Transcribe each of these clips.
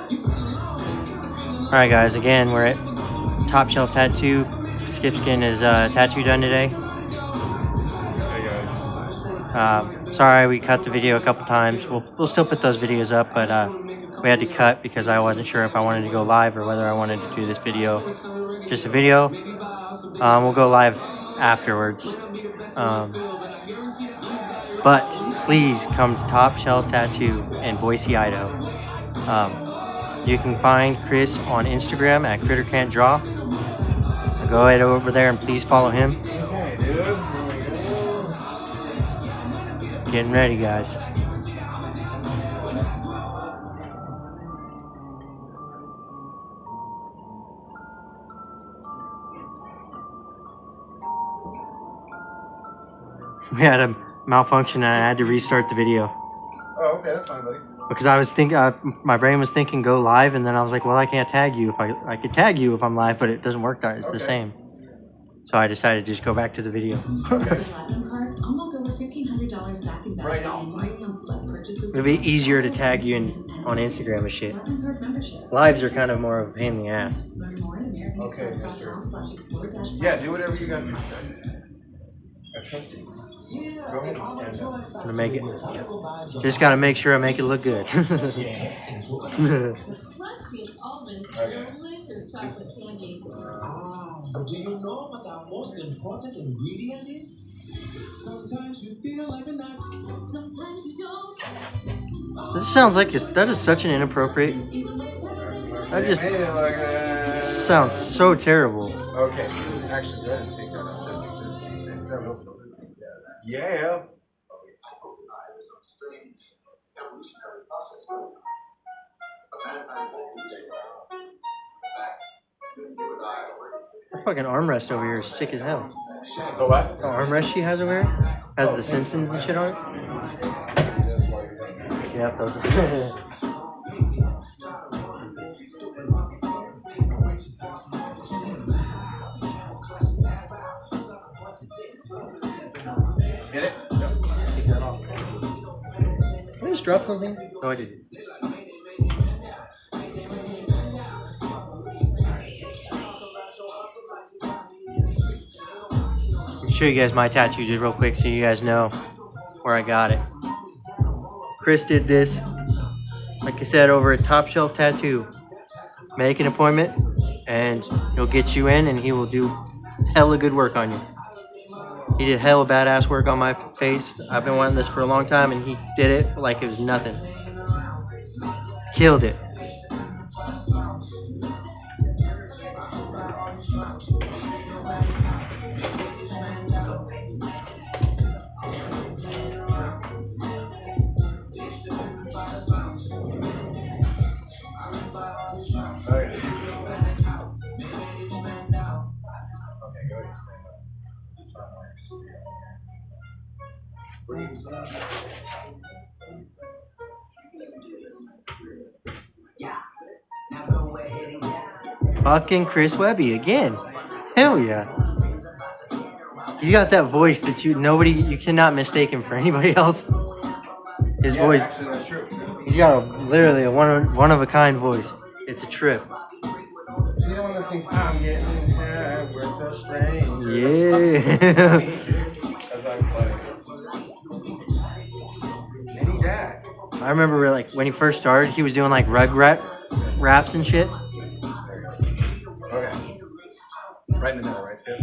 Alright guys, again, we're at Top Shelf Tattoo. Skipskin is tattoo done today. Hey guys. Sorry we cut the video a couple times. We'll still put those videos up, but we had to cut because I wasn't sure if I wanted to go live or whether I wanted to do this video. Just a video. We'll go live afterwards. But please come to Top Shelf Tattoo in Boise, Idaho. You can find Chris on Instagram at Critter Can't Draw. Go ahead over there and please follow him. Okay, dude. Getting ready, guys. We had a malfunction and I had to restart the video. Oh, okay, that's fine, buddy. Because I was thinking, my brain was thinking go live, and then I was like, well, I can't tag you if I could tag you if I'm live, but it doesn't work that it's the same. So I decided to just go back to the video. Right on. It'd be easier to tag you on Instagram and shit. Lives are kind of more of a pain in the ass. Okay, yes, sir. Yeah, do whatever you gotta do. I trust you. Go ahead and stand up. Gonna make it. Just gotta make sure I make it look good. Okay. Delicious chocolate candy. But do you know what our most important ingredient is? Sometimes you feel like a nut. Sometimes you don't. This sounds like that is such an inappropriate. That just sounds so terrible. Okay, actually, go ahead and take that out. Just that will still do. Yeah. Her fucking armrest over here is sick as hell. Go what? The armrest she has over here has the Simpsons and shit on it. Yep, those are. Get it? Take that off. Did I just drop something? No, I didn't. I'll show you guys my tattoo just real quick so you guys know where I got it. Chris did this, like I said, over at Top Shelf Tattoo. Make an appointment and he'll get you in and he will do hella good work on you. He did hella badass work on my face. I've been wanting this for a long time and he did it like it was nothing. Killed it. Fucking Chris Webby again. Hell yeah. He's got that voice that you cannot mistake him for anybody else. His voice. Actually, that's true. He's got literally a one of a kind voice. It's a trip. He's the one that sings, I'm getting high with a stranger. Yeah. As I'm funny. And he died. I remember like when he first started, he was doing like raps and shit. Okay. Right in the middle, right, Skip?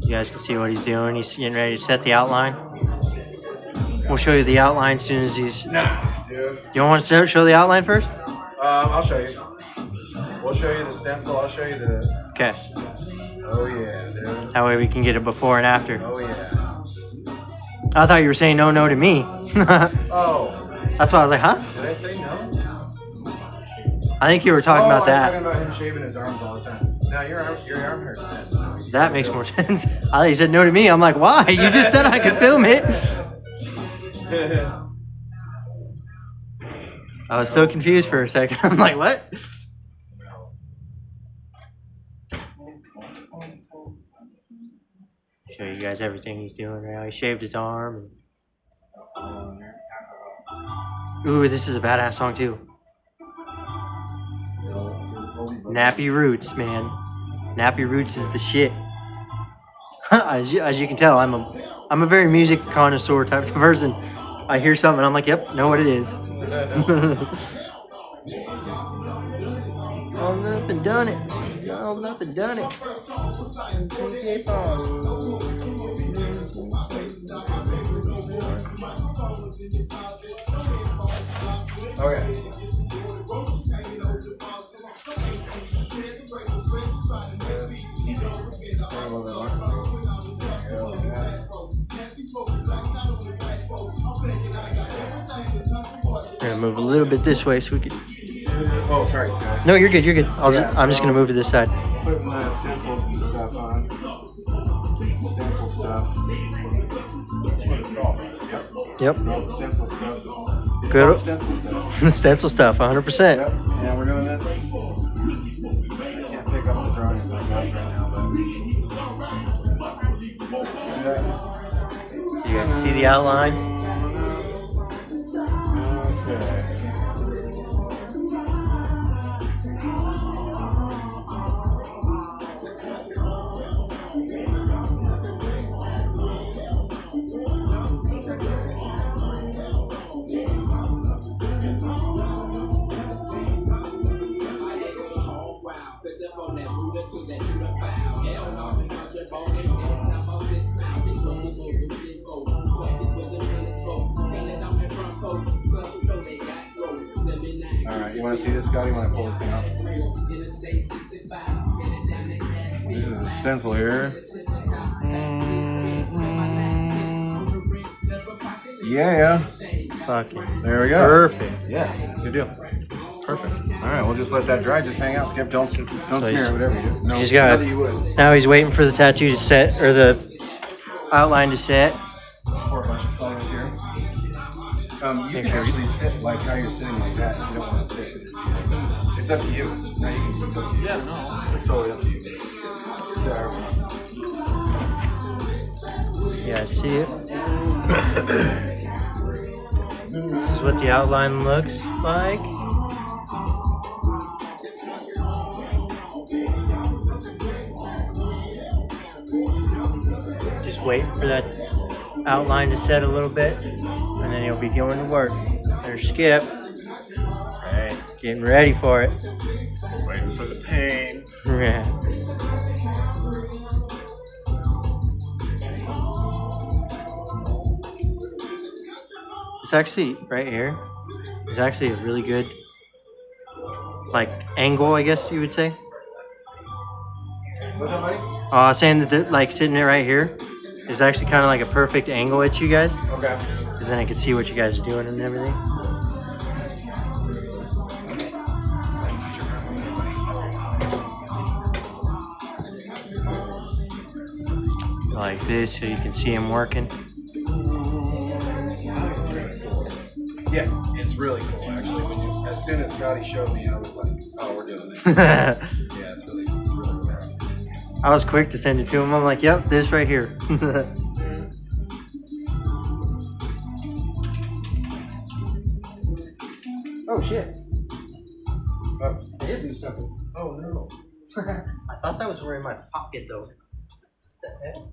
You guys can see what he's doing. He's getting ready to set the outline. We'll show you the outline as soon as he's. Nah, dude. You want to show the outline first? I'll show you. We'll show you the stencil. I'll show you the. Okay. Oh yeah, dude. That way we can get a before and after. Oh yeah. I thought you were saying no to me. Oh. That's why I was like, huh? Did I say no? I think you were talking about that. I was talking about him shaving his arms all the time. Now your arm hair's dead. So That makes more sense. I thought you said no to me. I'm like, why? You just said I could film it. I was so confused for a second. I'm like, what? Show you guys everything he's doing right now. He shaved his arm. Ooh, this is a badass song too. Nappy Roots, man. Nappy Roots is the shit. as you can tell, I'm a very music connoisseur type of person. I hear something and I'm like, yep, know what it is. All up and done it. All up and done it. DJ Balls. Okay. We're gonna move a little bit this way so we can. Oh, sorry, Scott. No, you're good. You're good. I'm just gonna move to this side. Putting stencil stuff on. Stencil stuff. That's what it's called. Yep. Stencil stuff. It's Good. called stencil stuff. Stencil stuff, 100%. Yep. Yeah, we're doing this. I can't pick up the drawing in my mouth right now, but. You guys see the outline? Okay. Alright, you want to see this, Scotty, when I pull this thing out? This is a stencil here. Yeah. Fucking There we go. perfect. Yeah, good deal. Perfect. Alright, we'll just let that dry. Just hang out. Skip. Don't smear it, whatever you do. No, He's got. that you would. Now he's waiting for the tattoo to set, or the outline to set. Pour a bunch of colors here. You Make can sure- actually sit like how you're sitting like that if you don't want to sit. It's up to you. No, you can. It's up to you. Yeah, no. It's totally up to you. So, Yeah, I see it. This is what the outline looks like. Just wait for that outline to set a little bit, and then he'll be going to work. There's Skip. Right, getting ready for it. waiting for the pain. Yeah. It's actually right here. It's actually a really good, like, angle, I guess you would say. What's up, buddy? I was saying that, like, sitting it right here is actually kind of like a perfect angle at you guys, Okay. because then I can see what you guys are doing and everything. Like this, so you can see him working. Yeah, it's really cool actually. As soon as Scotty showed me, I was like, "Oh, we're doing this." I Yeah, it's really fast. was quick to send it to him. I'm like, yep, this right here. Oh shit. Oh, I did do something. oh no. I thought that was in my pocket though. What the heck?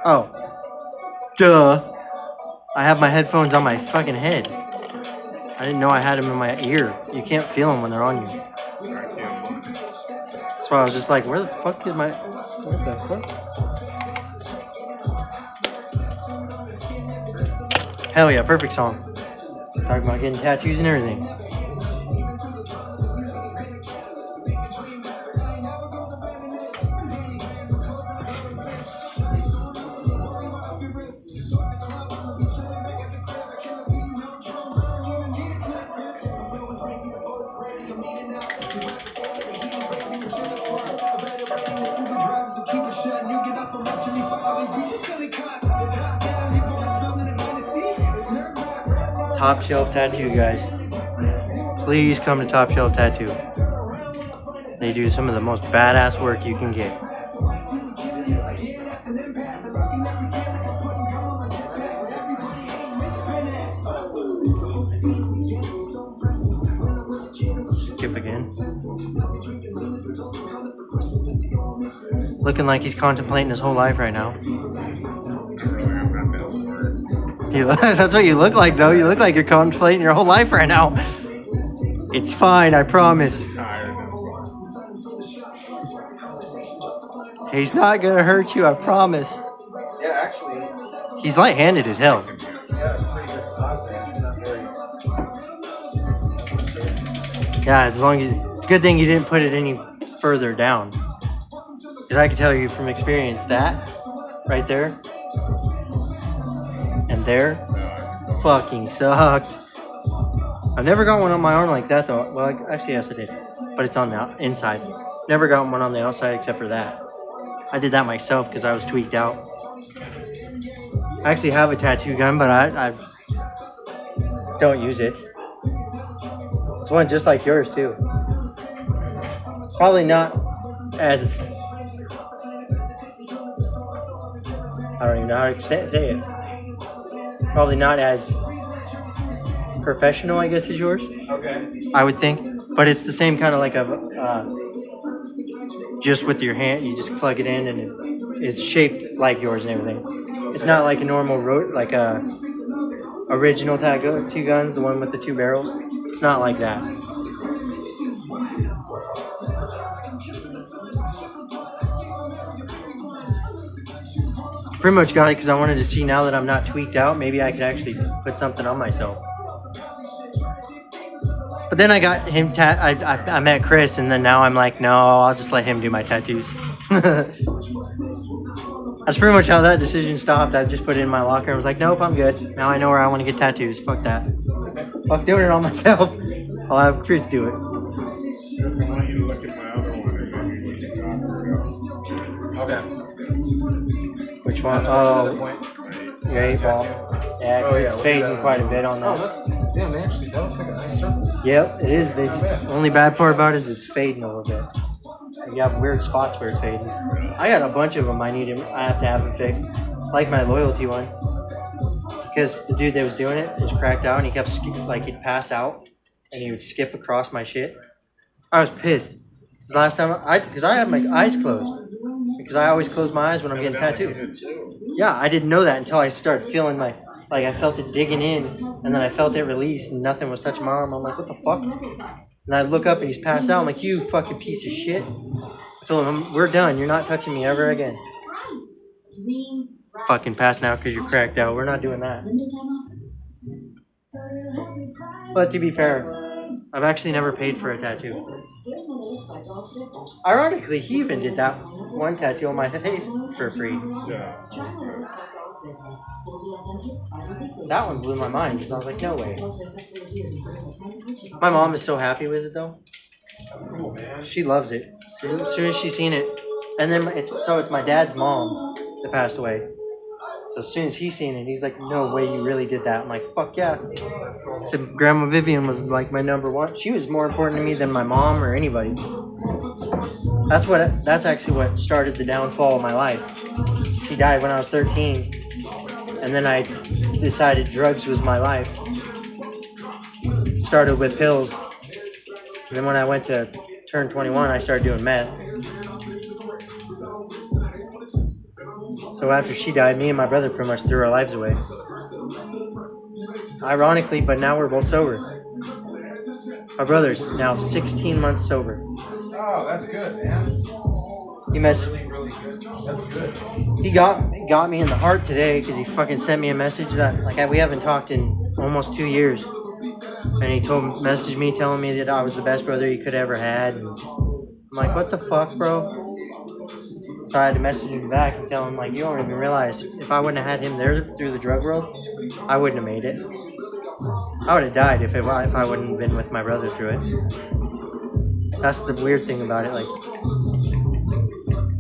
Oh. Duh. I have my headphones on my fucking head. I didn't know I had them in my ear. You can't feel them when they're on you. That's why I was just like, where the fuck is my... What the fuck? Hell yeah, perfect song. Talking about getting tattoos and everything. Top Shelf Tattoo, guys. Please come to Top Shelf Tattoo. They do some of the most badass work you can get. Skip again. Looking like he's contemplating his whole life right now. That's what you look like, though. You look like you're contemplating your whole life right now. It's fine, I promise. He's not gonna hurt you, I promise. Yeah, actually, He's light-handed as hell. yeah, it's a pretty good spot there. He's not very. Yeah, as long as it's a good thing you didn't put it any further down. Because I can tell you from experience that right there and there fucking sucked. I've never got one on my arm like that though. Well, actually, yes, I did, but it's on the inside. Never got one on the outside except for that. I did that myself because I was tweaked out. I actually have a tattoo gun, but I don't use it. It's one just like yours too. Probably not as, I don't even know how to say it. Probably not as professional, I guess, as yours. Okay. I would think, but it's the same kind of like a, just with your hand, you just plug it in and it's shaped like yours and everything. It's not like a normal like a original tattoo guns, the one with the 2 barrels. It's not like that. Pretty much got it because I wanted to see now that I'm not tweaked out, maybe I could actually put something on myself. But then I got him, I met Chris, and then now I'm like, no, I'll just let him do my tattoos. That's pretty much how that decision stopped. I just put it in my locker and was like, nope, I'm good. Now I know where I want to get tattoos. Fuck that. Fuck doing it on myself. I'll have Chris do it. I want you to look at my other one and then you can talk Okay. Which one? Another Oh, point. your 8 ball. Yeah, 'cause Oh, yeah, it's we'll do fading that. quite a bit on Oh, that. that's damn. Actually, that looks like a nice circle. Yep, it is. The only bad part about it is it's fading a little bit. You have weird spots where it's fading. I got a bunch of them I have to have them fixed. Like my loyalty one. Because the dude that was doing it was cracked out and he kept he'd pass out and he would skip across my shit. I was pissed. The last time because I had my eyes closed. Because I always close my eyes when I'm getting tattooed. Yeah, I didn't know that until I started feeling I felt it digging in, and then I felt it release, and nothing was touching my arm. I'm like, what the fuck? And I look up, and he's passed out. I'm like, you fucking piece of shit. I told him, we're done. You're not touching me ever again. Fucking passing out because you're cracked out. We're not doing that. But to be fair, I've actually never paid for a tattoo. Ironically, he even did that one tattoo on my face for free. Yeah. That one blew my mind because I was like, no way. My mom is so happy with it though. Cool, man. She loves it. As soon as she's seen it, and then it's my dad's mom that passed away. So as soon as he's seen it, he's like, no way you really did that. I'm like, fuck yeah. So Grandma Vivian was like my number one. She was more important to me than my mom or anybody. That's actually what started the downfall of my life. She died when I was 13. And then I decided drugs was my life. Started with pills. And then when I went to turn 21, I started doing meth. So after she died, me and my brother pretty much threw our lives away. Ironically, but now we're both sober. My brother's now 16 months sober. Oh, that's good, man. He messaged Really good. That's good. He got me in the heart today because he fucking sent me a message that we haven't talked in almost 2 years, and he messaged me telling me that I was the best brother he could ever had. And I'm like, what the fuck, bro? So I had to message him back and tell him like, you don't even realize if I wouldn't have had him there through the drug world, I wouldn't have made it. I would have died if I wouldn't have been with my brother through it. That's the weird thing about it, like.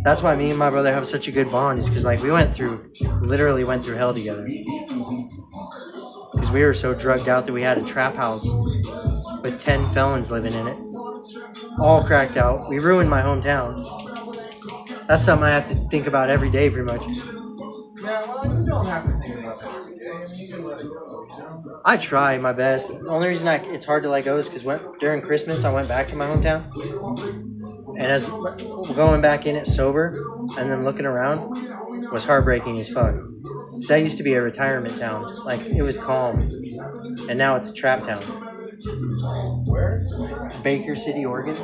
That's why me and my brother have such a good bond, is because like we literally went through hell together. Because we were so drugged out that we had a trap house with 10 felons living in it. all cracked out. We ruined my hometown. That's something I have to think about every day, pretty much. Yeah, well, you don't have to think about that every day. I mean, you can let it go, you know? I try my best. The only reason it's hard to let go is because during Christmas I went back to my hometown, and as going back in it sober and then looking around was heartbreaking as fuck. Because that used to be a retirement town, like it was calm, and now it's a trap town. Where? Baker City, Oregon.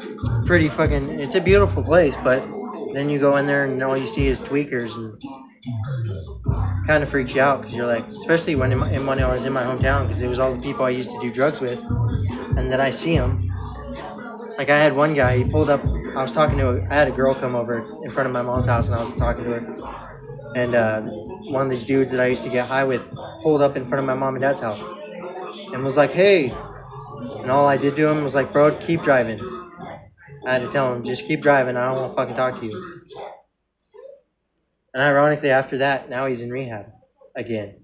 It's pretty fucking. It's a beautiful place, but then you go in there and all you see is tweakers, and kind of freaks you out because you're like, especially when I was in my hometown, because it was all the people I used to do drugs with, and then I see them. Like I had one guy, he pulled up. I was talking to. I had a girl come over in front of my mom's house, and I was talking to her, and one of these dudes that I used to get high with pulled up in front of my mom and dad's house, and was like, "Hey," and all I did to him was like, "Bro, keep driving." I had to tell him, just keep driving. I don't want to fucking talk to you. And ironically, after that, now he's in rehab again.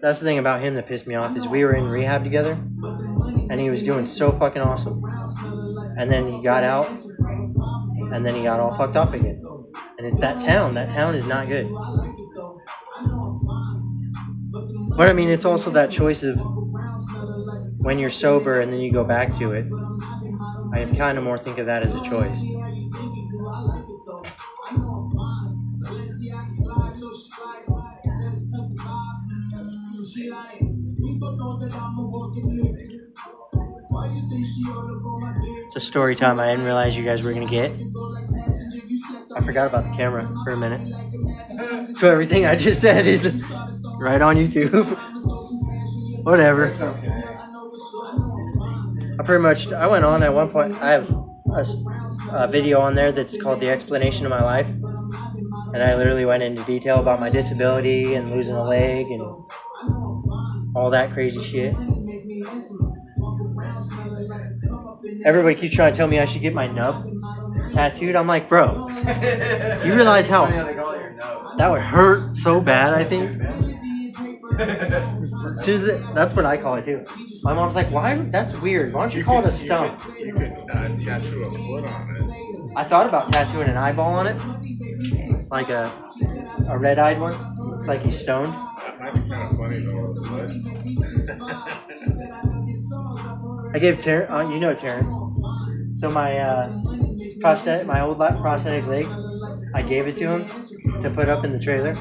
That's the thing about him that pissed me off is we were in rehab together, and he was doing so fucking awesome. And then he got out, and then he got all fucked up again. And it's that town. That town is not good. But I mean, it's also that choice of when you're sober and then you go back to it. I kind of more think of that as a choice. It's a story time I didn't realize you guys were going to get. I forgot about the camera for a minute. So everything I just said is right on YouTube. Whatever. It's okay. I went on at one point. I have a video on there that's called The Explanation of My Life. And I literally went into detail about my disability and losing a leg and all that crazy shit. Everybody keeps trying to tell me I should get my nub tattooed. I'm like, bro, you realize how that would hurt so bad, I think? As soon as that's what I call it too. My mom's like, why? That's weird. Why don't you call it a stump? You could tattoo a foot on it. I thought about tattooing an eyeball on it. Like a red-eyed one. It's like he's stoned. That might be kind of funny though. I gave Terrence, you know Terrence. So my old prosthetic leg, I gave it to him to put up in the trailer.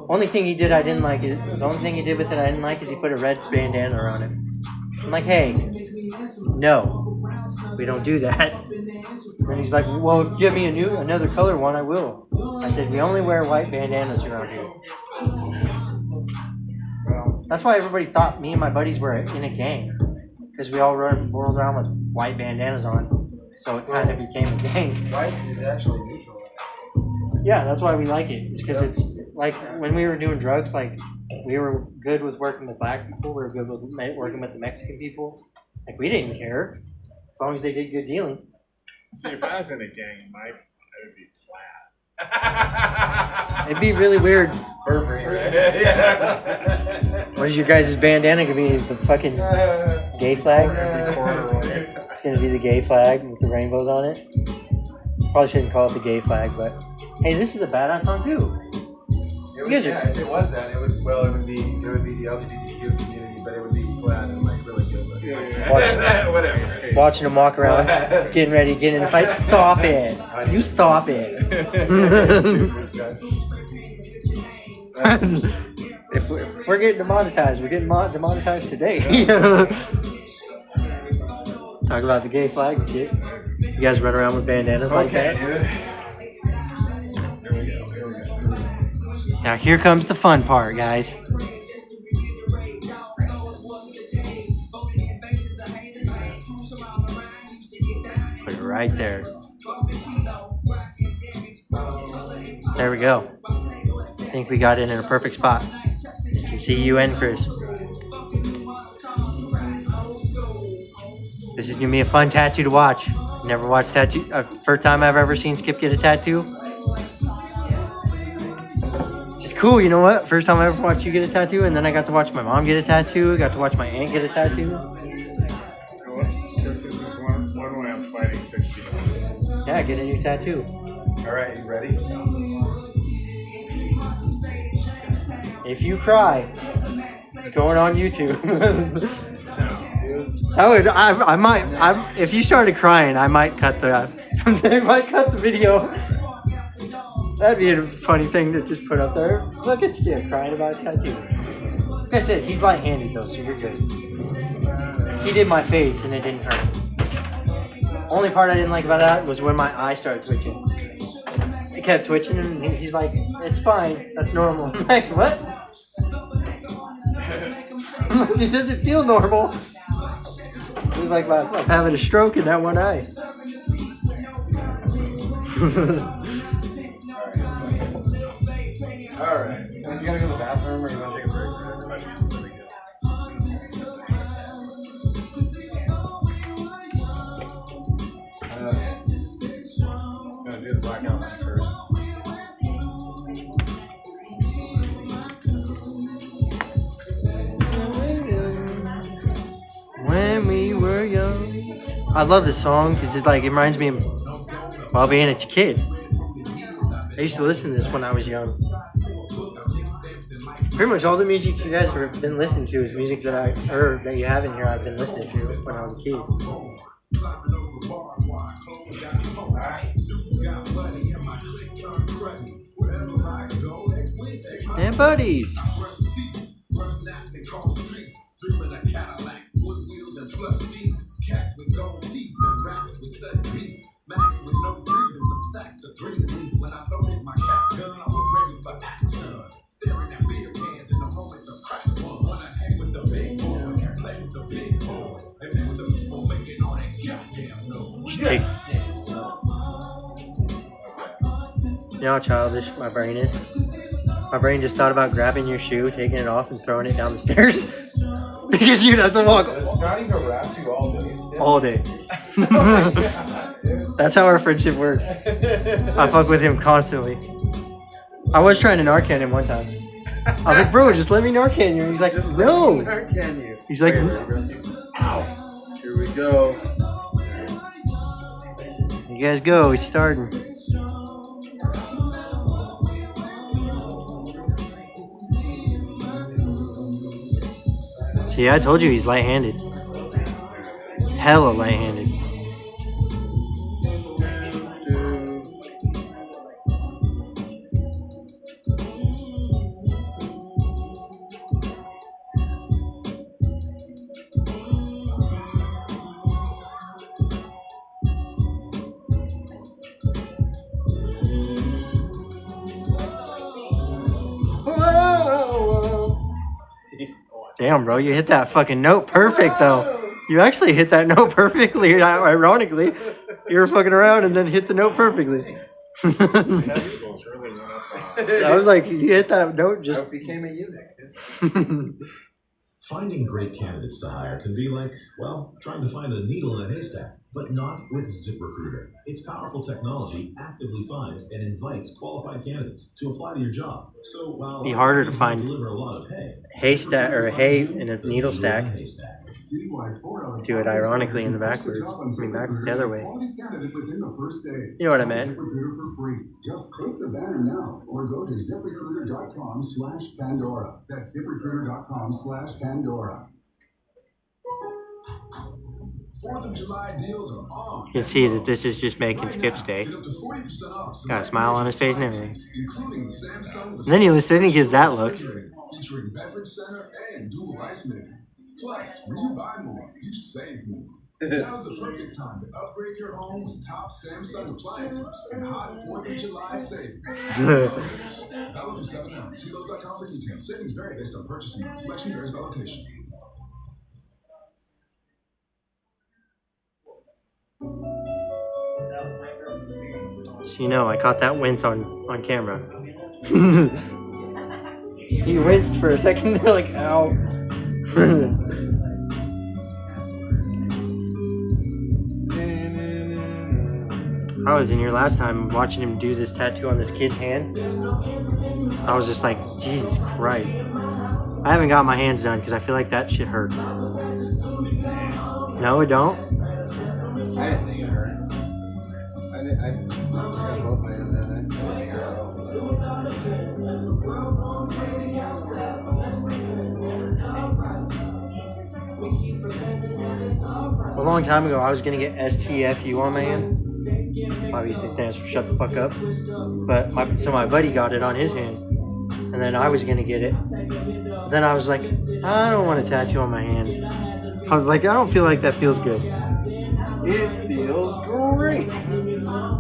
Only thing he did I didn't like is the only thing he did with it I didn't like is he put a red bandana around it. I'm like, hey, no, we don't do that. And he's like, well, if you give me another color one, I will. I said, we only wear white bandanas around here. That's why everybody thought me and my buddies were in a gang, because we all rolled around with white bandanas on. So it kind of became a gang. White is actually neutral. Yeah, that's why we like it. It's because it's like when we were doing drugs, like we were good with working with black people. We were good with working with the Mexican people. Like we didn't care as long as they did good dealing. See, if I was in a gang, Mike, I would be flat. It'd be really weird. Burberry, right? Yeah. What is your guys' bandana gonna be? The fucking gay flag? Every It's gonna be the gay flag with the rainbows on it. Probably shouldn't call it the gay flag, but hey, this is a badass song too. If it was that, it would be the LGBTQ community, but it would be glad and like really good. But, whatever. Watching them walk around, getting ready, getting in a fight. Stop it! You stop it! If we're getting demonetized, we're getting demonetized today. Talk about the gay flag and shit. You guys run around with bandanas like that. Dude. Now here comes the fun part, guys. Put it right there. There we go. I think we got it in a perfect spot. You can see you and Chris. This is gonna be a fun tattoo to watch. Never watched tattoo. First time I've ever seen Skip get a tattoo. Just cool. You know what? First time I ever watched you get a tattoo, and then I got to watch my mom get a tattoo. Got to watch my aunt get a tattoo. You know what? This is one way I'm fighting 60. Yeah, get a new tattoo. All right, you ready? If you cry, it's going on YouTube. If you started crying, I might cut the video. That'd be a funny thing to just put up there. Look at Skip crying about a tattoo. Like I said, he's light-handed though, so you're good. He did my face and it didn't hurt. Only part I didn't like about that was when my eye started twitching. It kept twitching and he's like, it's fine, that's normal. I'm like, what? It doesn't feel normal. It was like I'm having a stroke in that one eye. All right. You gotta go to the bathroom or you want to take a break? Everybody gets so we go. I'm gonna do the black outline first. When we were young. I love this song because it reminds me of while being a kid. I used to listen to this when I was young. Pretty much all the music you guys have been listening to is music that that you have in here I've been listening to when I was a kid. And buddies. You know how childish my brain is? My brain just thought about grabbing your shoe, taking it off, and throwing it down the stairs. Because you'd have to walk Does Scotty harass you all day still? all day. Oh my God, dude. That's how our friendship works. I fuck with him constantly. I was trying to Narcan him one time. I was like, bro, just let me Narcan you. He's like, Just no. Where can you? He's like, Ow. Here we go. you guys go. He's starting. See, I told you he's light-handed. Hella light-handed. Damn, bro, you hit that fucking note perfect, though. You actually hit that note perfectly, ironically. You were fucking around and then hit the note perfectly. I was like, you hit that note I just... became a eunuch. Finding great candidates to hire can be like, well, trying to find a needle in a haystack, but not with ZipRecruiter. Its powerful technology actively finds and invites qualified candidates to apply to your job. So while Be harder to you find deliver a lot of hay, haystack or hay in a needle stack. Do it ironically in the backwards. I mean, back the other way. You know what I meant. Just click the banner now or go to ZipRecruiter.com/Pandora. That's ZipRecruiter.com/Pandora. 4th of July deals are on. You can see that this is just making Skip's day. Get up to 40% off. Got a smile on his face and everything. Including the Samsung. And then he listen and he gives that look. Featuring beverage center and dual ice maker. Plus, when you buy more, you save more. Now's the perfect time to upgrade your home with top Samsung appliances and hot 4th of July savings. Valid through 7/9. See those.com for details. Savings vary based on purchasing. Selection varies by location. So you know, I caught that wince on camera. He winced for a second there, like, ow. I was in here last time watching him do this tattoo on this kid's hand. I was just like, Jesus Christ. I haven't got my hands done because I feel like that shit hurts. No, it don't. I didn't think it hurt. I got both my hands in it. I didn't think it hurt at all. A long time ago, I was gonna get STFU on my hand. Obviously stands for shut the fuck up. But my buddy got it on his hand, and then I was gonna get it. Then I was like, I don't want a tattoo on my hand. I was like, I don't feel like that feels good. It feels great.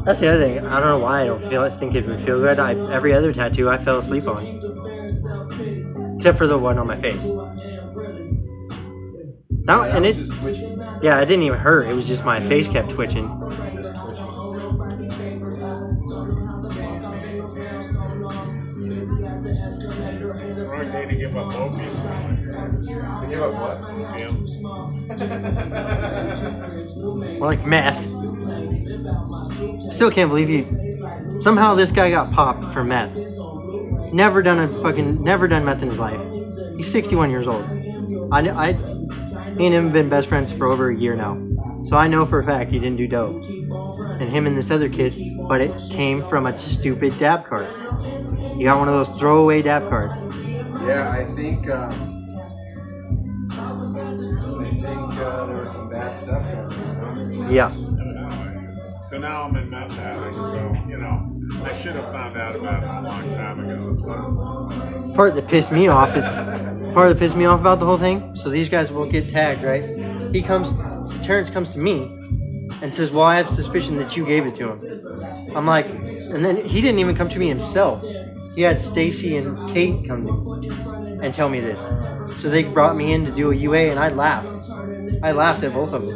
That's the other thing. I don't know why I don't think it would feel good. Every other tattoo I fell asleep on, except for the one on my face. No, and it, Just twitching. yeah, it didn't even hurt. It was just my face kept twitching. Just twitching. It's the wrong day to give up opium. To give up what? Opium. Well, like meth. Still can't believe you. Somehow this guy got popped for meth. Never done meth in his life. He's 61 years old. Me and him have been best friends for over a year now. So I know for a fact he didn't do dope. And him and this other kid, but it came from a stupid dab card. He got one of those throwaway dab cards. Yeah, I think there was some bad stuff going on. Yeah. So now I'm in meth addict, so, you know, I should have found out about it a long time ago. It's one Part that pissed me off about the whole thing. So these guys will get tagged, right? Terrence comes to me and says, well, I have suspicion that you gave it to him. I'm like, and then he didn't even come to me himself. He had Stacy and Kate come to me and tell me this. So they brought me in to do a UA, and I laughed. I laughed at both of them.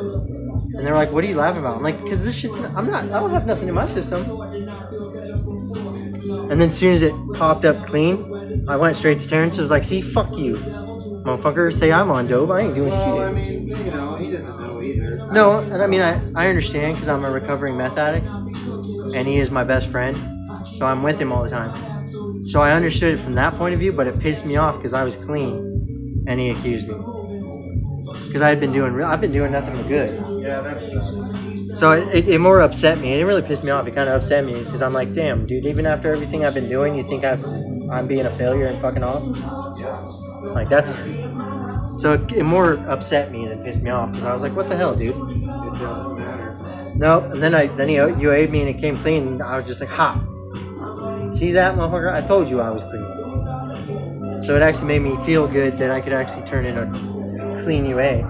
And they're like, what are you laughing about? I'm like, because this shit's I don't have nothing in my system. And then as soon as it popped up clean, I went straight to Terrence and was like, see, fuck you, motherfucker. Say I'm on dope. I ain't doing Well, I shit. mean, you know, he doesn't know either. No, and I mean, I understand because I'm a recovering meth addict, and he is my best friend. So I'm with him all the time. So I understood it from that point of view, but it pissed me off because I was clean, and he accused me. Because I've been doing nothing but good. Yeah, that sucks. So it more upset me. It didn't really piss me off. It kind of upset me because I'm like, damn, dude. Even after everything I've been doing, you think I'm being a failure and fucking off? Yeah. Like that's. So it more upset me than pissed me off because I was like, what the hell, dude? It doesn't matter. No, and then he UA'd me and it came clean. And I was just like, ha. See that, motherfucker? I told you I was clean. So it actually made me feel good that I could actually turn in a clean UA.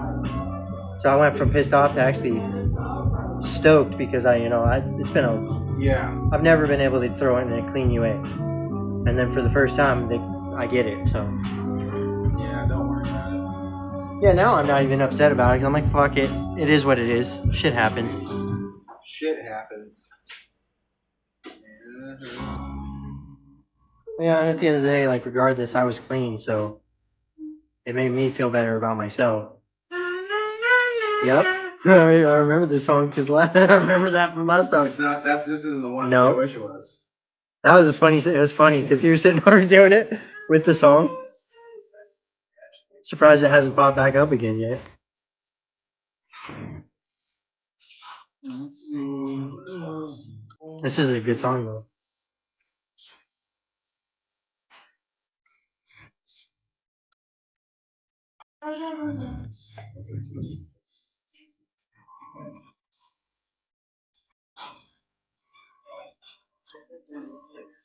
So I went from pissed off to actually stoked because it's been Yeah. I've never been able to throw in a clean UA. And then for the first time, I get it. So Yeah, don't worry about it. yeah, now I'm not even upset about it because I'm like, fuck it. It is what it is. Shit happens. Shit happens. Yeah, and at the end of the day, like regardless, I was clean, so it made me feel better about myself. Yep. I remember this song because I remember that from my song. It's not. This isn't the one. No. I wish it was. That was funny. It was funny because you were sitting over doing it with the song. Surprised it hasn't popped back up again yet. This is a good song though.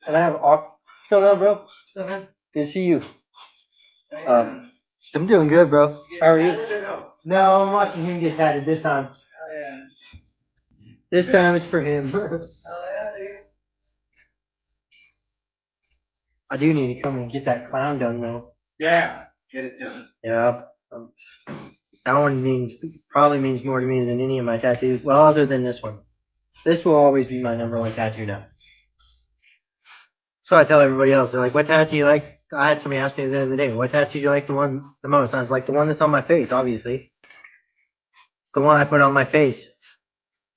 And I have what's going on, bro? What's up, man? Good to see you. I'm doing good, bro. How are you? No, I'm watching him get tatted this time. This time it's for him. I do need to come and get that clown done though. Yeah. Get it done. Yeah. That one probably means more to me than any of my tattoos. Well, other than this one. This will always be my #1 tattoo now. So I tell everybody else, they're like, what tattoo do you like? I had somebody ask me the other day, what tattoo do you like the most? I was like, the one that's on my face, obviously. It's the one I put on my face.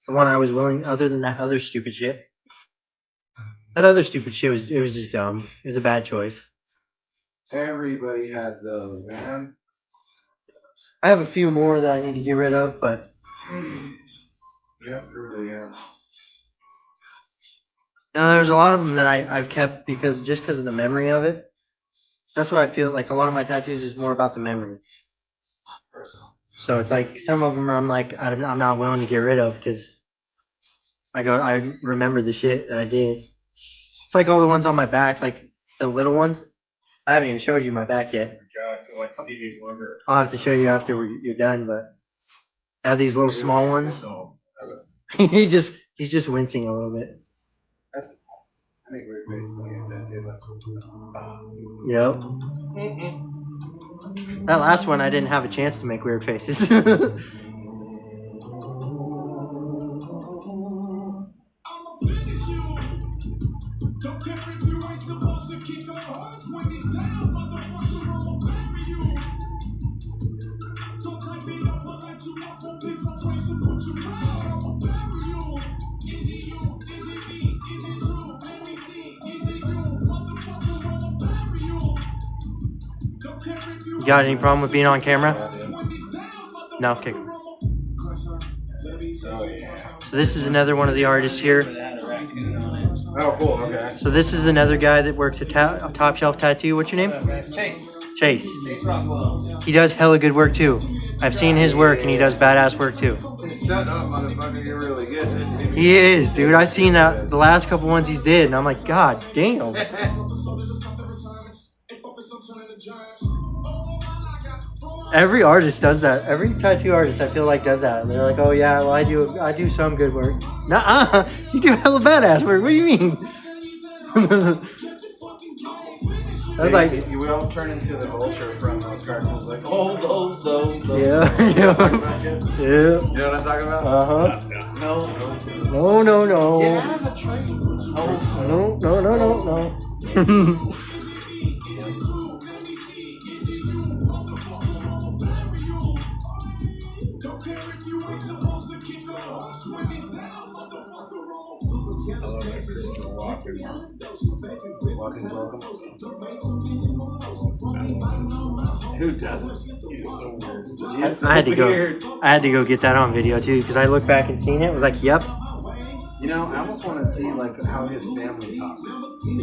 It's the one I was willing. Other than that other stupid shit. That other stupid shit was just dumb. It was a bad choice. Everybody has those, man. I have a few more that I need to get rid of, but Yeah, really, yeah. no, there's a lot of them that I've kept because of the memory of it. That's what I feel like. A lot of my tattoos is more about the memory. So it's like some of them I'm like I'm not willing to get rid of because I remember the shit that I did. It's like all the ones on my back, like the little ones. I haven't even showed you my back yet. Like Stevie Wonder. I'll have to show you after you're done, but I have these little small ones. he's just wincing a little bit. I think we're basically a tattoo. Yep. That last one I didn't have a chance to make weird faces. You got any problem with being on camera? No, okay. So this is another one of the artists here. Oh, cool. Okay. So this is another guy that works at Top Shelf Tattoo. What's your name? Chase. Chase. He does hella good work too. I've seen his work and he does badass work too. Shut up, motherfucker. You're really good. He is, dude. I've seen that the last couple ones he's did, and I'm like, God damn. Every artist does that. Every tattoo artist I feel like does that. And they're like, oh yeah, well I do some good work. Nuh-uh. You do hella badass work. What do you mean? I was like, we all turn into the vulture from those cartoons, like, oh, those. yeah. You know what I'm Yeah. talking about? Uh-huh. No. No. Get out of the train. Oh. No. Who doesn't? He's so weird. I had to go get that on video too because I looked back and seen it. I was like, yep. You know, I almost want to see like how his family talks.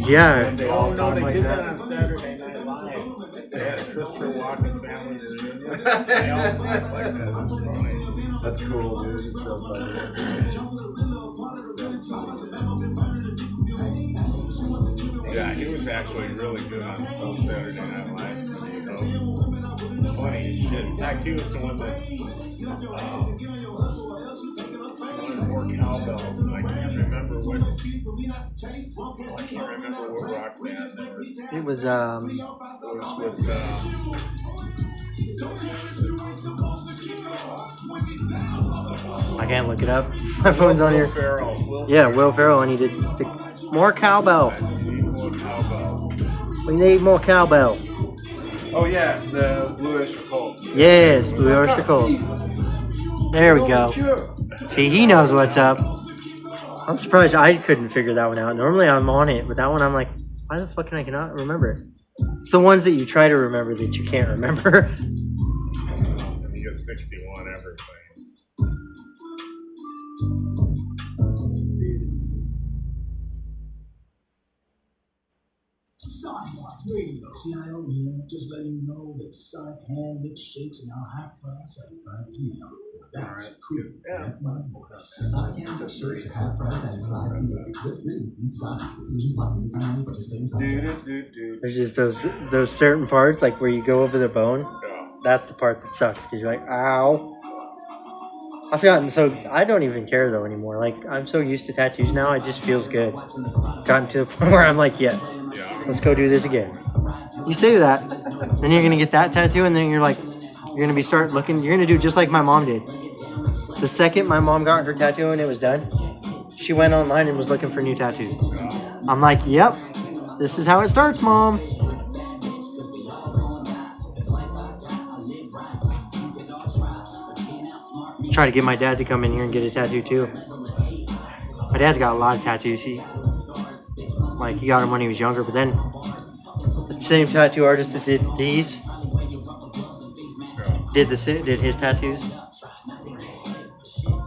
Yeah. They all Oh no, talk they like did that. that on Saturday Night Live. They had a Christopher Walken family reunion. They all talk like that. It's funny. That's cool, dude. It's so funny. Yeah, he was actually really good on Saturday Night Live. Funny as shit. In fact, he was the one that wanted more cowbells, and I can't remember what rock band they were. It was It was with I can't look it up. My phone's on here. Will Ferrell. Yeah, Will Ferrell, and he did more cowbell. More cowbells. We need more cowbell. Oh yeah, the Blue Oyster Cult. Yes, Blue Oyster Cult. There we go. See, he knows what's up. I'm surprised I couldn't figure that one out. Normally I'm on it, but that one I'm like, why the fuck can I cannot remember it? It's the ones that you try to remember that you can't remember. And he gets 61 everything. Radio, CIO here, just letting you know that Sonic hand lick shakes now half price at 5 p.m. That's cool. That's my voice. Sonic hand lick shakes at half price at 5 p.m. with free inside. Dude. There's just those certain parts, like where you go over the bone. Yeah. That's the part that sucks because you're like, ow. I've gotten I don't even care though anymore. Like, I'm so used to tattoos now, it just feels good. Gotten to the point where I'm like, yes, let's go do this again. You say that, then you're gonna get that tattoo, and then you're gonna be start looking. You're gonna do just like my mom did. The second my mom got her tattoo and it was done, she went online and was looking for new tattoos. I'm like, yep, this is how it starts, Mom. try to get my dad to come in here and get a tattoo too. My dad's got a lot of tattoos. He got them when he was younger, but then the same tattoo artist that did these did his tattoos.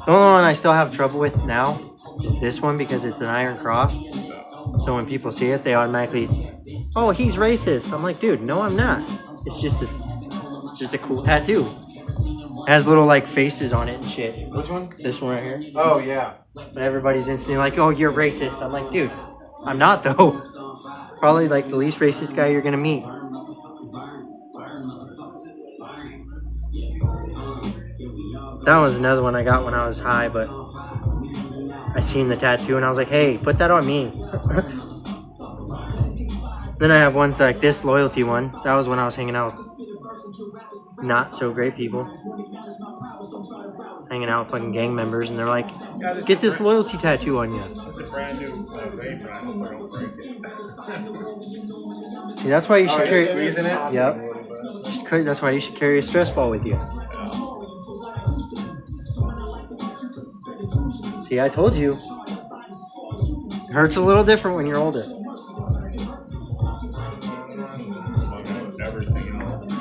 The only one I still have trouble with now is this one because it's an iron cross. So when people see it, they automatically, oh, he's racist. I'm like, dude, no, I'm not. It's just a cool tattoo. It has little like faces on it and shit. Which one? This one right here. Oh yeah. But everybody's instantly like, oh, you're racist. I'm like, dude, I'm not though. Probably like the least racist guy you're gonna meet. That was another one I got when I was high, but I seen the tattoo and I was like, hey, put that on me. Then I have ones like this loyalty one. That was when I was hanging out with not so great people. Hanging out with fucking gang members, and they're like, get this loyalty tattoo on you. It's a brand new vape, and I hope I don't break it. See, that's why you should carry. Squeezing it? Yep. That's why you should carry a stress ball with you. See, I told you. It hurts a little different when you're older. Everything else.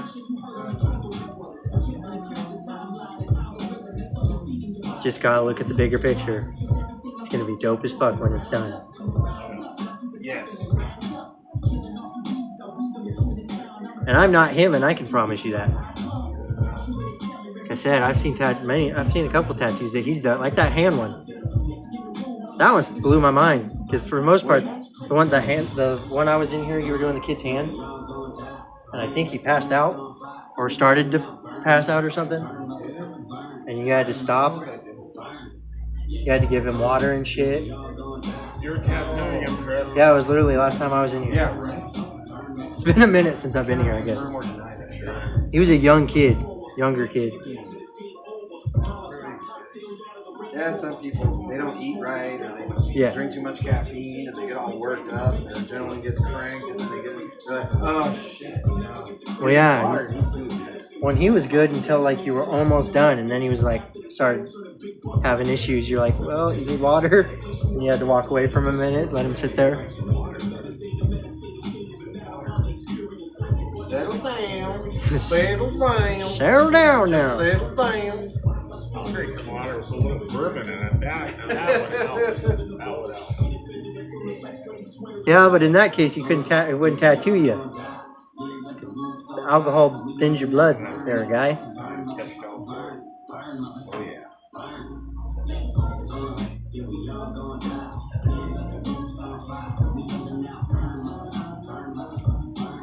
Just gotta look at the bigger picture. It's gonna be dope as fuck when it's done. Yes. And I'm not him, and I can promise you that. Like I said, I've seen a couple tattoos that he's done, like that hand one. That one blew my mind because for the most part, the one I was in here, you were doing the kid's hand, and I think he passed out or started to pass out or something, and you had to stop. You had to give him water and shit. You're tattooing him, Chris. Yeah, it was literally last time I was in here. Yeah, right. It's been a minute since I've been here, I guess. More deny that shit. He was a younger kid. Yeah, some people, they don't eat right, or they drink too much caffeine, and they get all worked up, and the adrenaline gets cranked, and then they're like, oh shit, no. Well, yeah. Water, eat food, man. When he was good until like you were almost done, and then he was like started having issues. You're like, well, you need water, and you had to walk away from him a minute, let him sit there. Settle down. Settle down. Settle down now. Settle down. I'll drink some water with a little bourbon in it. That would help. That would help. Yeah, but in that case, you couldn't. It wouldn't tattoo you. 'Cause alcohol thins your blood, there, guy. Oh yeah.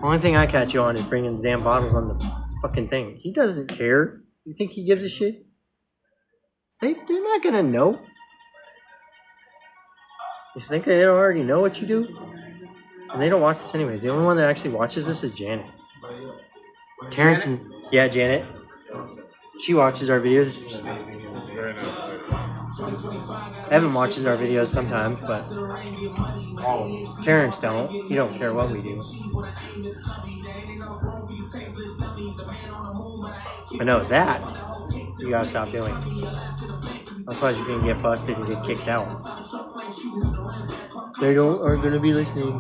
Only thing I catch you on is bringing the damn bottles on the fucking thing. He doesn't care. You think he gives a shit? They're not gonna know. You think they don't already know what you do? And they don't watch this anyways. The only one that actually watches this is Janet. Terrence and Janet. She watches our videos. Very nice. Evan watches our videos sometimes, but Terrence don't. He don't care what we do. But no, that you gotta stop doing. Otherwise you're gonna get busted and get kicked out. They aren't gonna be listening.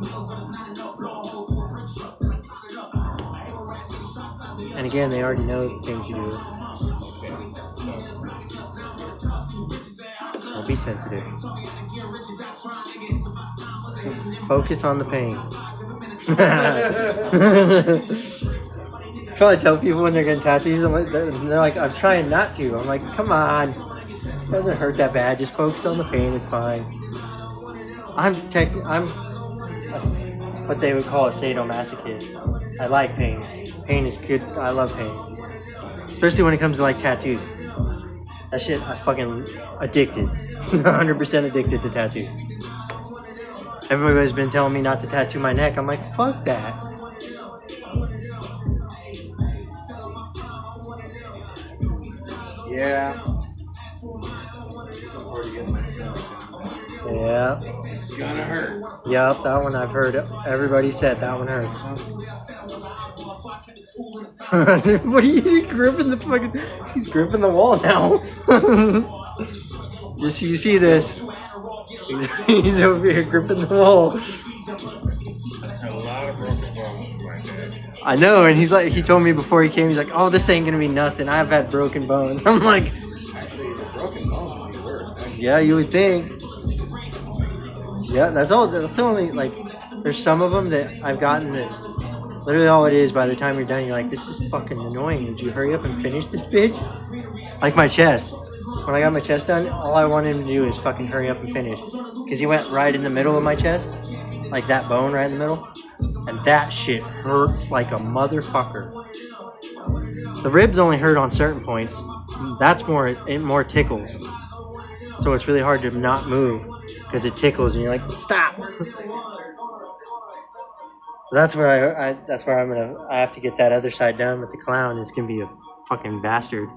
And again, they already know the things you do. Don't be sensitive. Focus on the pain. So I tell people when they're getting tattoos, they're like, I'm trying not to. I'm like, come on. It doesn't hurt that bad. Just focus on the pain. It's fine. I'm what they would call a sadomasochist. I like pain. Pain is good. I love pain. Especially when it comes to like tattoos. That shit, I fucking addicted. 100% addicted to tattoos. Everybody's been telling me not to tattoo my neck. I'm like, fuck that. Yeah. Yeah. It's gonna hurt. Yep, that one I've heard. Everybody said that one hurts. What are you gripping the fucking? He's gripping the wall now. Just so you see this. He's over here gripping the wall. A lot of broken bones in my head. I know, and he's like, he told me before he came, he's like, oh, this ain't gonna be nothing. I've had broken bones. I'm like, Actually, the broken bones would be worse. yeah, you would think. Yeah, that's all. That's only like, there's some of them that I've gotten that literally all it is. By the time you're done, you're like, this is fucking annoying. Would you hurry up and finish this bitch? Like my chest. When I got my chest done, all I wanted him to do is fucking hurry up and finish. Because he went right in the middle of my chest, like that bone right in the middle, and that shit hurts like a motherfucker. The ribs only hurt on certain points. That's more, it more tickles. So it's really hard to not move because it tickles and you're like, stop. That's where I have to get that other side done with the clown. It's gonna be a fucking bastard.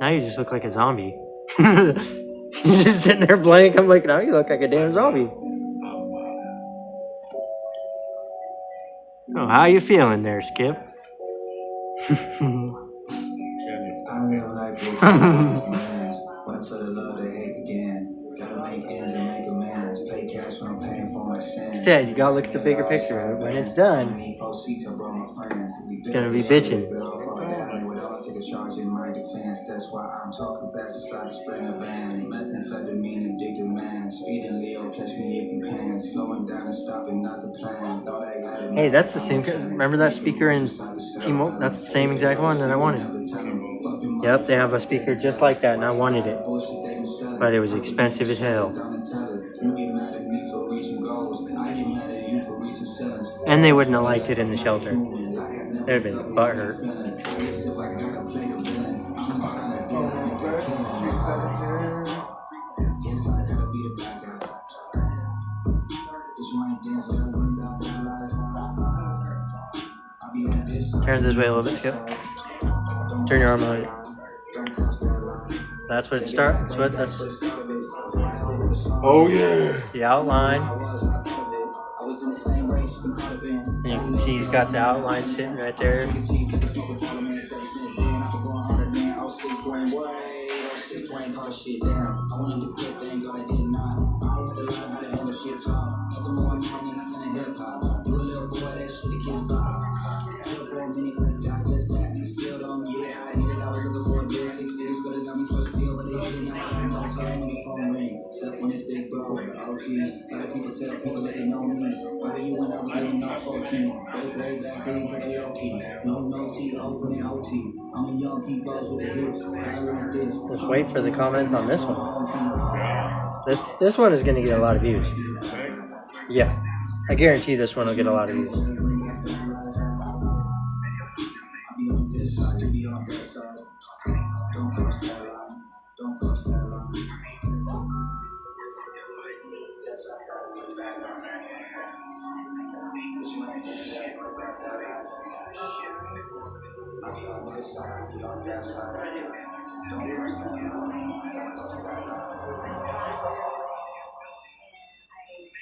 Now you just look like a zombie. You're just sitting there blank. I'm like, now you look like a damn zombie. Oh, how you feeling there, Skip? I live life with when for the love they hate again. Gotta make ends and make amends. Pay cash when I'm paying for my sins. Said you gotta look at the bigger picture. When it's done, it's gonna be bitching. That's why I'm talking fast inside the spring of van. Methamphetamine addicted man. Speeding Leo, catch me if you can. Slowing down and stopping, not the plan. Thought I had it. Hey, that's the same. Remember that speaker in T-Mobile? That's the same exact one that I wanted. Yep, they have a speaker just like that, and I wanted it, but it was expensive as hell. And they wouldn't have liked it in the shelter. They'd have been butthurt. Turn this way a little bit, Skip. Turn your arm out. That's what it starts. That's Oh yeah. the outline. And you can see he's got the outline sitting right there. Let's wait for the comments on this one. This one is going to get a lot of views. Yeah, I guarantee this one will get a lot of views.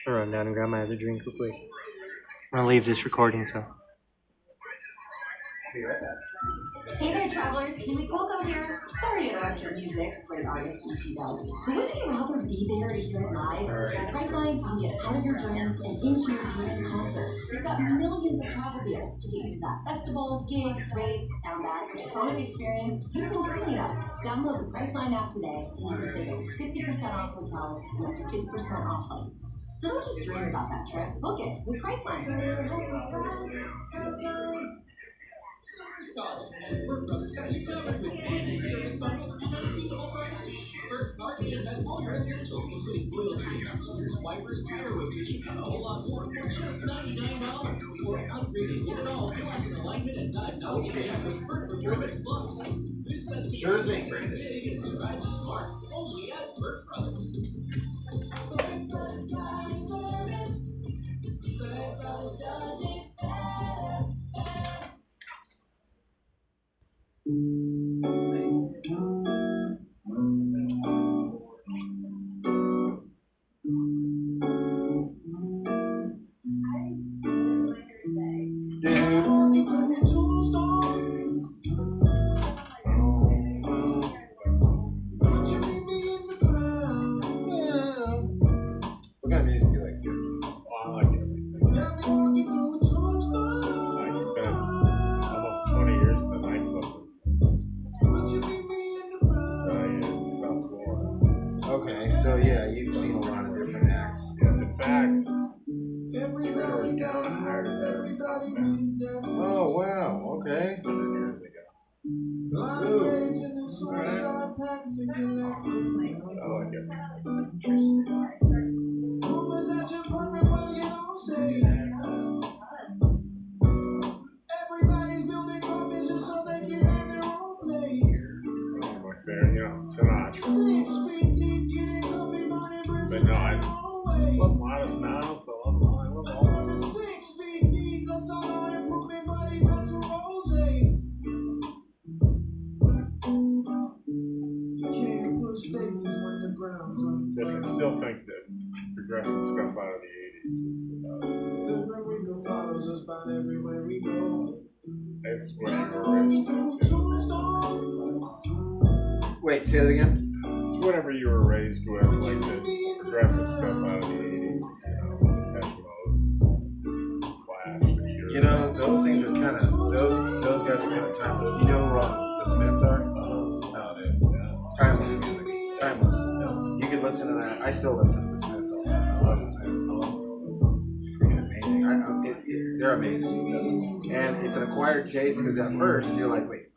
I'll run down and grab my other drink real quick. I'm gonna leave this recording, so. Hey there, travelers. Kaylee Cuoco here. Sorry to interrupt your music. Great artist, ET does. But wouldn't you rather be there to hear it live? At Priceline, you can get out of your dreams and into your dream concert. They've got millions of travel deals to get you to that festival, gigs, raves, sound back, or sonic experience you've been dreaming of. Download the Priceline app today, and you can save 60% off hotels and up to 50% off flights. So don't just dream about that trip. Book it with Priceline. First party and best all your essentials, including loyalty, filters, wipers, tire rotation, and a whole lot more for just $99. Or upgrading your all plus an alignment and diagnostic check with Performance Plus. This sets you Sure thing, big and drive smart. Only at Burt Brothers. Burt Brothers Driving Service. Burt Brothers does it better. Okay, so yeah, you've seen a lot of different acts. Yeah, in fact, Jupiter was down and hired his own house band Oh wow, okay. 100 years ago. Ooh. Alright. I like it. My favorite, you know, Sinatra. But no, I love Modest Mouse. I love all of them. Yes, I still think that progressive stuff out of the 80s was the best. That's what you were raised with. Wait, say that again? It's whatever you were raised with, like the progressive stuff out of the 80s. You know, Depeche Mode, Clash, The Cure. You know, those things are kind of those guys are kind of timeless. You know who the Smiths are? No, dude. Timeless music. Timeless. You could listen to that. I still listen to the Smiths all the time. I love the Smiths. Freaking amazing. They're amazing. And it's an acquired taste because at first you're like, wait,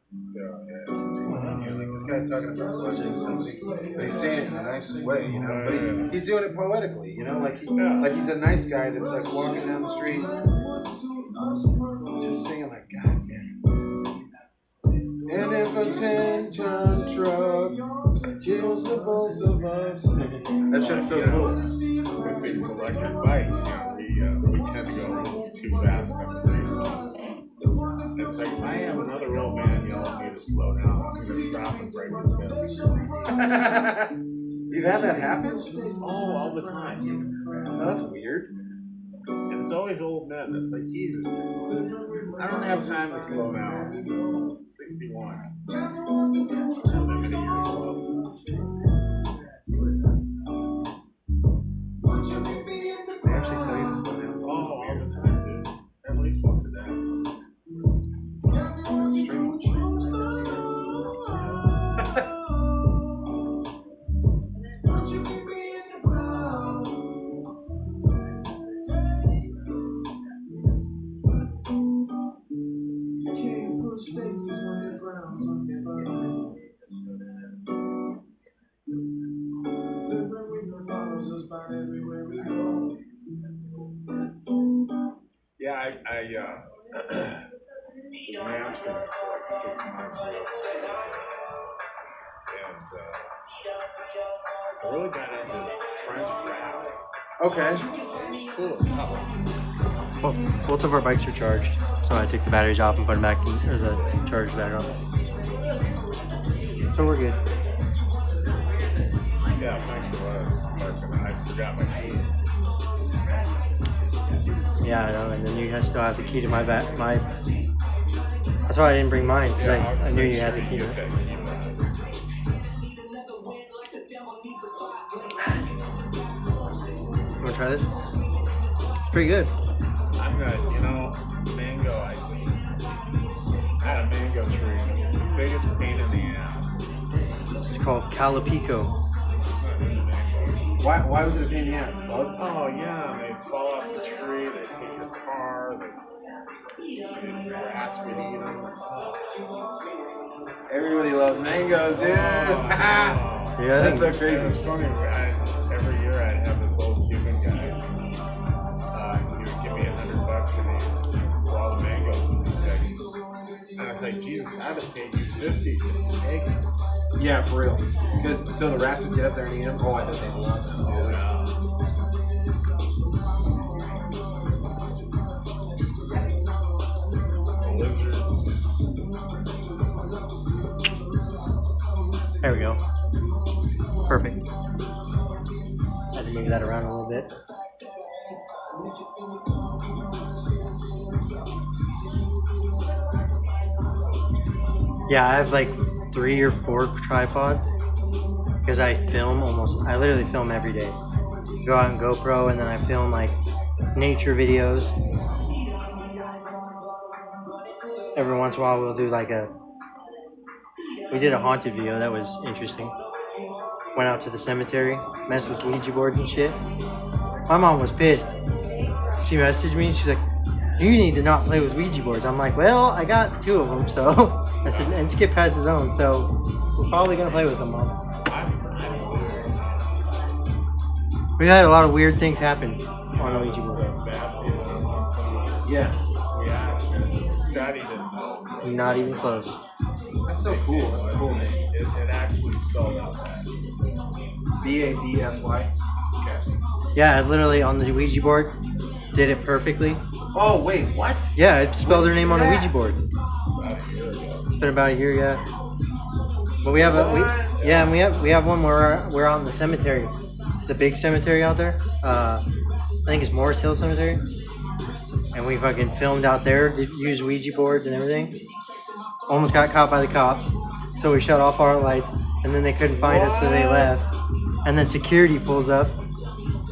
what's going on here? Like this guy's talking about pushing somebody, but he's saying it in the nicest way, you know. But he's doing it poetically, you know, like he's a nice guy that's like walking down the street, just singing like, God damn. And if a 10-ton truck kills the both of us, that shit's so cool. With these electric bikes, you know, we tend to go a little too fast on the street. It's like, if I have another old man yelling at me to slow down, I'm going to stop and break his nose. You've had that happen? Oh, all the time. Oh, that's weird. And it's always old men. It's like, Jesus, I don't have time to slow down. 61. So they're going to hear They actually tell you to slow down. Oh, all the time, dude. At least once a day. That's strange. Yeah, I was in Amsterdam for like 6 months ago. And I really got into French rap. Okay. Cool as hell. Well, both of our bikes are charged, so I took the batteries off and put them back in, or the charge back on. So we're good. Yeah, thanks for letting us park. I forgot my keys. Yeah, I know, and then you still have the key to my That's why I didn't bring mine, because I knew you had the key to it. You want to try this? It's pretty good. I'm good. You know, mango, I had a mango tree. It's the biggest pain in the ass. It's called Calapico. Why was it a pain in the ass? Bugs? Oh, yeah, they'd fall off the tree, they'd hit your car, rats would eat them. Everybody loves mangoes, dude. Yeah, That's so crazy. It's funny, every year I'd have this old Cuban guy. He would give me $100 for all the mangoes that he picked. And I was like, Jesus, I'd have paid you $50 just to take it. Yeah, for real. Because so the rats would get up there and eat them. Oh, I bet they love them, dude. There we go. Perfect. Had to move that around a little bit. Yeah, I have like 3 or 4 tripods because I literally film every day. Go out on GoPro and then I film like nature videos. Every once in a while we'll do like we did a haunted video that was interesting. went out to the cemetery, messed with Ouija boards and shit. My mom was pissed. She messaged me and she's like, you need to not play with Ouija boards. I'm like, well, I got 2 of them, so I said, and Skip has his own, so we're probably gonna play with them, Mom. We had a lot of weird things happen on a Ouija board. Yes. We asked her. Scotty didn't know. Not even close. That's so cool. That's a cool name. It actually spelled out that. Babsy. Okay. Yeah, I literally on the Ouija board did it perfectly. Oh wait, what? Yeah, it spelled her name on a Yeah. Ouija board. It's been about a year, yeah. But we have and we have one where we're out in the cemetery, the big cemetery out there. I think it's Morris Hill Cemetery, and we fucking filmed out there. Used Ouija boards and everything. Almost got caught by the cops, so we shut off our lights, and then they couldn't find us, so they left. And then security pulls up,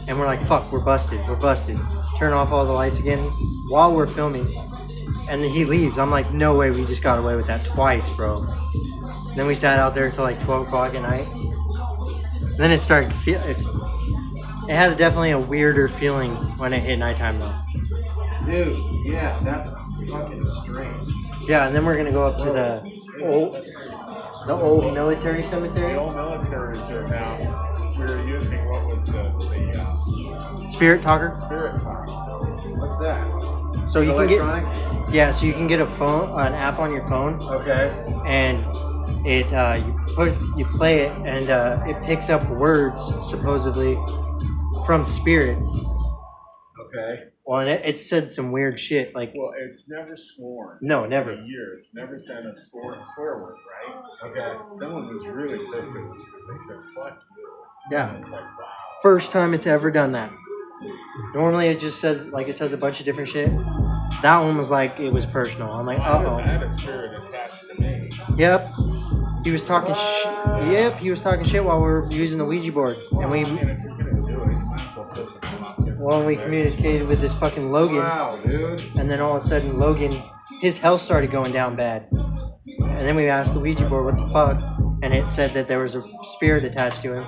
and we're like, "Fuck, we're busted. We're busted." Turn off all the lights again while we're filming, and then he leaves. I'm like, "No way, we just got away with that twice, bro." Then we sat out there until like 12 o'clock at night. And then it started to feel. It had definitely a weirder feeling when it hit nighttime, though. Dude, yeah, that's fucking strange. Yeah, and then we're gonna go up to the old military cemetery. The old militaries are now. We were using what was the Spirit Talker. Spirit Talk. What's that? So you can Electronic? get so you can get an app on your phone, Okay. and it you play it, and it picks up words supposedly from spirits. Okay. Well, and it said some weird shit like Well, it's never sworn. no, never. In a year, it's never said a swear word, right? Okay. Someone was really pissed at us because they said "fuck you." Yeah. And it's like, wow. First time it's ever done that. Normally it just says like it says a bunch of different shit. That one was like it was personal. I'm like, I had a spirit attached to me. Yep. He was talking shit. Yep, he was talking shit while we were using the Ouija board, and we And if you're gonna do it, you might as well piss them off. well we communicated with this fucking Logan, Wow, dude. and then all of a sudden Logan, his health started going down bad, and then we asked the Ouija board what the fuck, and it said that there was a spirit attached to him.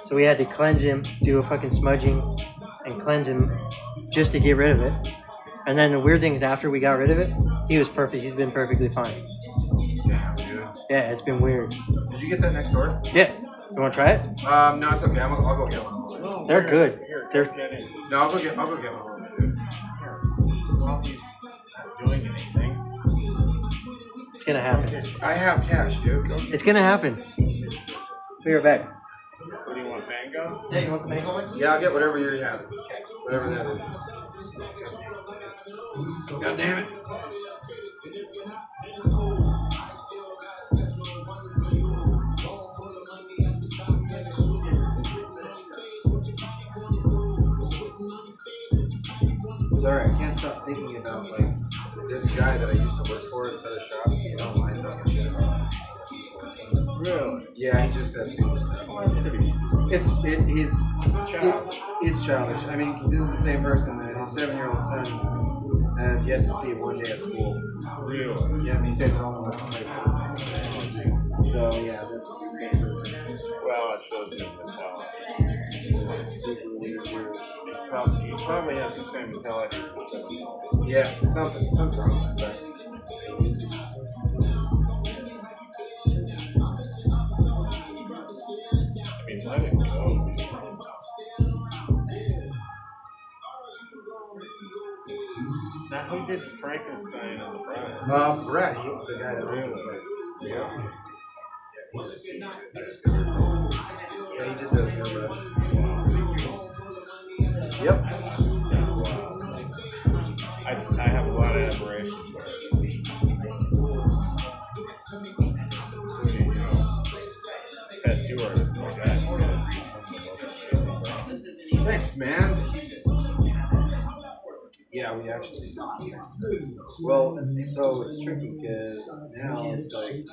So we had to cleanse him, do a fucking smudging, and cleanse him just to get rid of it. And then the weird thing is after we got rid of it, he was perfect. He's been perfectly fine. Damn, dude. Yeah, it's been weird. Did you get that next door? Yeah. You want to try it? No, it's okay. I'll go get one. No, They're here, good. Here, They're- get it. No, I'll go get one, dude. While he's not doing anything. It's going to happen. Okay. I have cash, dude. It's going to happen. Be right back. What do you want, mango? Yeah, you want the mango one? Yeah, I'll get whatever you have. Whatever that is. God damn it. Sorry, I can't stop thinking about like this guy that I used to work for at a shop. He's online talking shit about. Really? Yeah, he just says stupid stuff. Well, that's pretty stupid. It's childish. I mean, this is the same person that his 7-year-old son has yet to see one day at school. Really? Yeah, he stays at home unless he's late. So yeah, that's the same person. Well, it shows his mentality. It's like super weird. He probably has the same mentality as the 7-year-old. Yeah, something's wrong with that. I mean, let it go. Now, who did Frankenstein and the Bride? Brad, the guy that owns this place. Yeah. Yeah, he's a super good. Yeah, he did those airbrush. Yep. That's wild. I have a lot of admiration for it. Tattoo artist, my guy. You guys do something about the amazing. Thanks, man. Yeah, we actually. Well, so it's tricky because now it's like you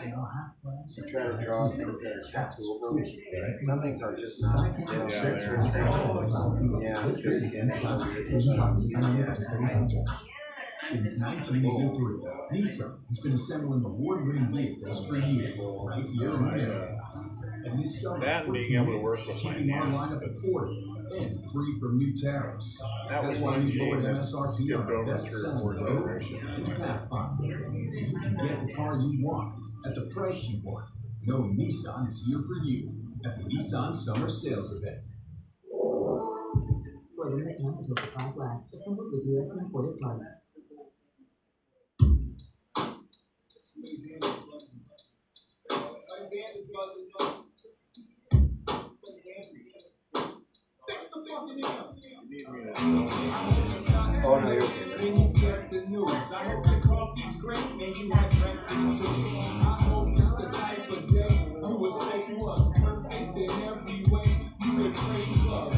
try to draw things that are tattooable. Some things are just not. They don't fit to your skin. Yeah, it's good skin. Since 1983, Nissan has been assembling award-winning vehicles for years. Right here in America. And And this summer, That and being able to work with my keeping our hands, lineup but affordable and free from new tariffs. that was That's why one we gene lowered that MSRP skipped on our over best 3 or selling 4 Rogue generations. and Pathfinder, so you can get the car you want at the price you want, knowing Nissan is here for you at the Nissan Summer Sales Event. For limited time until supplies last, assembled with U.S. imported parts. Oh no, you're okay. When you get the news, I hope your coffee's great and you had breakfast too. I hope it's the type of day you would say was perfect in every way. You could crave love.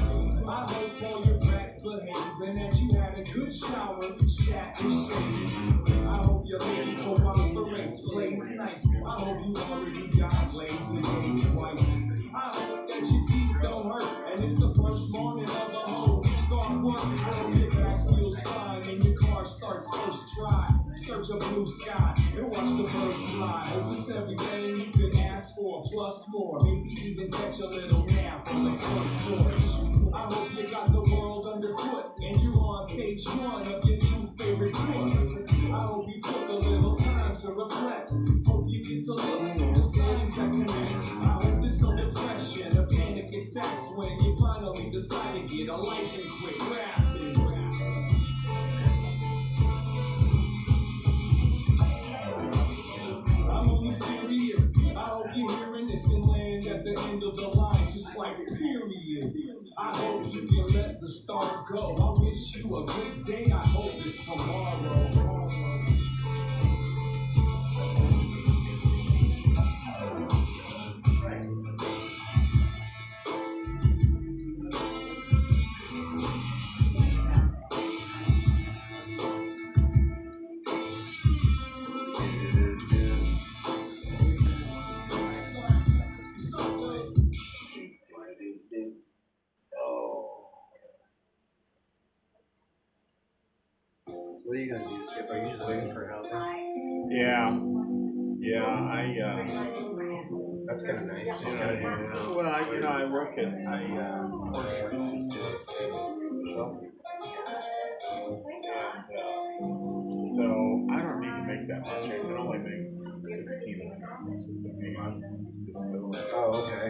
I hope all your brats behave and that you had a good shower, chat and shave. I hope your lady cooperates, plays nice. I hope you already got laid today twice. I hope that your teeth don't hurt and it's the first morning of the whole week off work. I hope your back feels fine and your car starts first try. Search a blue sky and watch the birds fly. Hope it's everything you can ask for, plus more. Maybe even catch a little nap on the front porch. I hope you got the world underfoot and you're on page 1 of your new favorite book. I hope you took a little time to reflect. Hope you get to look for the signs that connect. I hope there's no depression or panic attacks when you finally decide to get a life and quit rapping. I'm only serious. I hope you're hearing this and land at the end of the line, just like period. I hope you can let the start go. I wish you a good day. I hope it's tomorrow. What are you gonna do, Skip? Are you just waiting for housing? Yeah, That's kind of nice. Just kind of hanging out. well, I work at RCC shelter. And so I don't need to make that much. I can only make $1,600 a month disability. Oh, okay.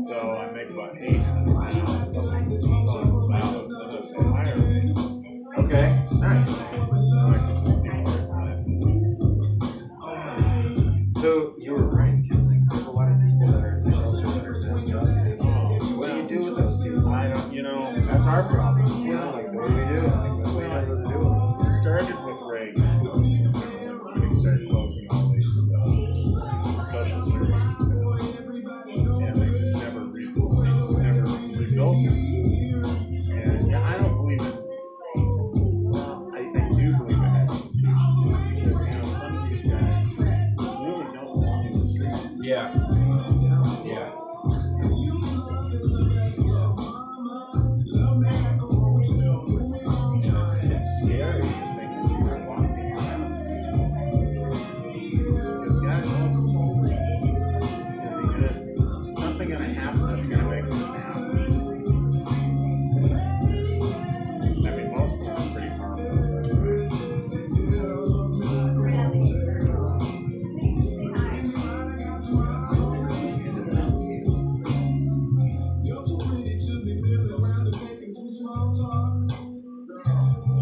So I make about $800. So that's all about it. Then if they hire me, Okay. Nice. I like to just do part-time. So you were right, Ken. Like, there's a lot of people that are in the shelter that are messed up. What do you do with those people? I don't, that's our problem. Yeah, like what do we do? Like, what do we have to do with them? It started with Reagan. When they started closing all these social services. And they just never rebuilt them. And yeah, I don't believe it. Well, I do believe in expectations. Because, some of these guys really don't belong in the streets. Yeah. Yeah. It's scary to think that you're walking around. Because guys, is something gonna happen that's gonna make them snap? I mean, most people are pretty harmless. You're too pretty to be milling around and making some small talk.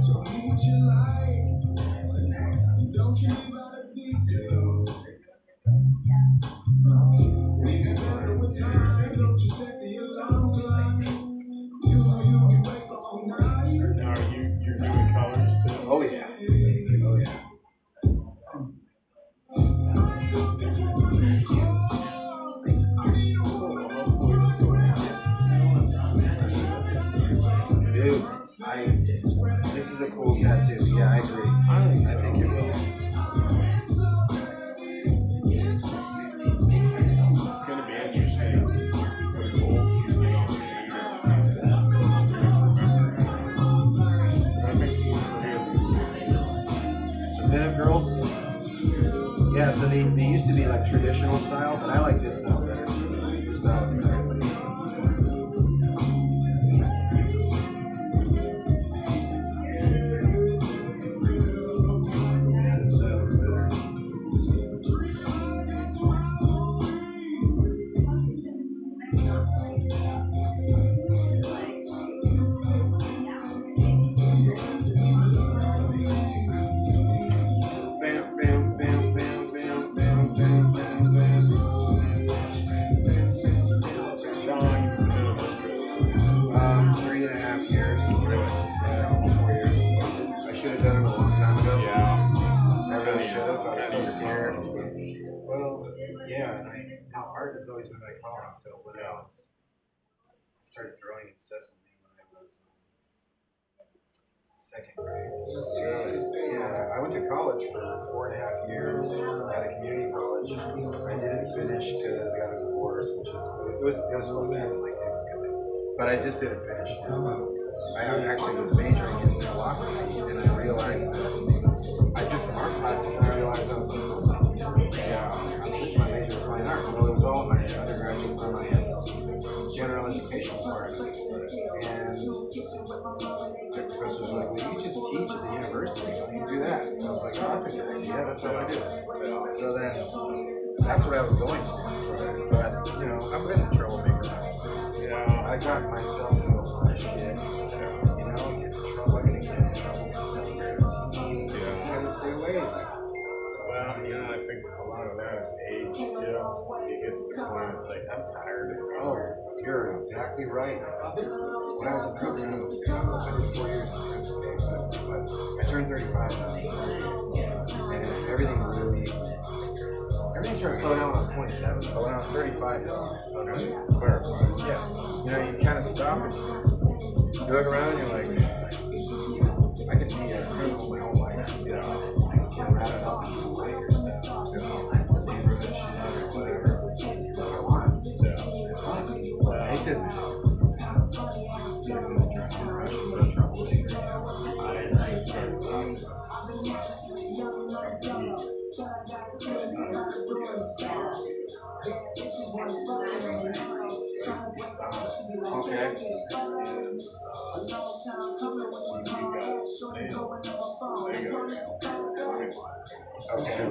Tell me what you like. Don't you leave out a detail. We get better with time. Don't you set the alarm clock. You know you'll be awake all night. Now, you're doing colors too? Oh yeah. Oh yeah. Dude, this is a cool tattoo. Yeah, I agree. I think it will. It's gonna be interesting. Pretty cool. The pinup girls? Yeah, so they used to be like traditional style, but I like this style better. This art has always been my calling. So when I started drawing incessantly when I was second grade. Yeah, I went to college for 4.5 years at a community college. I didn't finish because I got a divorce, which is it was supposed to happen, like it was good, but I just didn't finish. I actually was majoring in philosophy, and I realized that I took some art classes, and I realized I was like, yeah, I'm switching my major to fine art. Well, it was all in my undergraduate or my general education department, and the professor was like, well, you just teach at the university, you can do that. And I was like, oh, that's a good idea, that's what I do. So then, that's what I was going for. But, you know, I've been a troublemaker. Yeah, I got myself into a lot of shit. You know, get in trouble, I'm gonna get in trouble. Just kind of stay away. Well, you know, I think a lot of that is age too. You get to the point, it's like, I'm tired. Oh, you're exactly right. When I was in prison, I was 4 years in prison, but I turned 35 now. And everything started slowing down when I was 27, but when I was 35, I was like, clarified. Yeah. You know, you kind of stop and you look around and you're like, I can be a criminal my whole life. You know, I can get ratted up in some minor stuff. You know, neighborhood shit or whatever. I want. It's fun. I hate to get into the drug and rush and put in trouble. I started okay. Okay.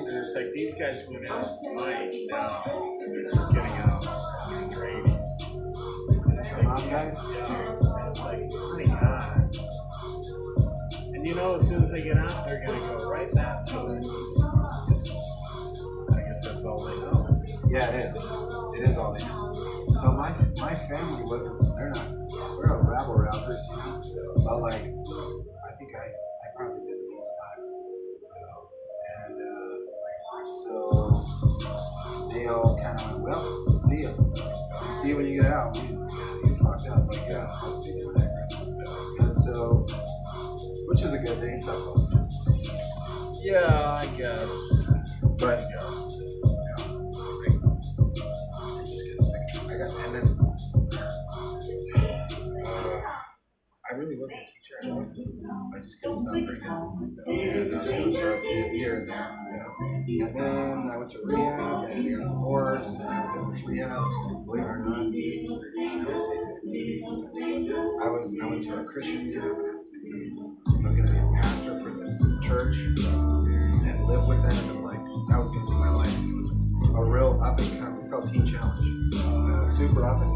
There's like these guys went out Mike now, and they're just getting out in their 80s. It's like, guys? Yeah. It's like, my God. And you know, as soon as they get out, they're going to go right back to it. I guess that's all they know. Yeah, it is. It is all they know. So my family wasn't, we're a rabble rousers, you know, but like, I think I probably did the most time, you know, and so they all kind of went, well, see you when you get out, you fucked up, like, yeah, I'm supposed to be doing that, and so, which is a good thing, stuff like that. Yeah, I guess. But, and then I really wasn't a teacher. I just couldn't stop drinking. And I was doing drugs here and there. You know? And then I went to rehab and I got a divorce and I was in this rehab. Believe it or not, I went to a Christian rehab and I was going to be a pastor for this church and live with them, and like that was going to be my life. It was a real up and coming. It's called Teen Challenge. Super up, and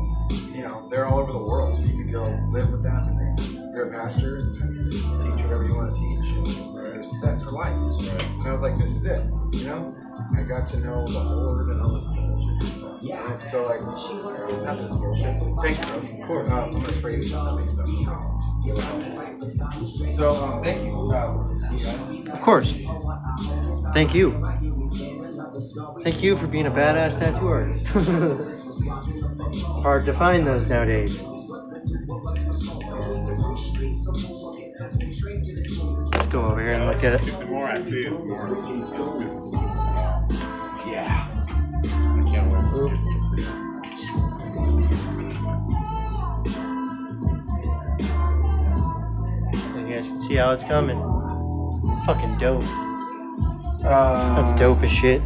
you know they're all over the world. You can go live with them, and you're a pastor, and teach whatever you want to teach, and you're set for life. And I was like, this is it. You know, I got to know the Lord and all this bullshit. And so like, nothing's bullshit. Thank you, bro. Of course, I'm gonna spray you some lovely stuff. So thank you, you guys. Of course. Thank you. Thank you for being a badass tattoo artist. Hard to find those nowadays. Let's go over here and look at it. The more I see it, the more this is cool. Yeah. I can't wait for people to see it. You guys can see how it's coming. Fucking dope. That's dope as shit.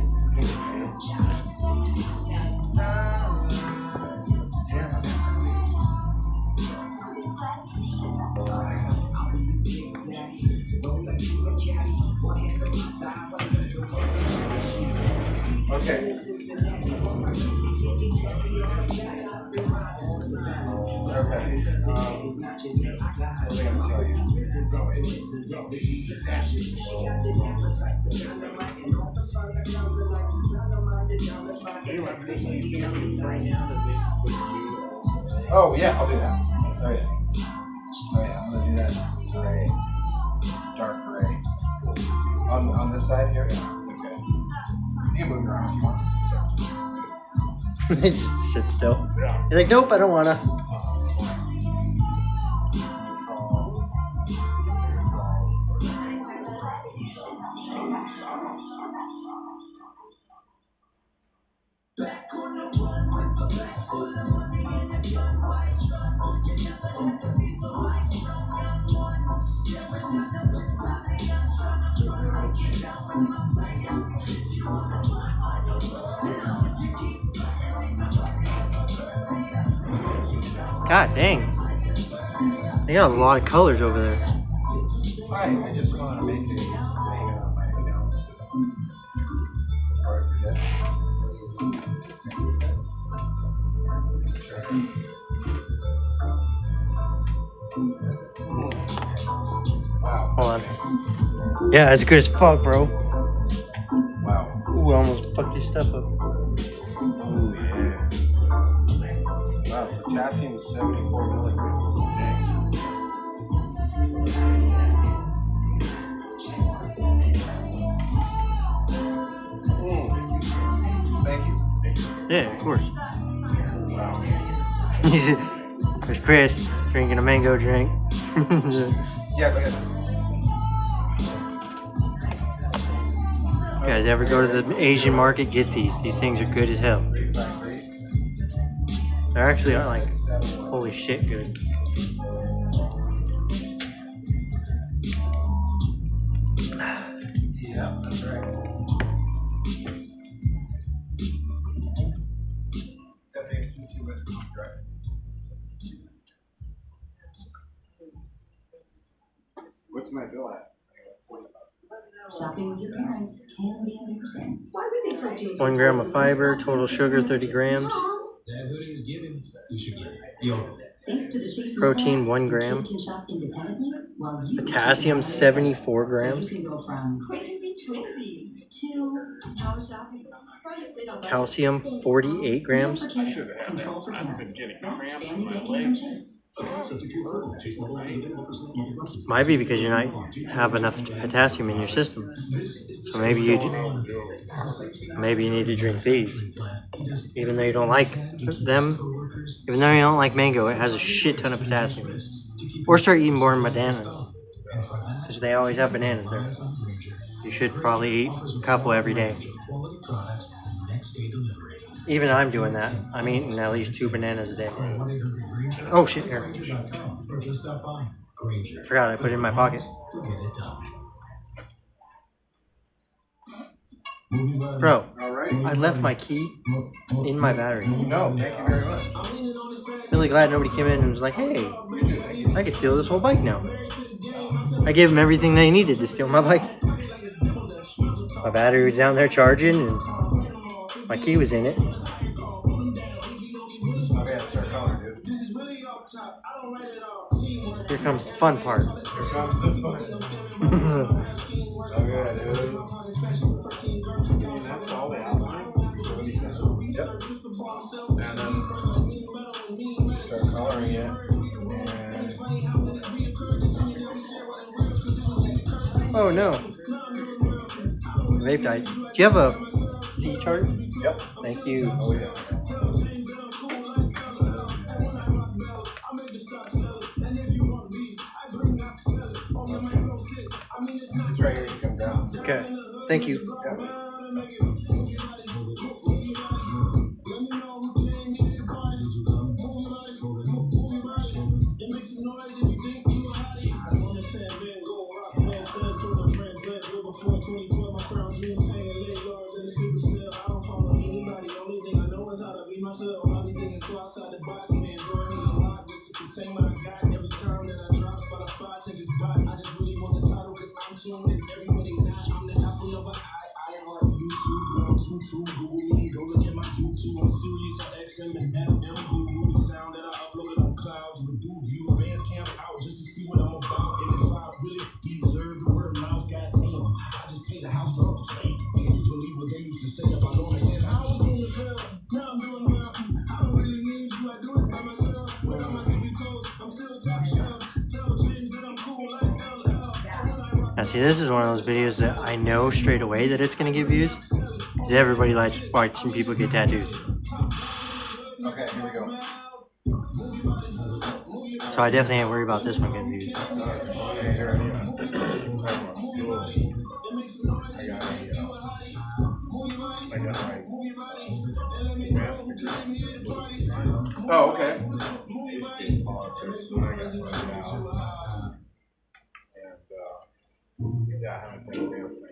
Okay. Okay. What was I going to tell you? Oh, yeah, I'll do that. Oh, yeah. I'm going to do that in gray. Dark gray. On this side here? Yeah. Okay. You can move around if you want. They just sit still. Yeah. You're like, nope, I don't wanna. God dang. They got a lot of colors over there. Right, I just want to make it hang it on my account. Before I forget. Wow. Hold on. Yeah, it's good as fuck, bro. Wow. Ooh, I almost fucked your stuff up. Oh, yeah. Wow, potassium is 74 milligrams. Dang. Thank you. Yeah, of course. Wow. There's Chris drinking a mango drink. Yeah, go ahead. You guys ever go to the Asian market? Get these. These things are good as hell. They're actually like, holy shit, good. Yeah, that's right. What's my bill at? Shopping with your parents can be embarrassing. Why would they put you? 1 gram of fiber, total sugar 30 grams. That hoodie is given. You should get it. Yo. Thanks to the Chase Protein, mobile 1 app, your gram. kid can shop independently while you Potassium 74 grams. So you can go from Quick and be twinsies. To hour shopping. Sorry you stayed on. Calcium 48 grams. for kids, should have had control that. for I've been parents. getting That's cramps in family my banking from legs. Chase. Might be because you not have enough potassium in your system. So maybe you need to drink these. Even though you don't like them, even though you don't like mango, it has a shit ton of potassium. Or start eating more bananas. Because they always have bananas there. You should probably eat a couple every day. Even I'm doing that. I'm eating at least 2 bananas a day. Oh shit, here. Forgot I put it in my pocket. Bro, All right. I left my key in my battery. No, thank you very much. Really glad nobody came in and was like, hey, I can steal this whole bike now. I gave them everything they needed to steal my bike. My battery was down there charging and my key was in it. I gotta start calling, dude. Here comes the fun part. Here comes the fun. Okay, dude. And that's all the outline. Yep. And then start coloring it. And Oh no. Vape died. Do you have a C chart? yep. Thank you. Oh yeah. It's right here. You come down. Okay. Thank you. Yeah. Now see, this is one of those videos that I know straight away that it's going to get views. 'Cause everybody likes watching people get tattoos. Okay, here we go. So I definitely ain't worried about this one getting views. Talking about school. I got my advanced degree. Oh, okay. I used to be in politics when I got voted out. And yeah, I haven't done a damn thing with it.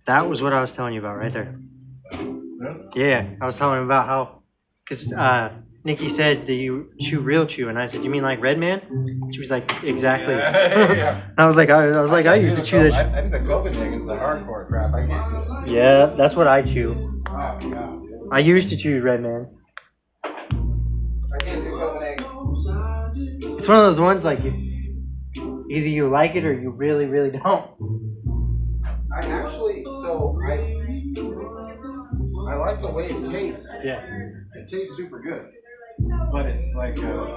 That was what I was telling you about right there. Really? Yeah, I was telling him about how, because Nikki said, "Do you chew real chew?" And I said, "You mean like Redman?" She was like, "Exactly." Yeah. And I was like, I used to chew this. I think the Copenhagen is the hardcore crap. I can't do it. Yeah, that's what I chew. Oh, yeah. I used to chew Redman. I can't do Copenhagen. It's one of those ones like either you like it or you really, really don't. I like the way it tastes. Yeah. It tastes super good. But it's like, I don't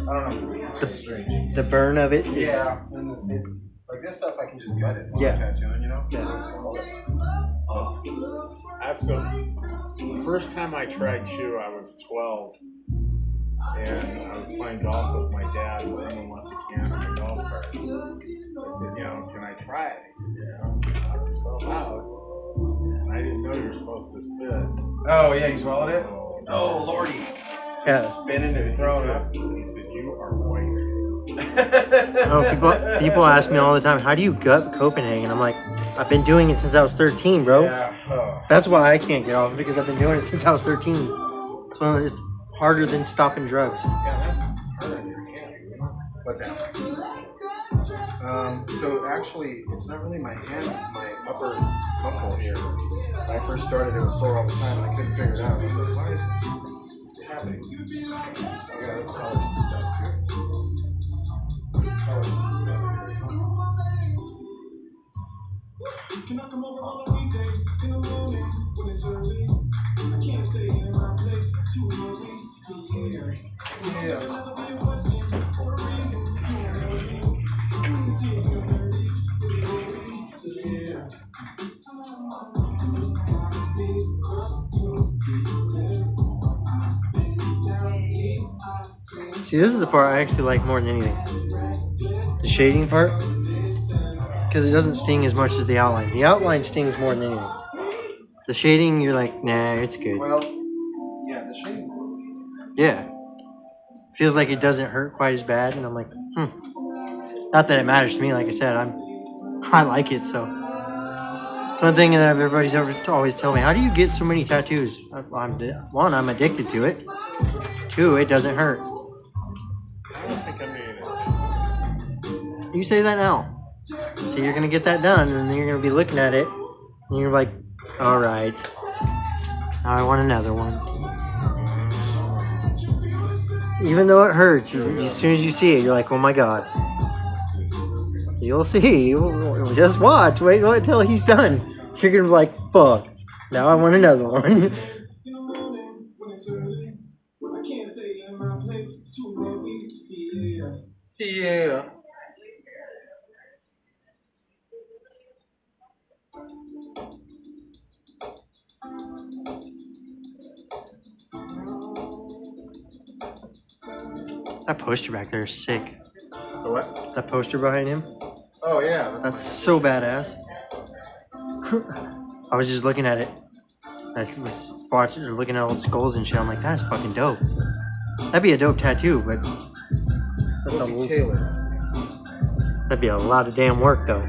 know. It's just strange. The burn of it is. Yeah. And like this stuff, I can just gut it while Yeah. I'm tattooing, you know? Yeah. That's the first time I tried chew, I was 12. And I was playing golf with my dad, and someone left a can in the golf cart. I said, can I try it? He said, knock yourself out. And I didn't know you were supposed to spit. Oh, yeah, you swallowed it? Oh, lordy. Yeah. Spinning and throwing up. He said, you are white. Oh, people ask me all the time, how do you gut Copenhagen? I'm like, I've been doing it since I was 13, bro. Yeah. Oh. That's why I can't get off, because I've been doing it since I was 13. It's harder than stopping drugs. Yeah, that's hard on your hand. What's that? So actually, it's not really my hand, it's my upper muscle here. When I first started, it was sore all the time, and I couldn't figure it out. I was like, why is this happening? Oh yeah, that's colors and stuff here. It's colors and stuff here. Can I come over on a weekday in the morning when it's early? I can't stay in my place too early. Yeah. See, this is the part I actually like more than anything. The shading part. Because it doesn't sting as much as the outline. The outline stings more than anything. The shading, you're like, nah, it's good. Well, yeah, the shading. Yeah. Feels like it doesn't hurt quite as bad, and I'm like, Not that it matters to me, like I said, I like it, so. It's one thing that everybody's always told me, how do you get so many tattoos? One, I'm addicted to it. Two, it doesn't hurt. I don't think I made it. You say that now. So you're gonna get that done, and then you're gonna be looking at it, and you're like, all right, now I want another one. Even though it hurts, as soon as you see it, you're like, oh my god. You'll see. Just watch. Wait until he's done. You're gonna be like, fuck. Now I want another one. Yeah. That poster back there is sick. The what? That poster behind him. Oh yeah. That's so badass. I was just looking at it. I was watching, looking at old skulls and shit. I'm like, that's fucking dope. That'd be a dope tattoo, but Will be Taylor. That'd be a lot of damn work, though.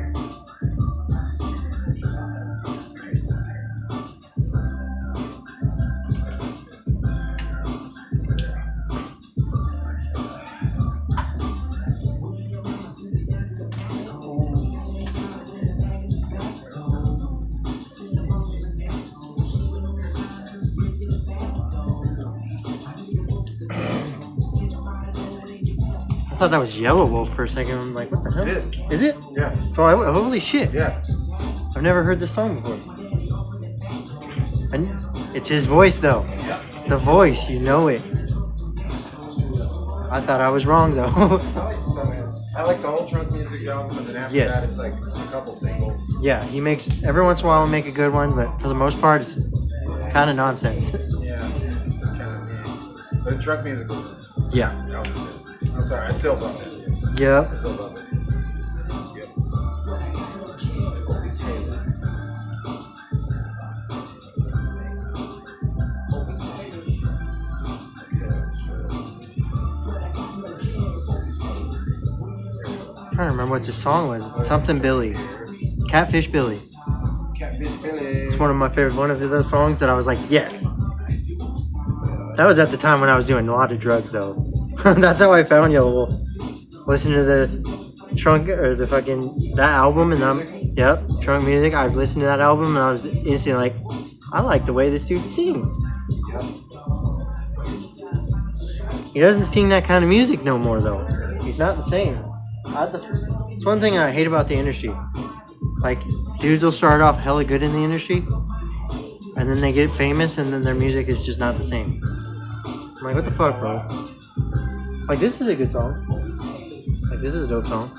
I thought that was Yellow Wolf for a second. I'm like, what the hell? It is. Is it? Yeah. So holy shit. Yeah. I've never heard this song before. And it's his voice though. Yeah. It's the voice, you know it. I thought I was wrong though. I like some of his I like the whole Trunk Music album, and then after Yes. that, it's like a couple singles. Yeah, he makes every once in a while he'll make a good one, but for the most part, it's kind of nonsense. Yeah, it's kind of me. But Trunk Music was. Yeah. I'm sorry, I still love it. Yep. I still love it. Yep. I'm trying to remember what the song was. It's something Billy. Catfish Billy. Catfish Billy. It's one of my favorite. One of those songs that I was like, yes. That was at the time when I was doing a lot of drugs, though. That's how I found Yellow. Listen to the Trunk or the fucking that album, and yep, Trunk Music. I've listened to that album, and I was instantly like, I like the way this dude sings. Yep. He doesn't sing that kind of music no more, though. He's not the same. It's one thing I hate about the industry. Like, dudes will start off hella good in the industry, and then they get famous, and then their music is just not the same. I'm like, what the fuck, bro? Like, this is a good song. Like, this is a dope song.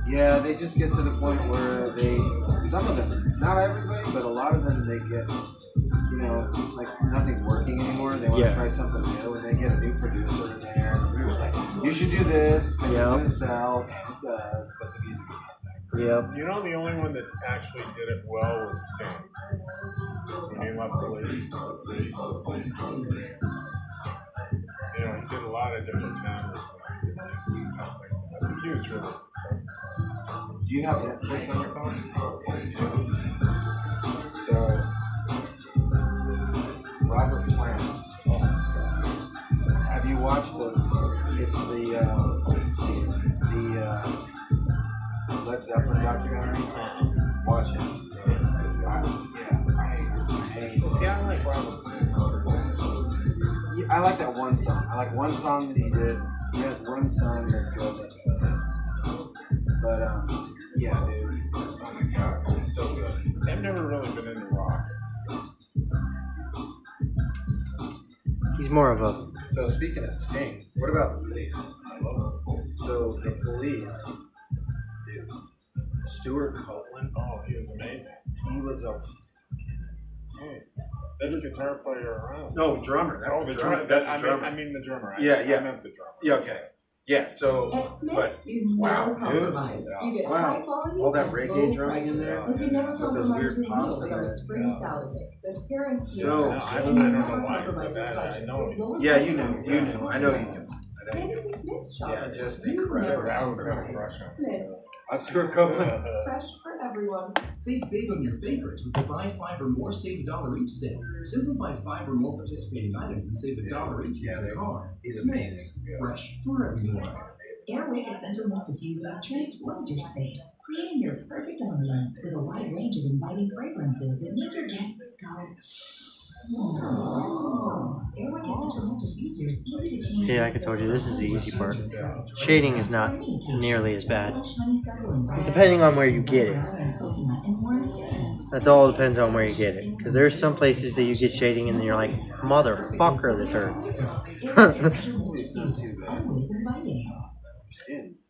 Yeah, they just get to the point where some of them, not everybody, but a lot of them, they get, like nothing's working anymore. They want to try something new, and they get a new producer in there. And the producer's like, you should do this, and it's going to sell, and it does, but the music is not that Yep. You know, the only one that actually did it well was Sting. When he left Police. You know, he did a lot of different genres. I think he was really successful. Do you have Netflix on your phone? So, Robert Plant. Have you watched it's the Led Zeppelin documentary? Watch it. See, I like Robert Plant. Yeah, I like that one song. I like one song that he did. He has one song that's good. But yeah, dude. Oh my god, it's so good. See, I've never really been into rock. He's more of a... So speaking of Sting, what about the Police? So the Police, dude, Stuart Copeland. Oh, he was amazing. He was a That's a guitar player around. no drummer. That's the drummer. That's the drummer. I mean the drummer. Yeah. I meant the drummer. Yeah, okay. Yeah, so, At Smith's, but you wow, never dude. compromise. You get Wow. high quality All that and reggae low drumming in prices. there. But you never With those compromise weird your pops meal in with our there. spring salad mix. That's guaranteed. So I don't know why you said that. I know he's yeah, you knew. I know you knew. Take it to Smith's shop. Yeah, just You incredible. never That was gonna compromise. crush him. Smith's, On Stuart Copeland. fresh for everyone. Save big on your favorites with the buy 5 or more, save $1 each sale. Simply buy 5 or more participating items and save $1 each Yeah, in the car. he's Smith's, amazing. fresh for everyone. Airwick Essential Mist Diffuser transforms your space, creating your perfect ambience with a wide range of inviting fragrances that make your guests go. Airwick Essential Mist Diffuser is easy to change. See, like I told you, this is the easy part. Shading is not nearly as bad. Depending on where you get it. That's all depends on where you get it. Because there's some places that you get shading and you're like, motherfucker, this hurts. Always inviting. Skins.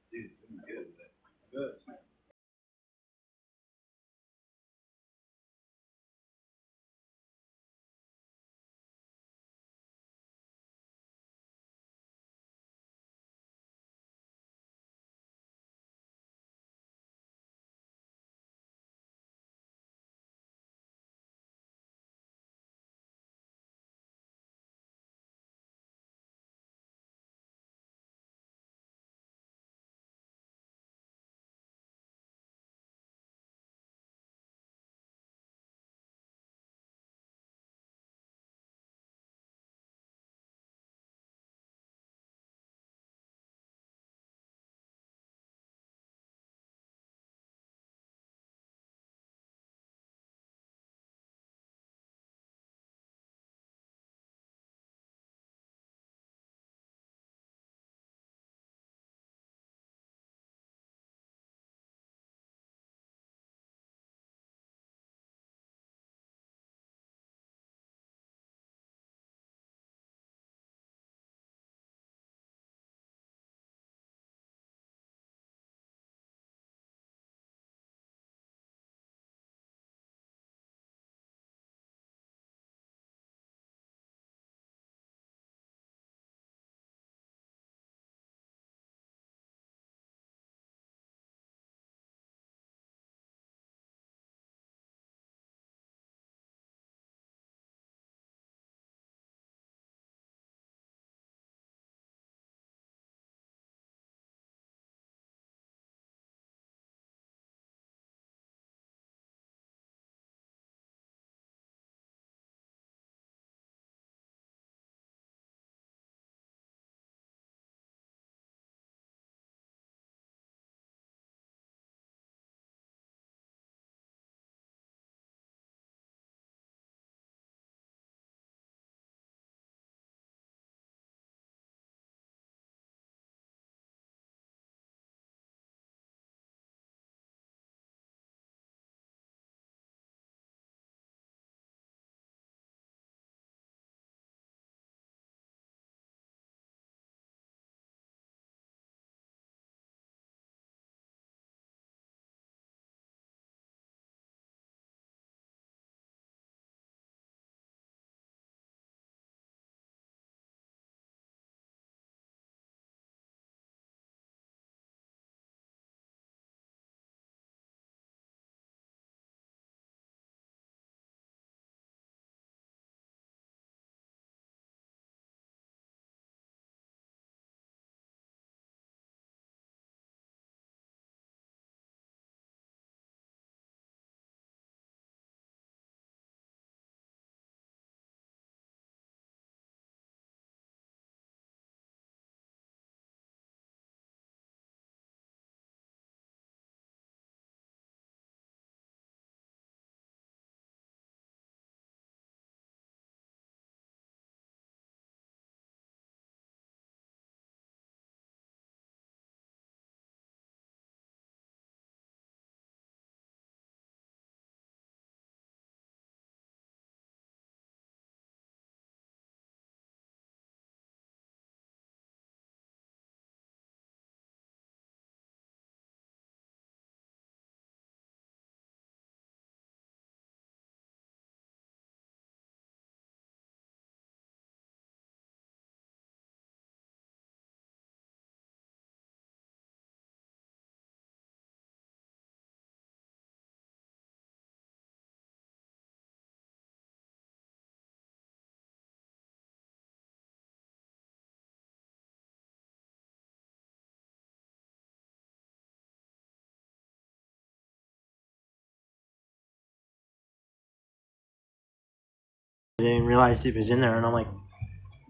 I didn't realize it was in there, and I'm like,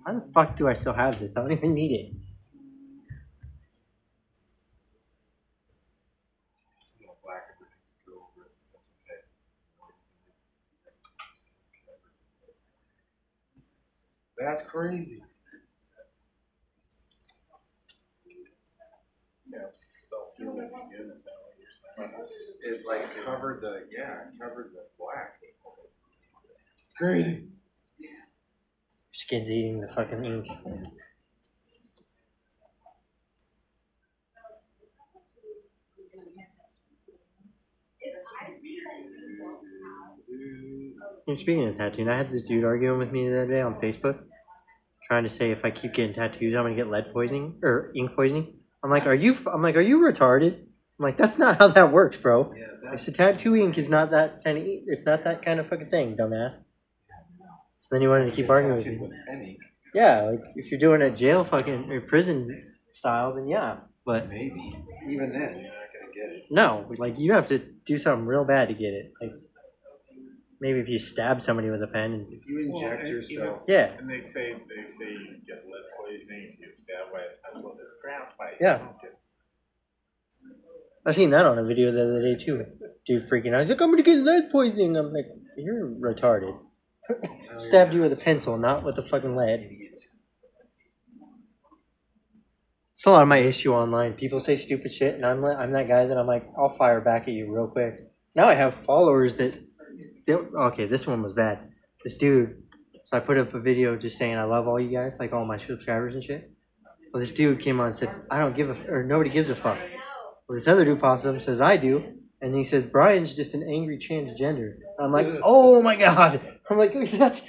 how the fuck do I still have this? I don't even need it. That's crazy. Yeah, self-healing skin, is that what you're saying? It like covered the black. It's crazy. Skin's eating the fucking ink. Speaking of tattooing, I had this dude arguing with me the other day on Facebook, trying to say if I keep getting tattoos, I'm gonna get lead poisoning or ink poisoning. I'm like, are you retarded? I'm like, that's not how that works, bro. Yeah, Like, the tattoo ink is not that kind of. It's not that kind of fucking thing, dumbass. So then he wanted to keep arguing with me. Pen ink. Yeah, like if you're doing it jail fucking or prison style, then yeah. But Maybe. Even then, you're not gonna get it. no, like you have to do something real bad to get it. Like maybe if you stab somebody with a pen. And, If you inject yourself. yeah. And they say you get lead poisoning if you get stabbed by a pencil. It's graphite. Yeah. You don't get- I seen that on a video the other day too. Dude freaking out. He's like, I'm gonna get lead poisoning. I'm like, you're retarded. Stabbed you with a pencil, not with a fucking lead. It's a lot of my issue online. People say stupid shit, and I'm that guy that I'm like, I'll fire back at you real quick. Now I have followers that. Okay, this one was bad. This dude. So I put up a video just saying I love all you guys, like all my subscribers and shit. Well, this dude came on and said, I don't give a, or nobody gives a fuck. Well, this other dude pops up and says, I do. And he says, Brian's just an angry transgender. I'm like, oh my God. I'm like, that's,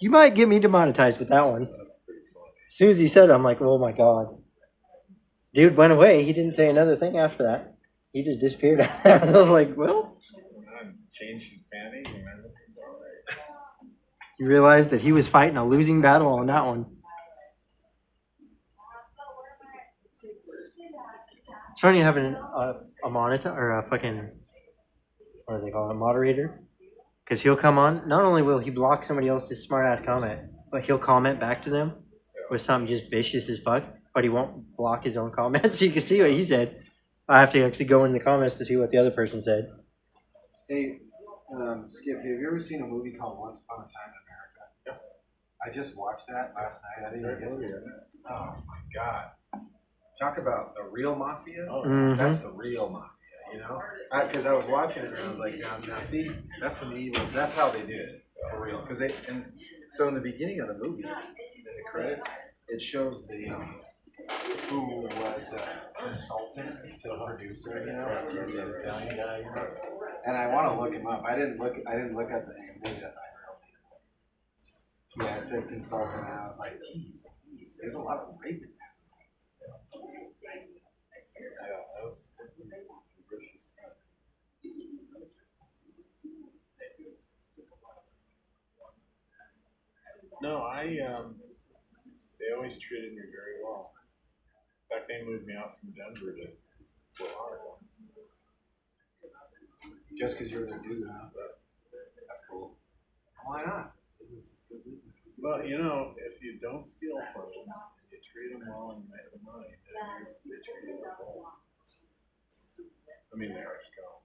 you might get me demonetized with that one. As soon as he said it, I'm like, oh my God. Dude went away. He didn't say another thing after that. He just disappeared. I was like, well. Changed his panties and everything's all right. You realize that he was fighting a losing battle on that one. It's funny having a monitor or a fucking, what do they call it, a moderator? Because he'll come on. Not only will he block somebody else's smart ass comment, but he'll comment back to them with something just vicious as fuck. But he won't block his own comments, so you can see what he said. I have to actually go in the comments to see what the other person said. Hey, Skip, have you ever seen a movie called Once Upon a Time in America? Yep. I just watched that last night. I didn't even get to it. Oh my God. Talk about the real mafia. That's the real mafia, you know? Because I was watching it and I was like, now see, that's some evil. That's how they did it, for real. So in the beginning of the movie, in the credits, it shows the who was a consultant to the producer, you know, the Italian guy, you know. And I want to look him up. I didn't look at the name. Maybe that's not real. Yeah, it said consultant, and I was like, geez, there's a lot of rape in that. Yeah, that was the richest time. No, they always treated me very well. In fact, they moved me out from Denver to Fort Lauderdale. Just because you're their dude, huh? That's cool. Why not? This is good business. Well, you know, if you don't steal from them, you treat them well and you make the money, then they treat you well. I mean, they're still.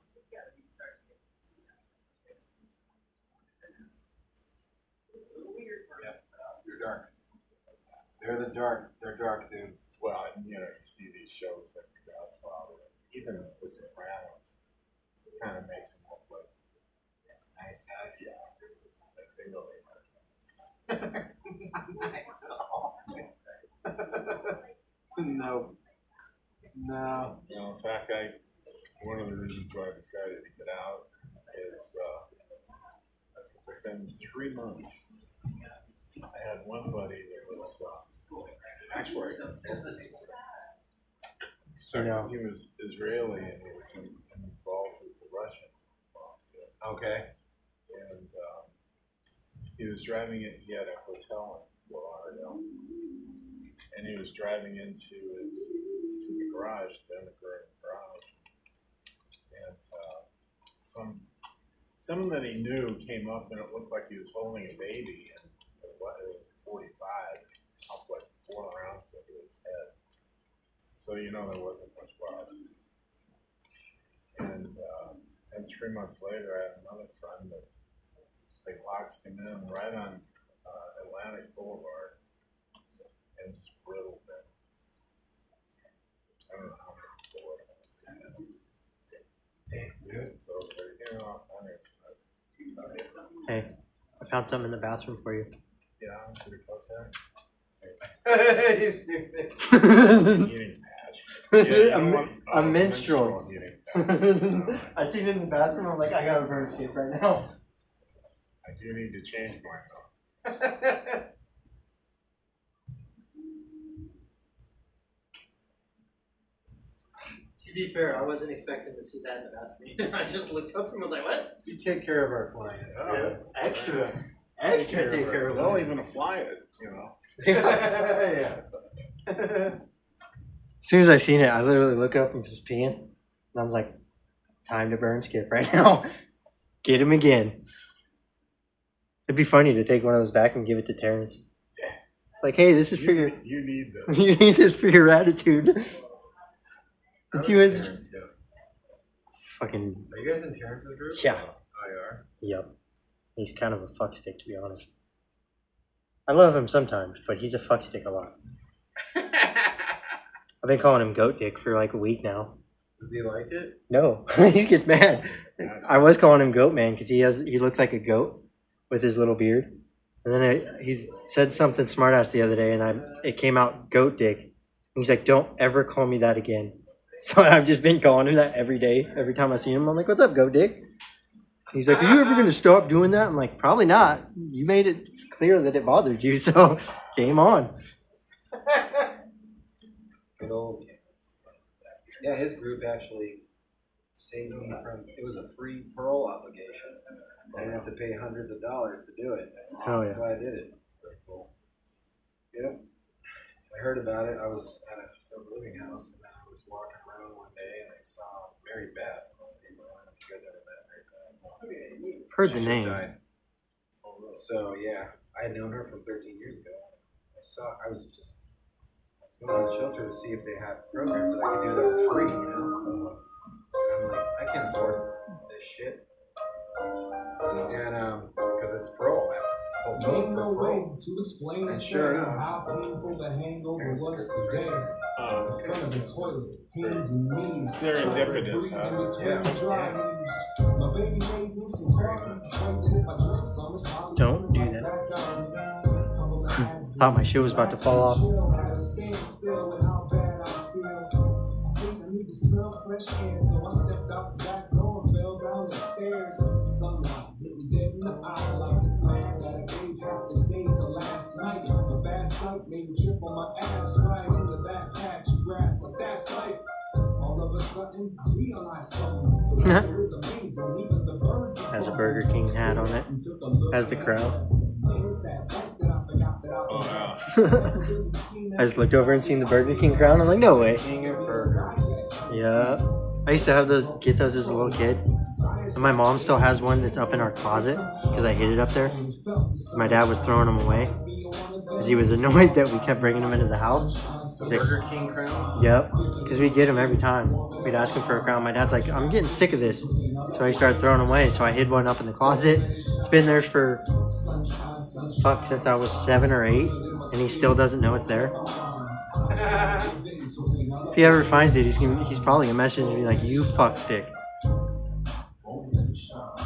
Yep, you're dark. They're dark, dude. Well, and you know, you see these shows like The Godfather, even The Sopranos, it kind of makes them look like Nice guys. yeah, like they really are. No. You know, in fact, one of the reasons why I decided to get out is within 3 months, I had one buddy that was actually he was Israeli and he was involved with the Russian mafia. Okay. And he was driving it. He had a hotel in Fort Lauderdale, and he was driving into the garage, the underground garage, and someone that he knew came up and it looked like he was holding a baby, and it was 45, up like 4 rounds of his head. So you know there wasn't much love. And 3 months later, I had another friend that they boxed him in right on Atlantic Boulevard and just riddled him. I don't know how many bullets. Damn, dude. So it's like, you know, I mean, it's not. Hey, I found something in the bathroom for you. Yeah, I'm to the You're stupid. eating patch. Yeah, I'm menstrual. Eating. I seen it in the bathroom. I'm like, I got a burn escape right now. I do need to change mine though. To be fair, I wasn't expecting to see that in the bathroom. I just looked up and was like, what? We take care of our clients. Yeah. Extra Extra take care of They'll them. even apply it, you know. Yeah. As soon as I seen it, I literally look up and just peeing. And I was like, time to burn skip right now. Get him again. It'd be funny to take one of those back and give it to Terrence. Yeah. It's like, hey, this is for your, You need this. you need this for your attitude. It's you as Terrence do? fucking, Are you guys in Terrence's group? yeah. Oh, you are? Yep. He's kind of a fuckstick, to be honest. I love him sometimes, but he's a fuckstick a lot. I've been calling him Goat Dick for like a week now. Does he like it? No, he gets mad. I was calling him Goat Man because he looks like a goat with his little beard. And then he said something smart ass the other day, and it came out Goat Dick. And he's like, "Don't ever call me that again." So I've just been calling him that every day. Every time I see him, I'm like, "What's up, Goat Dick?" He's like, "Are you ever going to stop doing that?" I'm like, "Probably not. You made it clear that it bothered you, so game on." Good old Terrence. Yeah, his group actually saved me from, it was a free parole obligation. I didn't have to pay hundreds of dollars to do it. Oh, That's yeah. why I did it. Very cool. Yep. I heard about it. I was at a sub living house, and then I was walking around one day, and I saw Mary Beth. I don't know if you guys ever met Mary Beth. Heard She the just name. died. So, yeah, I had known her from 13 years ago. I was going to the shelter to see if they had programs that I could do that were free, you know? I'm like, I can't afford this shit. And, because it's parole, I have to fulfill Ain't no for way parole. to explain And the sure story of enough, how painful the hangover Terrence was Crisp's today. right In front of the toilet, hands and knees, Serendipitous, huh? breathing between Yeah, the dry yeah. leaves. My baby made me some coffee, frightened that if I drank some, it's probably Don't do gonna that. right back on me. Thought my shoe was about to fall off. Had a standstill with how bad I feel. I think I need to smell fresh air, so I stepped out the back door and fell down the stairs. Sunlight hit me dead in the eye like it's mad that I gave half the day to last night. The bad sight made me trip on my ass right into that patch of grass, like that's life. All of a sudden, I realized something. The weather is amazing, even the birds are Has a Burger King hat on it. Has the crown. Oh, wow. I just looked over and seen the Burger King crown. I'm like, no way. King of burgers. Yeah. I used to get those as a little kid. And my mom still has one that's up in our closet because I hid it up there. 'Cause my dad was throwing them away because he was annoyed that we kept bringing them into the house. He's like, Burger King crowns? yep, because we'd get them every time. We'd ask him for a crown. My dad's like, I'm getting sick of this. So he started throwing them away. So I hid one up in the closet. It's been there for, since I was 7 or 8. And he still doesn't know it's there. If he ever finds it, he's probably going to message me like, you fuck stick.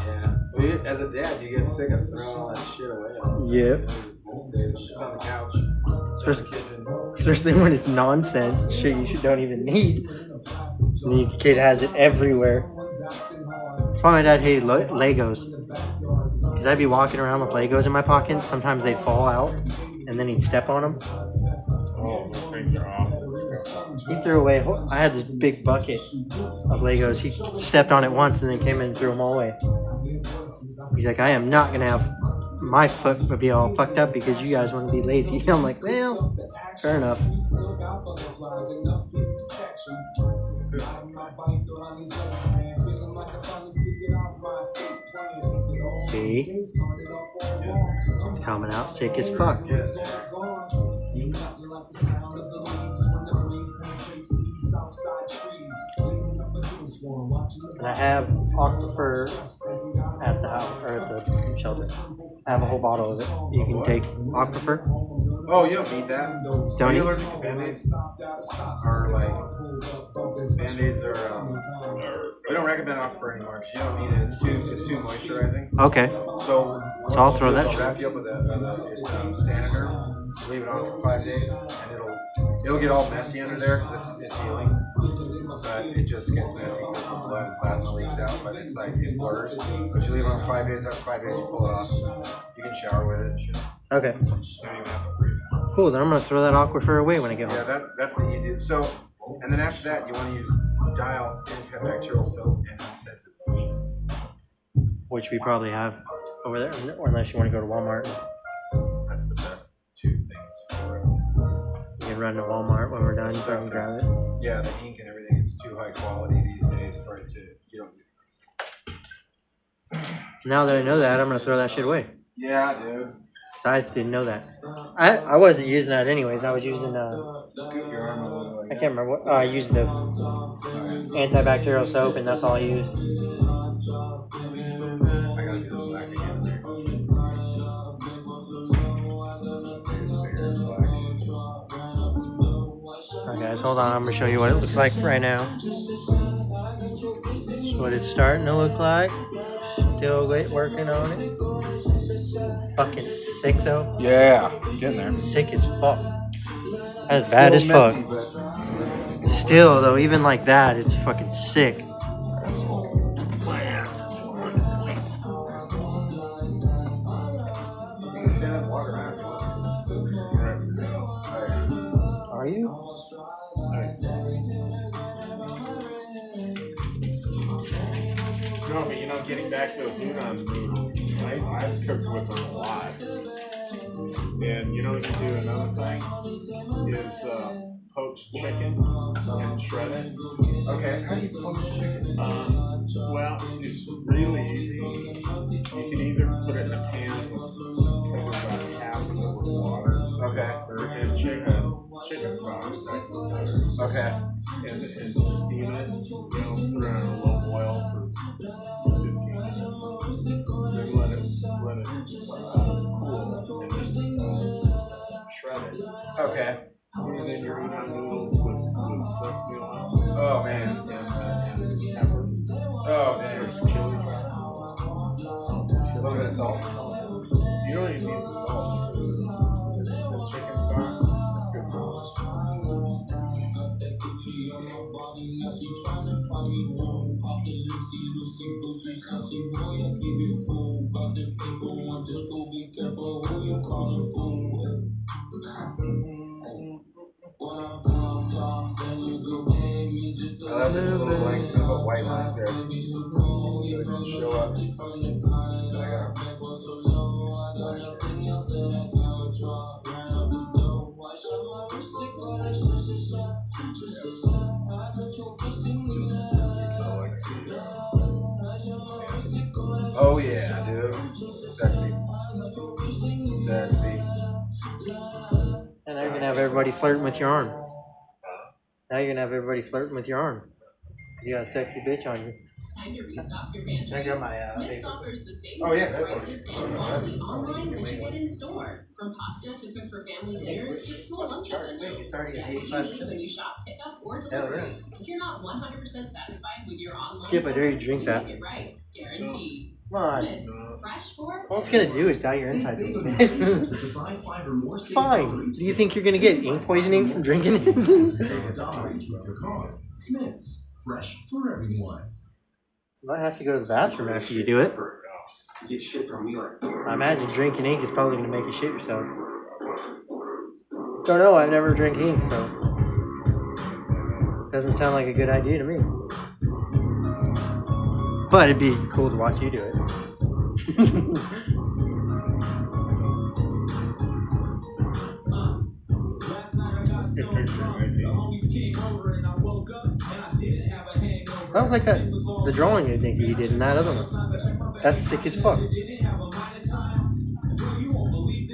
Yeah. Well, as a dad, you get sick of throwing all that shit away. Yep. It's on the couch. It's in the kitchen. Especially when it's nonsense and shit you don't even need. And the kid has it everywhere. That's why my dad hated Legos. Because I'd be walking around with Legos in my pocket. Sometimes they'd fall out. And then he'd step on them. Oh, those things are awful. He threw away. I had this big bucket of Legos. He stepped on it once and then came in and threw them all away. He's like, I am not going to have my foot be all fucked up because you guys want to be lazy. I'm like, well, fair enough. See? It's coming out sick as fuck. And I have Octofer at the house, or at the shelter. I have a whole bottle of it. You can take Octofer. Oh, you don't need that. Don't Are you you? allergic to Band-Aids? Or like, Band-Aids are, we don't recommend Octofer anymore because you don't need it. It's too moisturizing. Okay. So I'll throw that I'll shit. wrap you up with it's Saniderm. Leave it on for 5 days, and it'll get all messy under there because it's healing. But it just gets messy because the blood and plasma leaks out. But it's like it blurs. But you leave it on for 5 days. After 5 days, you pull it off. You can shower with it and shit. Okay. You don't even have to breathe. Cool. Then I'm gonna throw that Aquifer away when I get home. Yeah, that's the easiest. So, and then after that, you want to use Dial antibacterial soap and unscented lotion. Which we probably have over there, or unless you want to go to Walmart. That's the best two things for it. You can run to Walmart when we're done. You can grab it. Yeah, the ink and everything is too high quality these days for it to. You don't. Now that I know that, I'm gonna throw that shit away. Yeah, dude. I didn't know that. I wasn't using that anyways. I was using Scoot your arm a little bit. I can't remember what I used the antibacterial soap, and that's all I used. I gotta do the black again. Alright guys, hold on. I'm gonna show you what it looks like right now. This is what it's starting to look like. Still working on it. Fucking sick though. Yeah, getting there. Sick as fuck. That's bad as fuck. Still though, even like that, it's fucking sick. Are you? No, but you know, getting back to those udon noodles, I've cooked with them a lot. And you know what you do another thing is poached chicken and shred it. Okay, how do you poach chicken? Well, it's really easy. You can either put it in a pan with about half of it with water. Okay. Or in chicken stock is actually better. Okay. And just steam it, put it on a low boil for 15 minutes. Then let it cool and then shred it. Okay. And then your udon noodles with sesame oil. Oh man. And peppers. Oh man. Chili. A little bit of salt. You don't even need the salt because the chicken stock, that's good for us. I love this little blanks, gonna put white lines there. So it can show up. I oh yeah, dude. Sexy. Sexy. And now you're gonna have everybody flirting with your arm. Now you're gonna have everybody flirting with your arm. You got a sexy bitch on you. Time to restock your pantry. I got my Smith's offers the same Oh, yeah, prices and quality online that you get in store. From pasta to cook for family dinners to school lunch essentials. It's already Get what you 85%. need when you shop, pickup, or Hell delivery. yeah. If you're not 100% satisfied with your online Skip, I dare you drink that. get it right. Guaranteed. Come on. Smith's, fresh for All it's gonna do is dye your insides a little bit. To buy 5 or more It's fine. Do you think you're gonna get ink poisoning from drinking it? $1 each with your card. Smith's, fresh for everyone. You might have to go to the bathroom after you do it. Get shit from New York. I imagine drinking ink is probably gonna make you shit yourself. Don't know, I've never drank ink, so doesn't sound like a good idea to me. But it'd be cool to watch you do it. That was like that, the drawing I think he did in that other one. That's sick as fuck.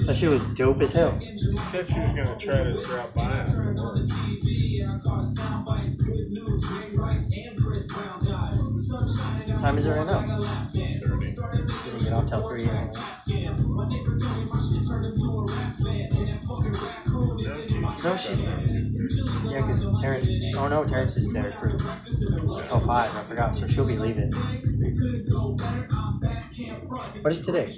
That shit was dope as hell. She said she was gonna try to drop by after work. What time is it right now? 30. Doesn't get off till 3 a.m. No, she's yeah, because Terrence. Oh no, Terrence is there for till 5. I forgot, so she'll be leaving. What is today?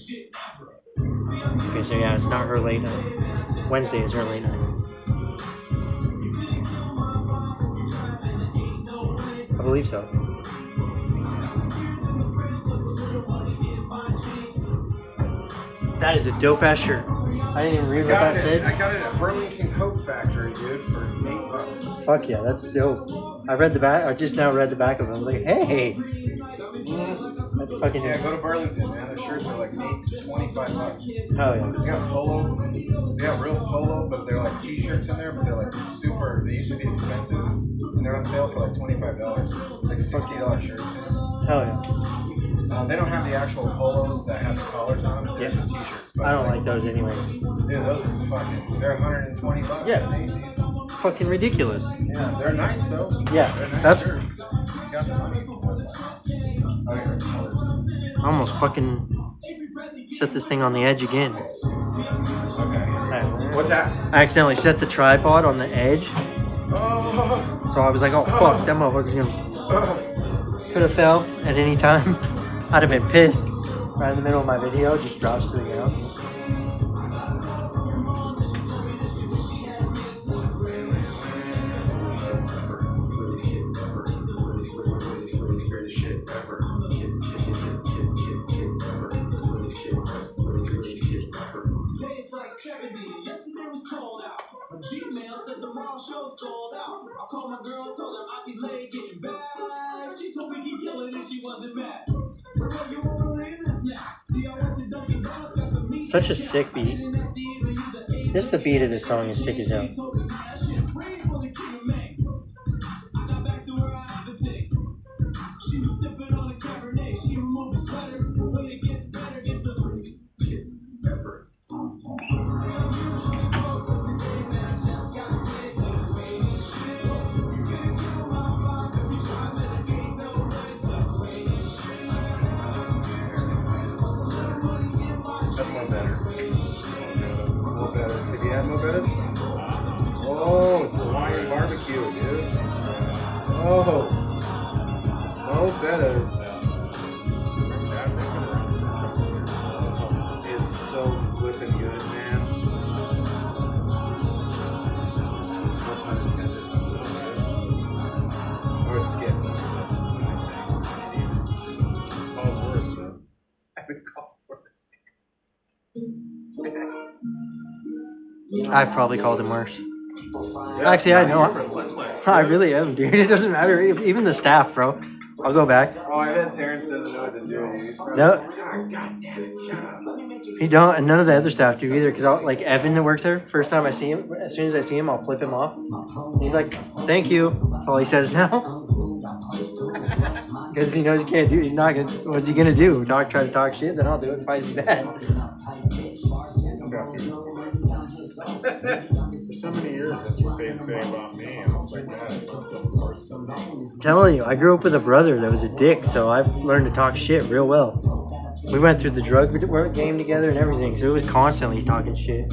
Okay, so yeah, it's not her late night. Wednesday is her late night. I believe so. That is a dope ass shirt. I didn't even read what that said. I got it at Burlington Coat Factory, dude, for $8. Fuck yeah, that's dope. I read the back. I just now read the back of it. I was like, hey. That's fucking. Yeah, go to Burlington, man. Their shirts are like $8 to $25. Hell yeah. They got polo. They got real polo, but they're like t-shirts in there, but they're like super. They used to be expensive, and they're on sale for like $25, like $60 shirts. Hell yeah. They don't have the actual polos that have the collars on them. They're just t-shirts. But I don't like those anyways. Yeah, those are fucking. They're $120 Yeah. at Macy's. Fucking ridiculous. Yeah, they're nice though. Yeah, They're nice that's- shirts. You got the money. Oh, yeah, the colors. I almost fucking set this thing on the edge again. Okay. What's that? I accidentally set the tripod on the edge, Oh. so I was like, oh fuck, that motherfucker's gonna. Could have fell at any time. I'd have been pissed. Right in the middle of my video, just drops to the ground. Greatest shit ever. Gmail said the wrong show sold out. I called my girl, told her I'd be late getting back. She told me keep killing it, she wasn't mad. Girl, you won't believe this now. See, I went to Dunkin' Donuts, got the meat. Such a sick beat. Just the beat of this song is sick as hell. She was sipping on a Cabernet. She removed the sweater. But when it gets better, it's the ever. That's more better. More better. Have you had more better? Oh, it's Hawaiian barbecue, dude. Oh. Mo Bettas. It's so flippin' good, man. No pun intended. Or skip. Called worse, man. I've been called worse. I've probably called him worse. Actually, I know. I really am, dude. It doesn't matter. Even the staff, bro. I'll go back. Oh, I bet Terrence doesn't know what to do. He's probably No. like, oh, God damn it, shut up. He don't, and none of the other staff do either. Cause I'll, like Evan that works there, first time I see him, as soon as I see him, I'll flip him off. He's like, "Thank you." That's all he says now. Because he knows he can't do. He's not gonna. What's he gonna do? Try to talk shit? Then I'll do it twice as bad. For so many years, that's what they'd say about me, and it's like that. It's something worse than that. I'm telling you, I grew up with a brother that was a dick, so I've learned to talk shit real well. We went through the drug game together and everything, so it was constantly talking shit.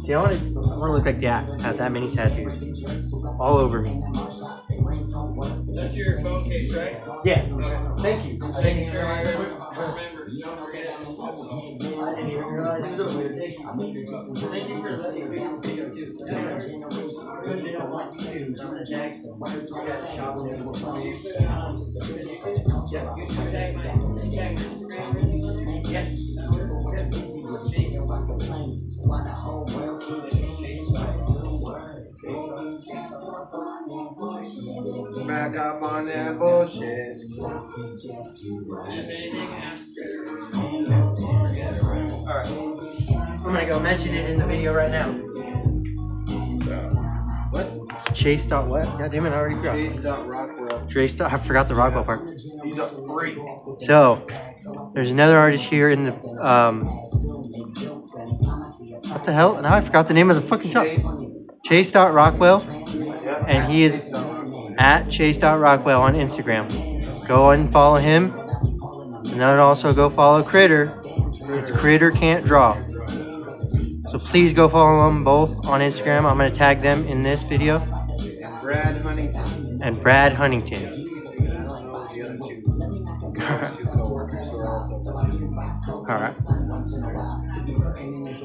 See, I want to look like that, have that many tattoos all over me. That's your phone case, right? Yeah. Thank you. I didn't even realize it. Remember, don't forget it. I didn't even realize it was over here. Thank you. Thank you for letting me video too. Couldn't have want to John Jackson. We got a shop there for me. Yeah. Back up on that bullshit. Alright. I'm gonna go mention it in the video right now. What? Chase dot what? God damn it, I already forgot. Chase.Rockwell. Chase dot, I forgot the Rockwell part. He's a freak. So, there's another artist here in the, what the hell? Now I forgot the name of the fucking shop. Chase.Rockwell. And he is at Chase.Rockwell on Instagram. Go and follow him. And then also go follow Critter. It's Critter Can't Draw. So please go follow them both on Instagram. I'm going to tag them in this video. Brad Huntington. And Brad Huntington. I don't know the other two. Two co-workers who are also. Alright.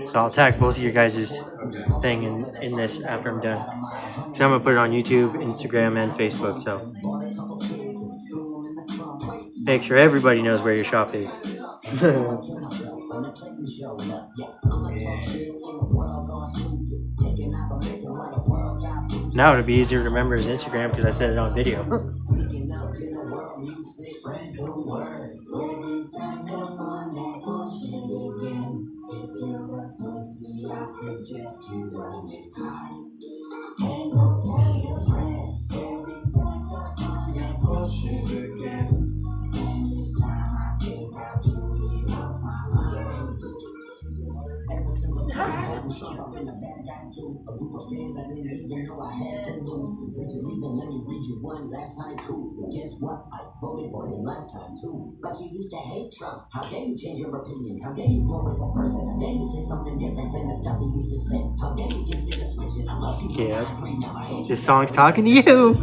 So I'll tag both of your guys' thing in this after I'm done. Because I'm going to put it on YouTube, Instagram, and Facebook. So make sure everybody knows where your shop is. Now it'll be easier to remember his Instagram because I said it on video. Guess what? I voted for him last time too. But you used to hate Trump. How dare you change your opinion? How dare you grow as a person? How dare you say something different than the stuff you used to say? How dare you consider switching? I love you. Yeah. This song's talking to you.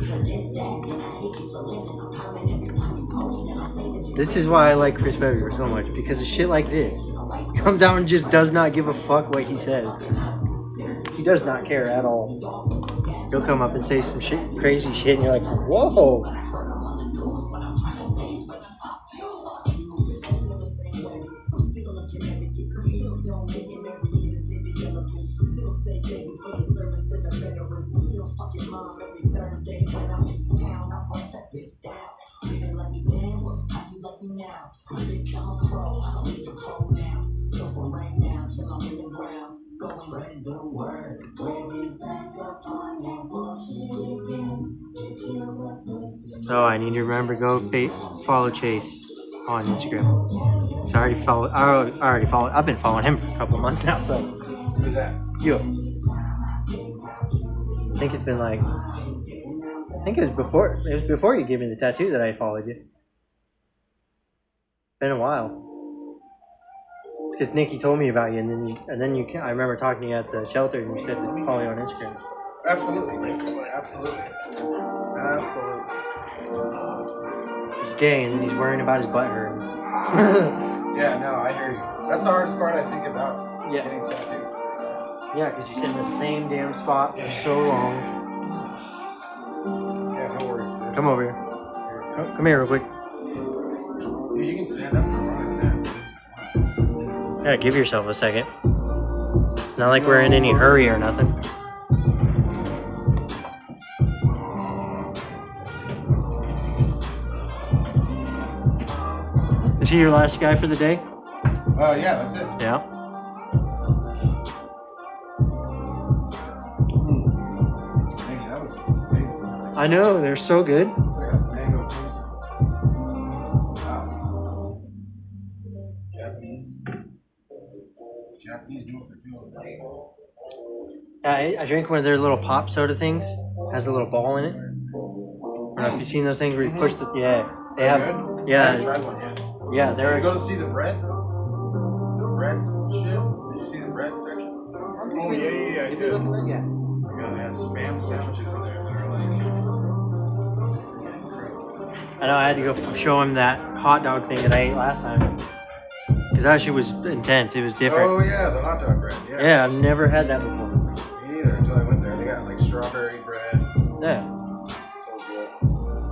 This is why I like Chris Webber so much, because of shit like this. He comes out and just does not give a fuck what he says. He does not care at all. He'll come up and say some shit, crazy shit, and you're like, whoa. So I need to remember go follow Chase on Instagram. So I already followed. I've been following him for a couple of months now. So Who's that? you. I think it's been like. I think it was before. It was before you gave me the tattoo that I followed you. Been a while. It's because Nikki told me about you, and then you. I remember talking to you at the shelter, and you said to follow you on Instagram. Absolutely, Nick. Absolutely. Absolutely. He's gay, and then he's worrying about his butt hurting. Yeah, no, I hear you. That's the hardest part I think about getting tattoos. Yeah, because you sit in the same damn spot for so long. Yeah, no worries, dude. Come over here. Come here real quick. Dude, you can stand up for a minute. Yeah, give yourself a second. It's not like we're in any hurry or nothing. Is he your last guy for the day? Yeah, that's it. Yeah. Dang, that was amazing. I know, they're so good. It's like a mango crimson. Wow. Japanese know what they're doing. Yeah, I drank one of their little pop soda things. Has a little ball in it. I don't know if you've seen those things where you push the. Yeah, they have. Good? Yeah. I haven't tried one yet. Yeah, Did they're. you go to see the bread? The bread shit? Did you see the bread section? Oh, yeah, I did. Yeah. Oh my god, they had spam sandwiches in there that are like incredible. I know I had to go show him that hot dog thing that I ate last time. Because that shit was intense. It was different. Oh yeah, the hot dog bread. Yeah. Yeah, I've never had that before. Me neither until I went there. They got like strawberry bread. Yeah. So good.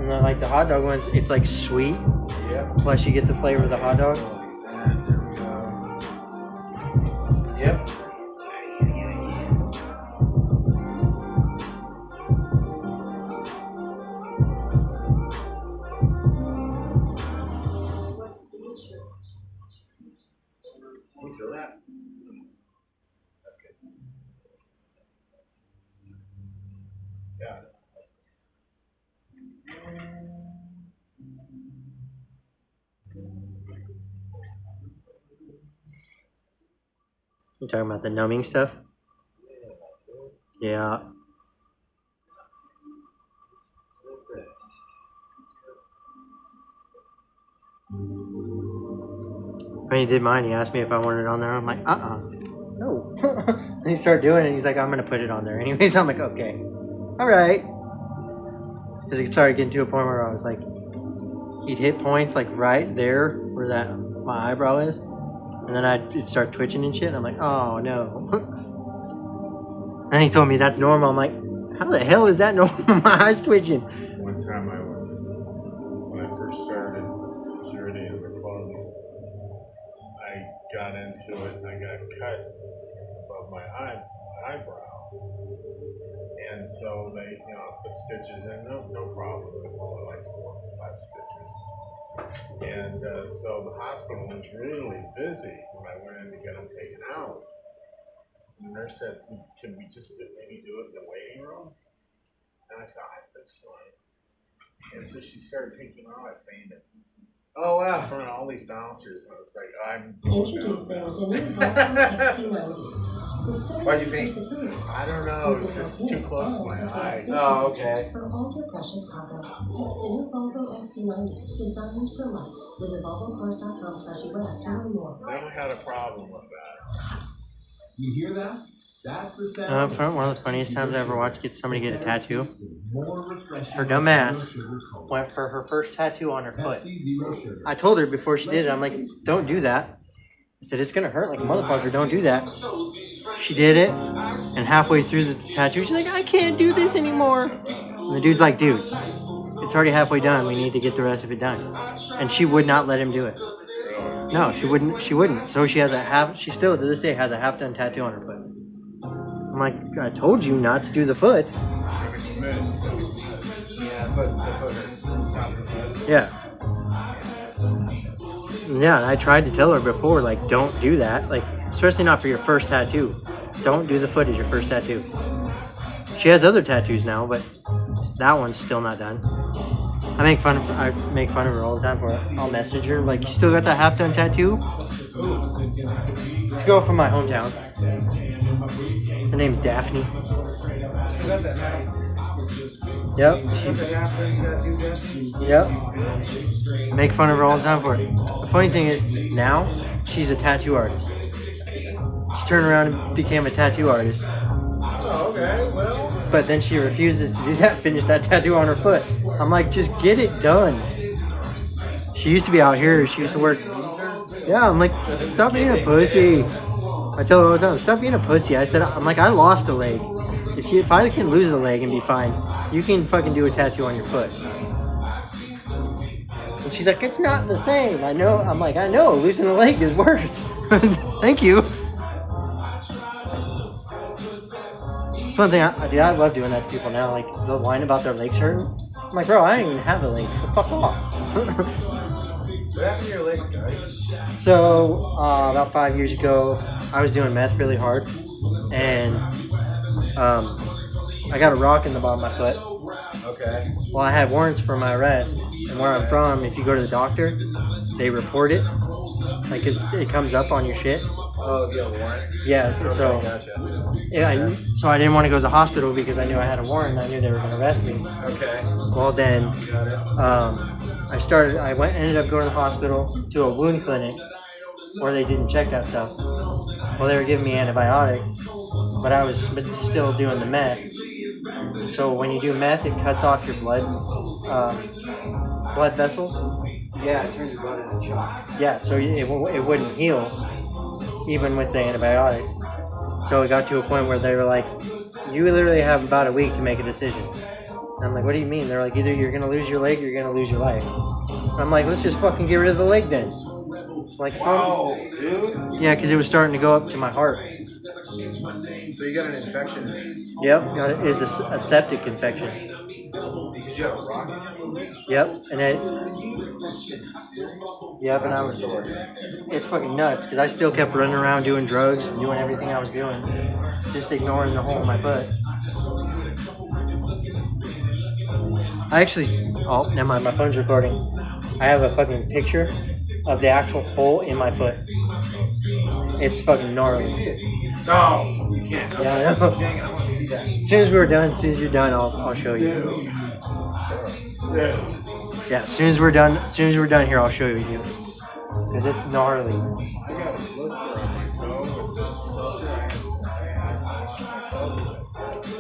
And then, like the hot dog ones, it's like sweet. Yep. Plus you get the flavor of the hot dog. Like that. There we go. Yep. Can you feel that? That's good. Yeah. You talking about the numbing stuff? Yeah. When he did mine, he asked me if I wanted it on there. I'm like, no. And he started doing it. He's like, I'm gonna put it on there anyways. I'm like, okay, all right. Because it started getting to a point where I was like, he'd hit points like right there where that my eyebrow is, and then I'd start twitching and shit. And I'm like, oh no. And he told me that's normal. I'm like, how the hell is that normal? My eyes twitching. One time when I first started security in the clubs, I got into it and I got cut above my eyebrow. And so they, put stitches in, no problem. Only like 4 or 5 stitches. And so the hospital was really busy when I went in to get them taken out. And the nurse said, can we just maybe do it in the waiting room? And I said, that's fine. And so she started taking out, I fainted. Oh, wow. In front of all these bouncers. And I was like, Introducing the new Volvo XC90. Why'd you faint? I don't know. It was just too close to my eye. Oh, okay. For all your precious cargo, the new Volvo XC90, designed for life. Visit VolvoCars.com/US to learn more. Never had a problem with that. You hear that? That's the sound. One of the funniest times I ever watched somebody get a tattoo. More refreshing. Her dumb ass went for her first tattoo on her foot. I told her before she did it, I'm like, don't do that. I said, it's gonna hurt like a motherfucker, don't do that. She did it, and halfway through the tattoo, she's like, I can't do this anymore. And the dude's like, dude, it's already halfway done, we need to get the rest of it done. And she would not let him do it. No, she wouldn't. So she still to this day has a half-done tattoo on her foot. I'm like, I told you not to do the foot. Yeah, but the foot hurts. Top of the foot. Yeah. Yeah, and I tried to tell her before, like, don't do that. Like, especially not for your first tattoo. Don't do the foot as your first tattoo. She has other tattoos now, but that one's still not done. I make fun of her all the time for it. I'll message her, like, you still got that half-done tattoo? Let's go from my hometown. Her name's Daphne. Yep. Yep. Make fun of her all the time for it. The funny thing is, now, she's a tattoo artist. She turned around and became a tattoo artist. Oh, okay, well. But then she refuses to do that, finish that tattoo on her foot. I'm like, just get it done. She used to be out here. She used to work. Yeah, I'm like, stop being a pussy. I tell her all the time, stop being a pussy. I said, I'm like, I lost a leg. If I can lose a leg and be fine, you can fucking do a tattoo on your foot. And she's like, it's not the same. I know. I'm like, I know. Losing a leg is worse. Thank you. It's one thing I love doing that to people now. Like, they'll whine about their legs hurting. I'm like, bro, I don't even have a leg. So fuck off. What happened to your legs, guys? So, about 5 years ago, I was doing meth really hard. And I got a rock in the bottom of my foot. Okay. Well, I had warrants for my arrest. And where I'm from, if you go to the doctor, they report it. Like, it comes up on your shit. Oh, you have a warrant? Yeah, okay, so gotcha. So I didn't want to go to the hospital because I knew I had a warrant. I knew they were going to arrest me. Okay. Well, then Got it. ended up going to the hospital to a wound clinic where they didn't check that stuff. Well, they were giving me antibiotics, but I was still doing the meth. So when you do meth, it cuts off your blood vessels. Yeah, it turns your blood into chalk. Yeah, so it wouldn't heal even with the antibiotics. So it got to a point where they were like, you literally have about a week to make a decision. And I'm like, what do you mean? They're like, either you're going to lose your leg or you're going to lose your life. I'm like, let's just fucking get rid of the leg then. Like, oh, dude. Yeah, because it was starting to go up to my heart. So you got an infection in it? Yep, it's a septic infection. Because you have a rock in your foot? Yep, and I was, it's fucking nuts, because I still kept running around doing drugs and doing everything I was doing, just ignoring the hole in my foot. I actually, oh, never mind, my phone's recording. I have a fucking picture of the actual hole in my foot. It's fucking gnarly. No, you can't. Yeah, I know. Dang it, I want to see that. As soon as you're done, I'll show you. Yeah. Yeah, as soon as we're done here, I'll show you. Because it's gnarly. I got a blister on my toe.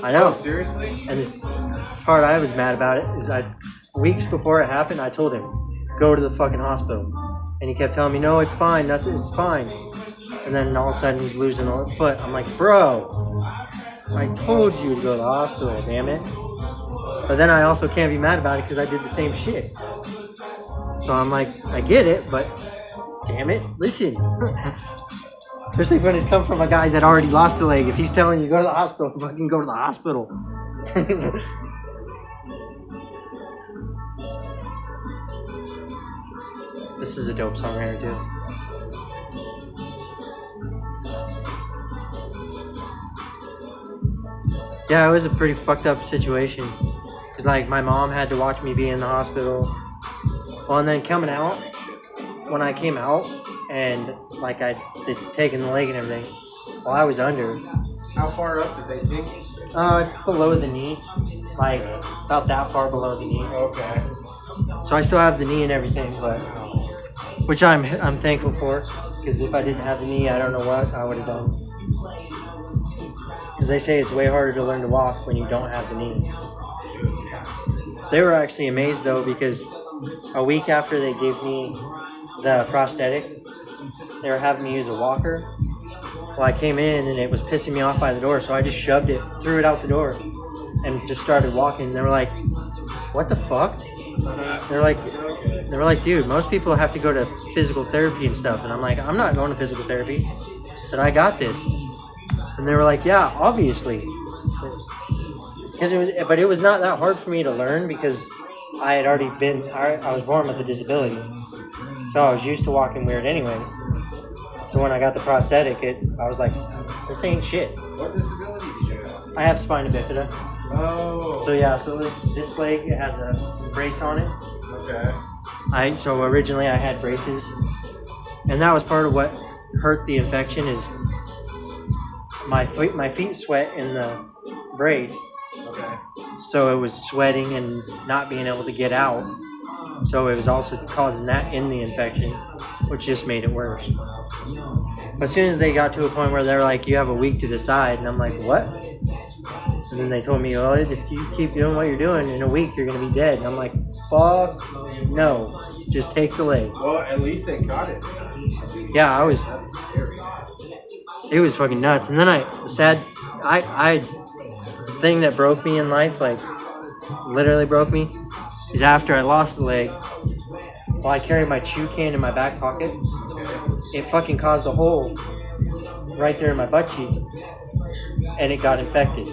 I know. Oh, seriously? And this part I was mad about it is weeks before it happened, I told him, go to the fucking hospital. And he kept telling me, no, it's fine, nothing, it's fine. And then all of a sudden he's losing a foot. I'm like, bro, I told you to go to the hospital, damn it. But then I also can't be mad about it because I did the same shit. So I'm like, I get it, but damn it, listen. Especially when it's come from a guy that already lost a leg. If he's telling you go to the hospital, fucking go to the hospital. This is a dope song here too. Yeah, it was a pretty fucked up situation. Cause like my mom had to watch me be in the hospital. Well, and then coming out, when I came out and like I did taking the leg and everything, well, I was under. How far up did they take you? It's below the knee, like about that far below the knee. Okay. So I still have the knee and everything, but which I'm thankful for, because if I didn't have the knee, I don't know what I would have done. Because they say it's way harder to learn to walk when you don't have the knee. They were actually amazed though, because a week after they gave me the prosthetic, they were having me use a walker. Well, I came in and it was pissing me off by the door, so I just shoved it, threw it out the door, and just started walking. They were like, "What the fuck?" They were like, "Dude, most people have to go to physical therapy and stuff," and I'm like, "I'm not going to physical therapy." I said, "I got this," and they were like, "Yeah, obviously," because it was not that hard for me to learn because I had already been, I was born with a disability, so I was used to walking weird anyways. So when I got the prosthetic, I was like, this ain't shit. What disability did you have? I have spina bifida. Oh. So yeah, so this leg, it has a brace on it. Okay. So originally I had braces, and that was part of what hurt the infection is my feet sweat in the brace. Okay. So it was sweating and not being able to get out. So it was also causing that in the infection, which just made it worse. But as soon as they got to a point where they're like, you have a week to decide, and I'm like, what? And then they told me, well, if you keep doing what you're doing, in a week you're going to be dead. And I'm like, fuck no, just take the leg. Well, at least they caught it. Yeah, That's scary. it was fucking nuts. And then the thing that broke me in life, like literally broke me, is after I lost the leg, while I carried my chew can in my back pocket, it fucking caused a hole right there in my butt cheek, and it got infected.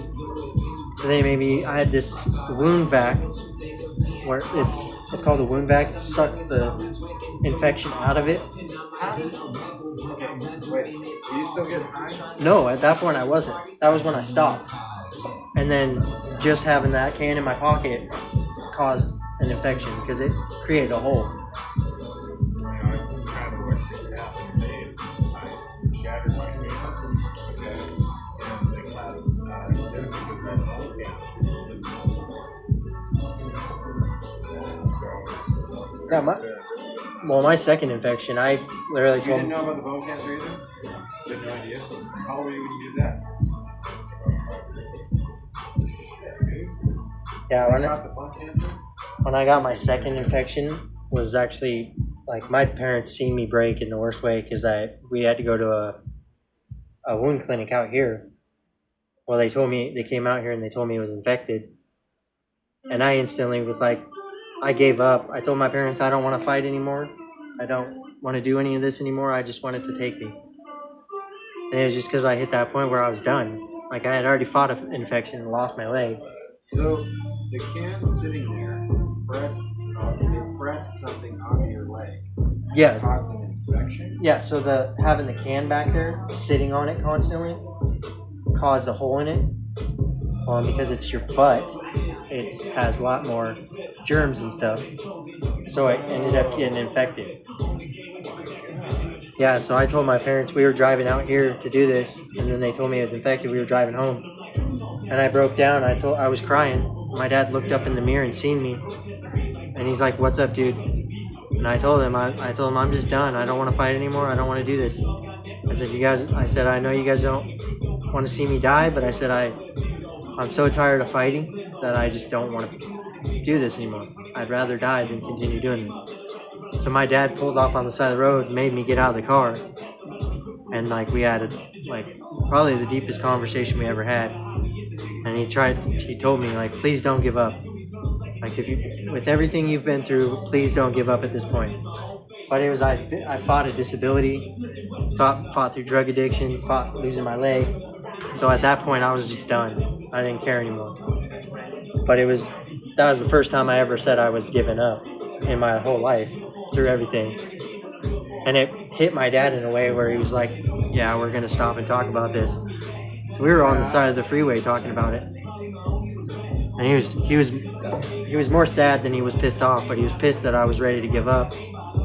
So they made me, I had this wound vac, where it's called a wound vac, it sucks the infection out of it. Wait, are you still getting high? No, at that point I wasn't. That was when I stopped. And then just having that can in my pocket caused an infection because it created a hole. Kind of what happened to me is I shattered my femur, okay, and they classified it because I had bone cancer. Well, my second infection, I literally You told didn't know about the bone cancer either? You had no idea? How old were you when you did that? Yeah, You got the bone cancer? when I got my second infection was actually like my parents seen me break in the worst way because we had to go to a wound clinic out here. Well, they came out here and they told me it was infected, and I instantly was like, I gave up. I told my parents I don't want to fight anymore. I don't want to do any of this anymore. I just wanted to take me. And it was just because I hit that point where I was done. Like I had already fought an infection and lost my leg. So the can sitting there pressed something onto your leg. Yeah. Caused an infection? Yeah, so having the can back there, sitting on it constantly, caused a hole in it. Well, because it's your butt, it has a lot more germs and stuff. So it ended up getting infected. Yeah, so I told my parents we were driving out here to do this, and then they told me it was infected. We were driving home, and I broke down. I was crying. My dad looked up in the mirror and seen me, and he's like, "What's up, dude?" And I told him, I'm just done. I don't want to fight anymore. I don't want to do this. I said, I know you guys don't want to see me die, but I said, I'm so tired of fighting that I just don't want to do this anymore. I'd rather die than continue doing this. So my dad pulled off on the side of the road, made me get out of the car, and like we had probably the deepest conversation we ever had. And he told me like, please don't give up. Like with everything you've been through, please don't give up at this point. But it was I fought a disability, fought through drug addiction, fought losing my leg. So at that point I was just done. I didn't care anymore. But that was the first time I ever said I was giving up in my whole life through everything. And it hit my dad in a way where he was like, yeah, we're gonna stop and talk about this. So we were on the side of the freeway talking about it. And he was more sad than he was pissed off, but he was pissed that I was ready to give up,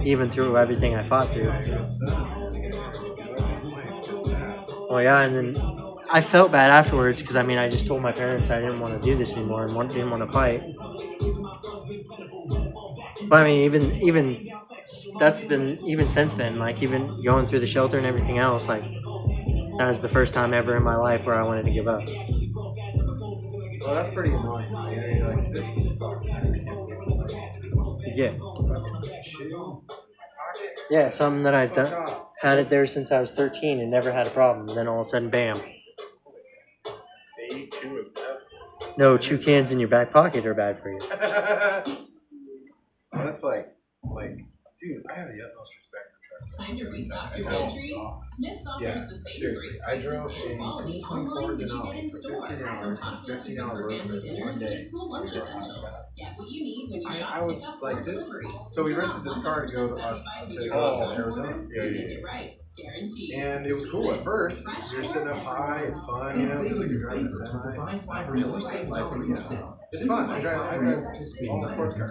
even through everything I fought through. Well, yeah, and then I felt bad afterwards because I just told my parents I didn't want to do this anymore and didn't want to fight. But even that's been even since then, like even going through the shelter and everything else, like that was the first time ever in my life where I wanted to give up. Well, that's pretty annoying. You're like, this is fucking. Yeah. Yeah, something that I've had it there since I was 13 and never had a problem. And then all of a sudden, bam. See, chew is bad. No, chew cans in your back pocket are bad for you. That's like, dude, I have the utmost respect for trucks. Time to restock your pantry. Smith's offers the same seriously. great I drove prices in and quality 2024 online that you Denali get in for store. 15 hours, From pasta to 15-hour road family trip in dinners one to day. school lunch essentials. Get what you need when you shop I was pickup like, or delivery. so we rented this car to go to Arizona. Get it right. Guaranteed. And it was cool at first. You're sitting up high, it's fun, you know, because like you're driving a semi. It's fun. I drive all the sports cars.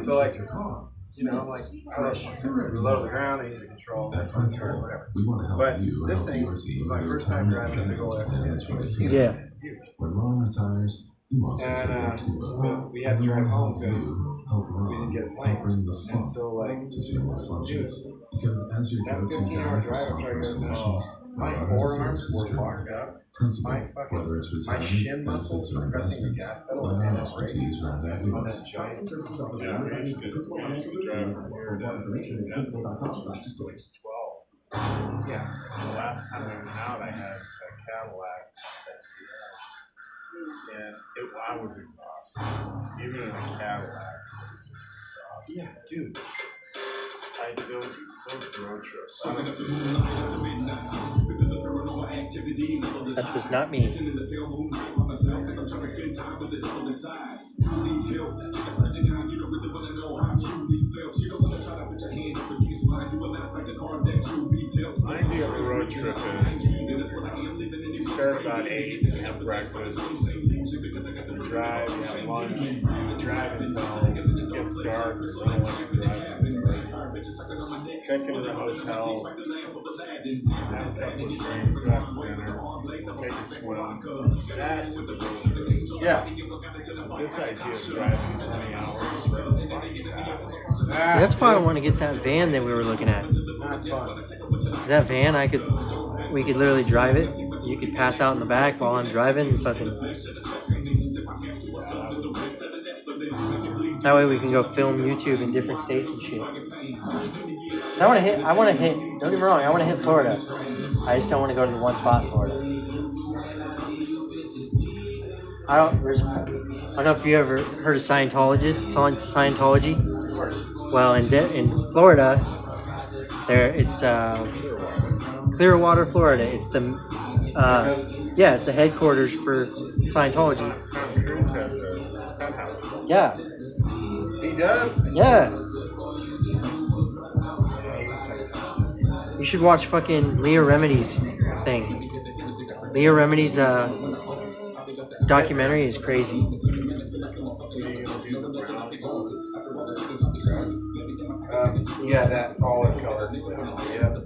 So like, you know, I'm like, I love sports cars. They're low to the ground, they're easy to control, they're fun, whatever. But this thing was my first time driving a big old SUV. Yeah. Huge. When mom retires, you must And we had to drive home because we didn't get a plane. And so like, dude, that 15-hour drive after I go down, my forearms were locked up. My shin muscles were pressing the gas pedal and then brake on that giant. Yeah, I used to drive from here to 12. Yeah. And the last time we went out, I had a Cadillac STS. And I was exhausted. Even in a Cadillac, it was just exhausted. Yeah, dude. Those road trips. That was not me. My idea of a road trip is start about 8, have breakfast, you drive, you have lunch, you drive until it gets dark, or no one can drive. Check into the hotel, have a couple of drinks, grab dinner, take a swim. That is a road trip. Yeah. This idea of driving 20 hours, That's why I want to get that van that we were looking at. Not fun. 'Cause that van, we could literally drive it. You could pass out in the back while I'm driving and fucking. That way we can go film YouTube in different states and shit. So I want to hit, don't get me wrong, I want to hit Florida. I just don't want to go to the one spot in Florida. I don't know if you ever heard of Scientology. Well, in Florida, it's Clearwater, Florida. It's it's the headquarters for Scientology. Tom Cruise has a penthouse. Yeah. He does? Yeah. You should watch fucking Leah Remini's thing. Leah Remini's documentary is crazy. Yeah, that olive color. Yeah.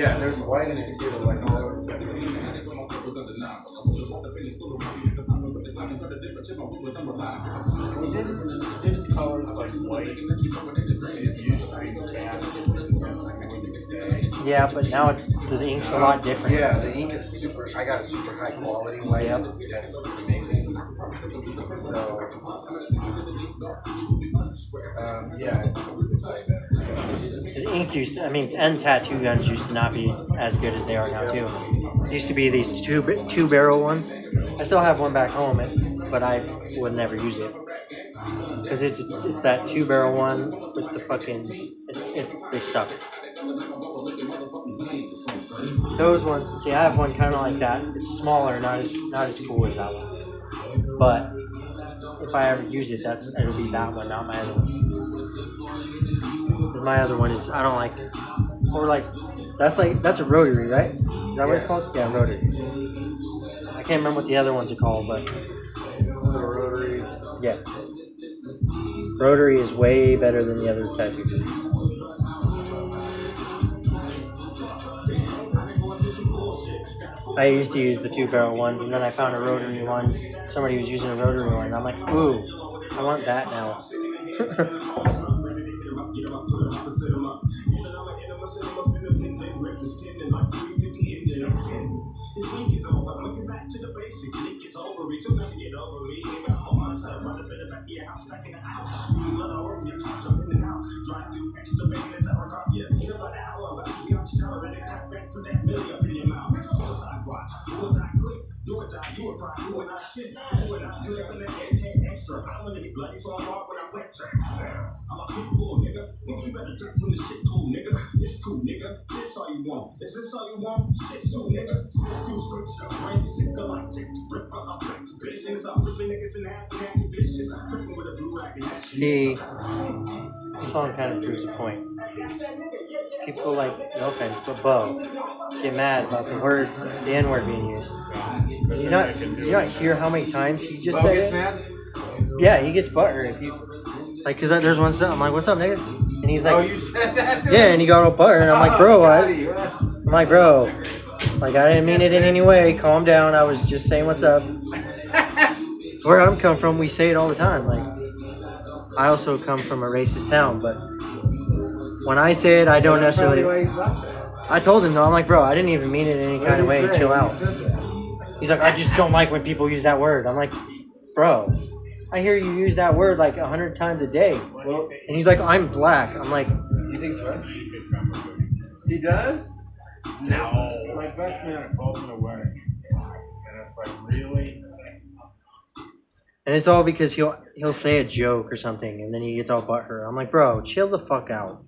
Yeah, there's white in it too, like all over. Did colors like white used to be bad because it just wouldn't stay? Yeah, but now the ink's a lot different. Yeah, the ink is super. I got a super high quality white. Yep. That's amazing. So, yeah. The ink and tattoo guns used to not be as good as they are now too. It used to be these two barrel ones. I still have one back home, but I would never use it because it's that 2-barrel one with the fucking. They suck. Those ones. See, I have one kind of like that. It's smaller, not as cool as that one. But if I ever use it, it'll be that one, not my other one. My other one is I don't like, or like that's a rotary, right? Is that what it's called? Yeah, rotary. I can't remember what the other ones are called, but Rotary. Yeah, rotary is way better than the other tattoo. I used to use the 2-barrel ones, and then I found a rotary one. Somebody was using a rotary one, and I'm like, ooh, I want that now. See, this song kind of proves a point. People like, no offense, but Bo get mad about the N-word being used. You not hear how many times he just said it? Mad? Yeah, he gets butthurt if you like, cause there's one stuff I'm like, what's up, nigga? And he's like, oh, you said that? Too? Yeah, and he got all butthurt, and I'm like, bro, like I didn't mean it in any way. Calm down. I was just saying what's up. It's where I'm come from. We say it all the time. Like, I also come from a racist town, but when I say it, I don't necessarily. I told him though. I'm like, bro, I didn't even mean it in any kind of way. Chill out. He's like, I just don't like when people use that word. I'm like, bro, I hear you use that word like 100 times a day. Well, and he's like, I'm black. I'm like, you think so? He does? No. My best man called me a wedding. And it's like, really? And it's all because he'll say a joke or something, and then he gets all butthurt. I'm like, bro, chill the fuck out.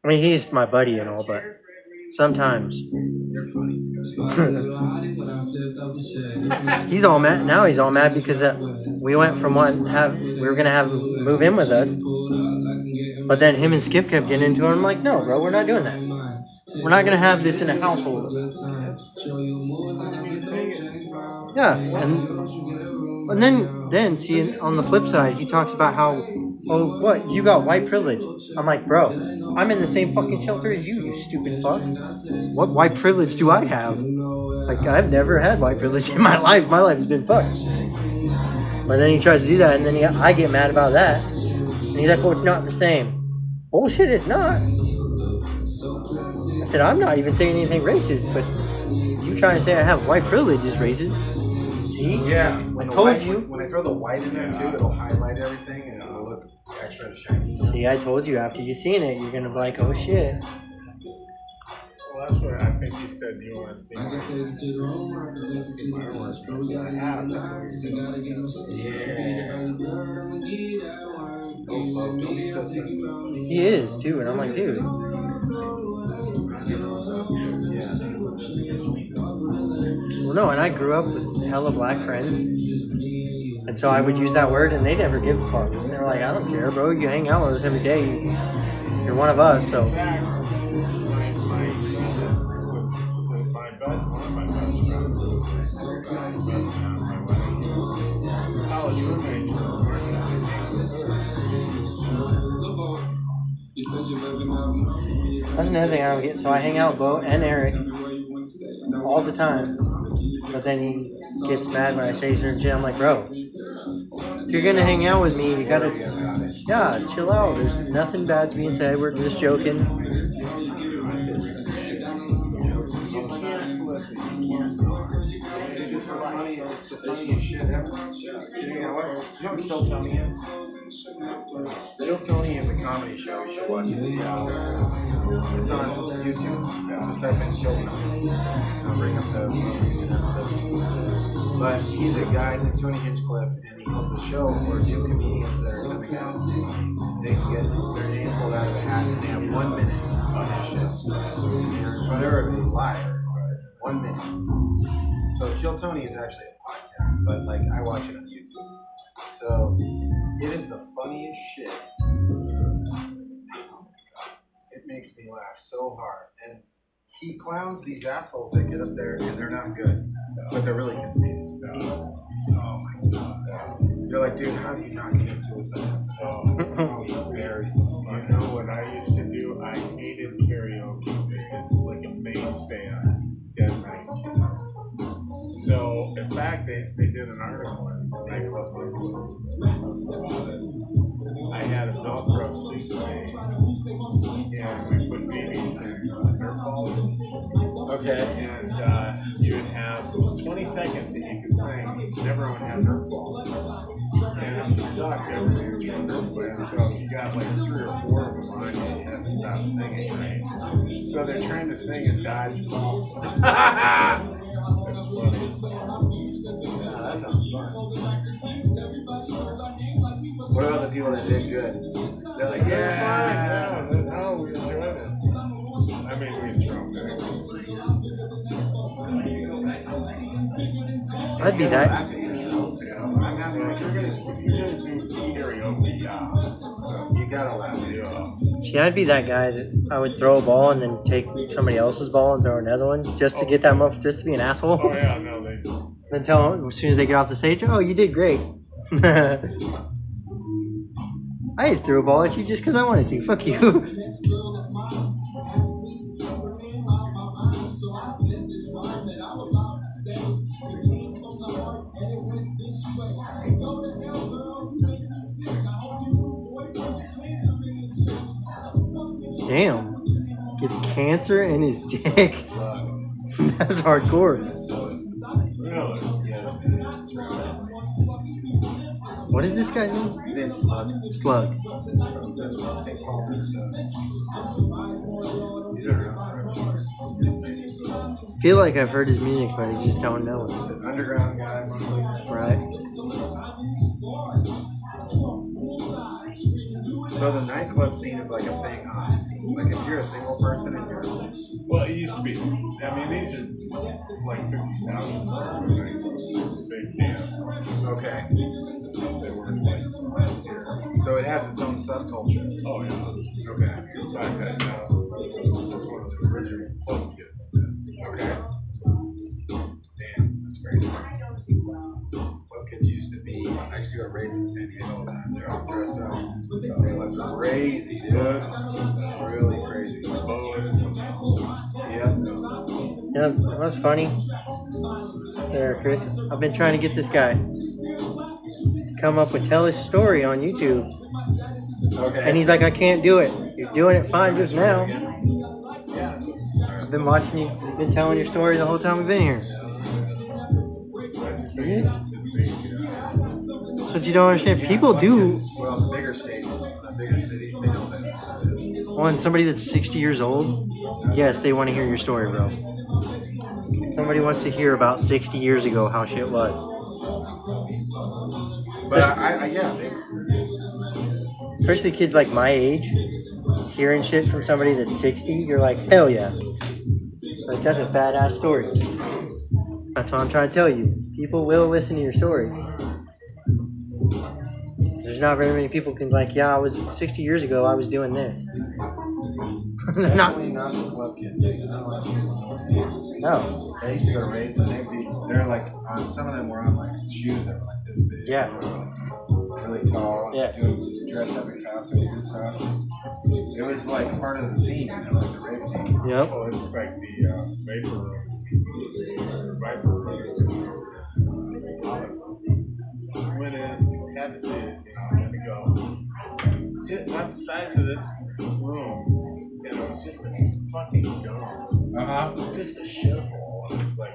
I mean, he's my buddy and all, but sometimes he's all mad. Now he's all mad because we went from we were gonna have him move in with us, but then him and Skip kept getting into it. I'm like, no, bro, we're not doing that. We're not gonna have this in a household. Yeah, and then see, on the flip side, he talks about how, oh, what, you got white privilege. I'm like, bro, I'm in the same fucking shelter as you stupid fuck. What white privilege do I have? Like, I've never had white privilege in my life. My life has been fucked. But then he tries to do that, and then I get mad about that. And he's like, oh, it's not the same. Bullshit, it's not. I said, I'm not even saying anything racist, but you trying to say I have white privilege is racist. See? Yeah. I told you. When I throw the white in there too, it'll highlight everything and it'll look extra shiny. See, I told you after you seen it, you're going to be like, oh shit. Well, that's what I think you said you want to see. My artwork. I have. That's what you said. Yeah. Don't be so sensitive. He is too, and I'm like, dude. Well, no, and I grew up with hella black friends, and so I would use that word, and they never give a fuck. And they're like, I don't care, bro. You hang out with us every day. You're one of us, so. That's another thing I don't get. So I hang out with Bo and Eric all the time, but then he gets mad when I say certain shit. I'm like, bro, if you're gonna hang out with me, you gotta, yeah, chill out. There's nothing bad's being said. We're just joking. It's just the funniest shit ever. You know what? You know what Kill Tony is? Kill Tony is a comedy show. You should watch it. It's on YouTube. Just type in Kill Tony. I'll bring up the most recent episode. But he's a guy named Tony Hinchcliffe, and he holds a show for new comedians that are coming out. They can get their name pulled out of a hat, and they have 1 minute on his show. So they're a liar. 1 minute. So Kill Tony is actually a podcast, but like I watch it on YouTube. So it is the funniest shit. It makes me laugh so hard. And he clowns these assholes that get up there and they're not good, but they're really conceited. Oh my god. You're like, dude, how do you not commit suicide? Oh, he buries the fuck. You know what I used to do? I hated karaoke. It's like a mainstay on Dead Night. So, in fact, they did an article in Nightclub Monthly about it. I had a Velcro suitcase, and we put babies in their balls. Okay. And you would have 20 seconds that you could sing. Everyone had Nerf balls. And if you sucked, everyone would throw Nerf balls. So if you got like 3 or 4 of them on you, you had to stop singing, right? So they're trying to sing and dodge balls. That's funny. Yeah, that sounds fun. What about the people that did good? They're like, yeah, no, we enjoyed it. I mean, we enjoyed it. I'd be that. Laugh at yourself. I'm happy If you're gonna do karaoke, you gotta laugh at yourself. See, I'd be that guy that I would throw a ball and then take somebody else's ball and throw another one just to get that muff, just to be an asshole. Oh yeah, no, they. Then tell them as soon as they get off the stage, oh, you did great. I just threw a ball at you just because I wanted to. Fuck you. Damn. Gets cancer in his dick. That's hardcore. Really? What is this guy's name? His name's Slug. Slug. From St. Paul, Minnesota. He's been around forever. Feel like I've heard his music, but I just don't know it. Underground guy, mostly. Right. So the nightclub scene is like a thing, huh? Like if you're a single person and you're... Well, it used to be. I mean, these are like 50,000 square foot nightclubs. Big dance clubs. Okay. They weren't like here. So it has its own subculture. Oh, yeah. Okay. In fact, I was one of the original club kids. Okay. Damn, that's crazy. Club kids used to be... I used to go to raves in San Diego all the time. They're all dressed up. They look crazy, dude. Really crazy. Yep. Yeah, that's funny. There, Chris. I've been trying to get this guy to come up and tell his story on YouTube. Okay. And he's like, I can't do it. You're doing it fine just now. I've been watching you. You've been telling your story the whole time we've been here. That's what you don't understand. People do. Well, the bigger states, the bigger cities, they know that. One, somebody that's 60 years old, yes, they want to hear your story, bro. Somebody wants to hear about 60 years ago how shit was. But yeah. Especially kids like my age, hearing shit from somebody that's 60, you're like, hell yeah. Like, that's a badass story. That's what I'm trying to tell you. People will listen to your story. There's not very many people can like, yeah, I was 60 years ago, I was doing this. Definitely not the club kid. No. I used to go to raves and they're like, some of them were on like shoes that were like this big. Yeah. Really tall. Yeah. Dressed up in costumes and stuff. It was like part of the scene, you know, like the rave scene. Yep. Oh, it's like the vapor room. Viper room. Went in, had to see it, you know, had to go. Just, not the size of this room, and it was just a fucking dome. Just a shithole. And it's like,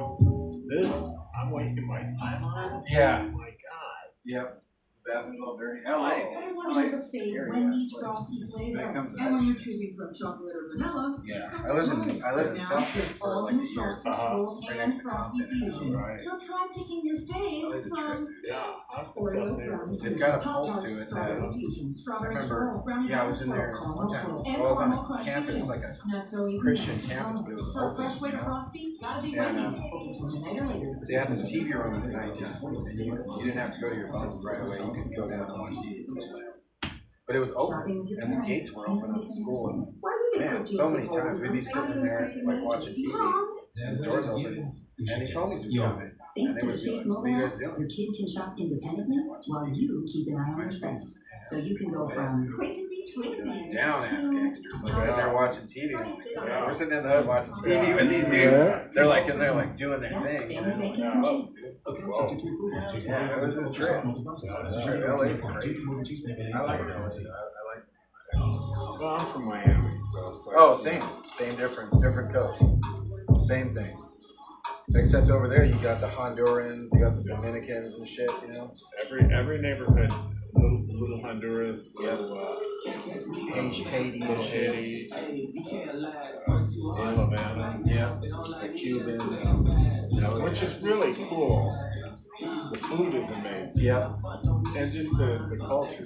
this, I'm wasting my time on? Yeah. Oh my god. Yep. Basketball dirty. Everyone has a favorite Wendy's frosty flavor. And when you're choosing from chocolate or vanilla, Yeah. it's I lived in Southgate for all like a new year. Frosty Swirls Right and next to Frosty Compton. Fusions. Right. So try picking your fave It's a trip. from Yeah, that's a tough Oreo neighborhood. brownie It's got a fusion, pulse Pop-Tarts, to it that strawberry fusion, I strawberry remember. swirl, brownie Yeah, I was in swirl, there caramel one time. swirl, I and was on caramel a crunch campus, fusion. like a Not so easy. Christian campus, but it was For a open. fresh way You to know? Frosty, gotta be And, Wendy's. Open till midnight or later. They had this TV room at nighttime, and you didn't have to go to your phone right away. You could go down and watch TV. But it was open, and the gates were open at the school. And man, so many times we'd be sitting in there like watching TV, and the doors open, and these homies would come in, and Thanks they to would the be Chase like, mobile "What are you app, guys your doing?" kid can shop independently while you keep an eye on your spends. So you can go from We can be twinsies. Down ass gangsters, like sitting there watching TV. I'm like, Yeah. we're sitting in the hood watching TV with these dudes. Yeah. They're like, and they're like doing their thing. You know? making Yeah. your kids. Yeah, it was a trip. It was a trip. LA is great. I like it. I like it. Well, I'm from Miami, so it's like. Oh, same difference, different coast, same thing. Except over there, you got the Hondurans, you got the Dominicans and shit. You know, Every neighborhood, little Honduras, little Haiti, little Haiti, little Havana, yeah, the Cubans, which is really cool. The food is amazing, yeah. and just the culture.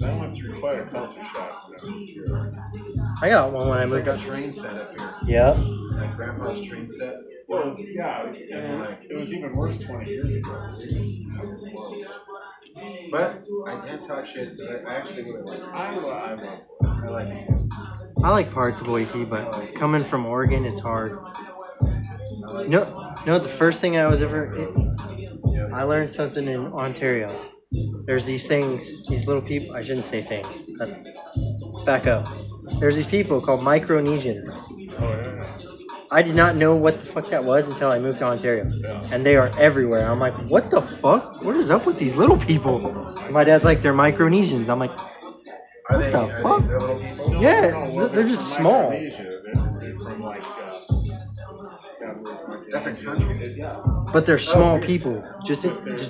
I went through quite a culture shock when I was here. I got one when I It's like moved a up. train set up here, Yep. like Grandpa's train set. Well, yeah, it was even worse 20 years ago. But I can't talk shit. I actually really like it. I I like it too. I like parts of Boise, but coming from Oregon, it's hard. No, the first thing I was ever, I learned something in Ontario. There's these things, these little people. I shouldn't say things. Let's back up. There's these people called Micronesians. I did not know what the fuck that was until I moved to Ontario, and they are everywhere. I'm like, what the fuck? What is up with these little people? And my dad's like, they're Micronesians. I'm like, Are what they? the Are fuck? they little people? Yeah, they're just small. They're from like. That's a country. But they're small people. Just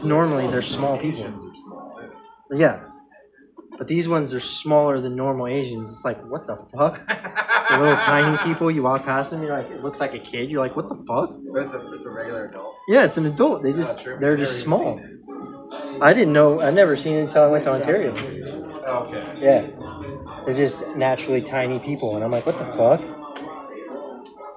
normally they're small people. Yeah. But these ones are smaller than normal Asians. It's like, what the fuck? The little tiny people, you walk past them, you're like, it looks like a kid. You're like, what the fuck? But it's a regular adult. Yeah, it's an adult. They're just small. I didn't know. I never seen it until I went to Ontario. Okay. Yeah. They're just naturally tiny people. And I'm like, what the fuck?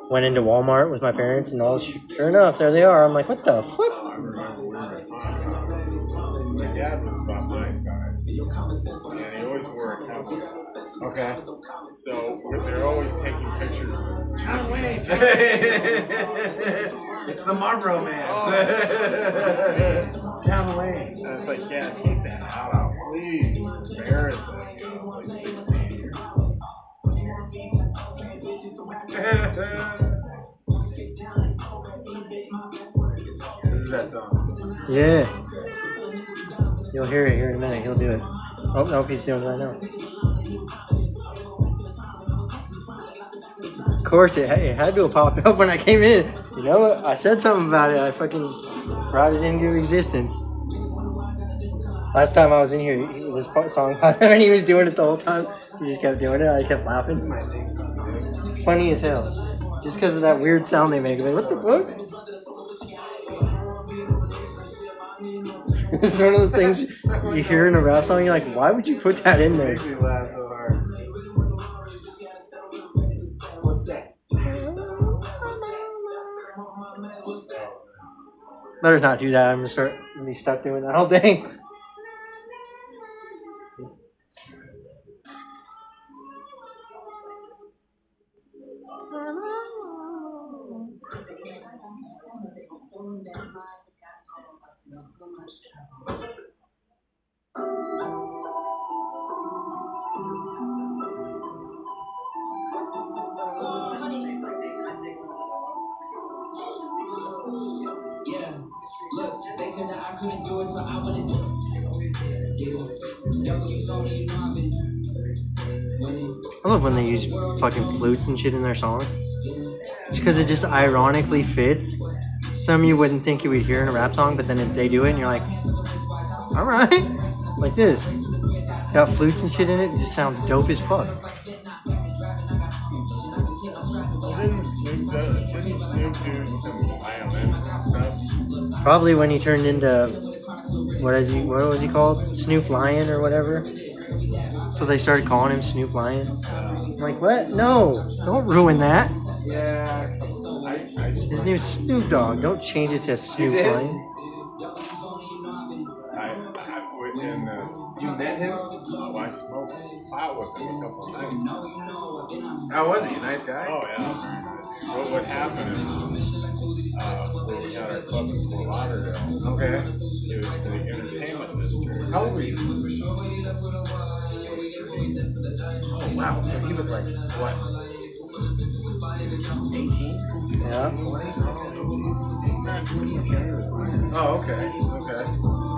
Went into Walmart with my parents and all. Sure enough, there they are. I'm like, what the fuck? I remember we were at Hong My dad was about my size, and he always wore a cowboy. Okay. So they're always taking pictures of John Wayne. It's the Marlboro Man. John Wayne. And it's like, Dad, take that out, please. It's embarrassing. You know, like 16. This is that song. Yeah. You'll hear it here in a minute. He'll do it. Oh, no, he's doing it right now. Of course, it had to pop up when I came in. You know what? I said something about it. I fucking brought it into existence. Last time I was in here, this song popped up and he was doing it the whole time. He just kept doing it. I kept laughing. Funny as hell. Just because of that weird sound they make. Like, what the fuck? It's one of those things you hear in a rap song, you're like, why would you put that in there? Makes me laugh so hard. What's that? Better not do that. I'm gonna be stuck doing that all day. I couldn't do it, so I wouldn't do it. W's only, you know I've been winning. I love when they use fucking flutes and shit in their songs. It's because it just ironically fits. Some of you wouldn't think you would hear in a rap song, but then if they do it and you're like, alright. Like this. It's got flutes and shit in it. It just sounds dope as fuck. Didn't Snoop do some violins and stuff? Probably when he turned into, what was he called? Snoop Lion or whatever. So they started calling him Snoop Lion. I'm like, what? No, don't ruin that. Yeah. His name's Snoop Dogg. Don't change it to Snoop Lion. You met him? Oh, I smoked pot with him a couple of nights. How was he? A nice guy? Oh, yeah. Well, what happened is, when we had our club in Fort Lauderdale, Okay. it was the entertainment district. How old were you? Oh, wow. So he was like, what? 18? Yeah. 20? Oh, okay. Okay.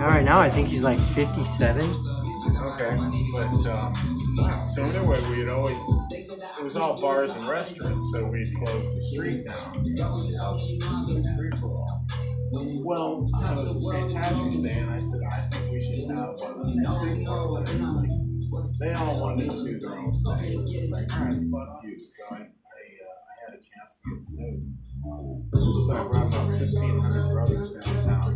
Alright, now I think he's like 57. Okay. But, so anyway, we'd always, it was all bars and restaurants, so we'd close the street down. Free for all. Well, it was St. Patrick's Day, and I said, I think we should have a street park. They all wanted to do their own thing. It's like, all right, fuck you. So I had a chance to get sued. So I brought about 1,500 brothers downtown.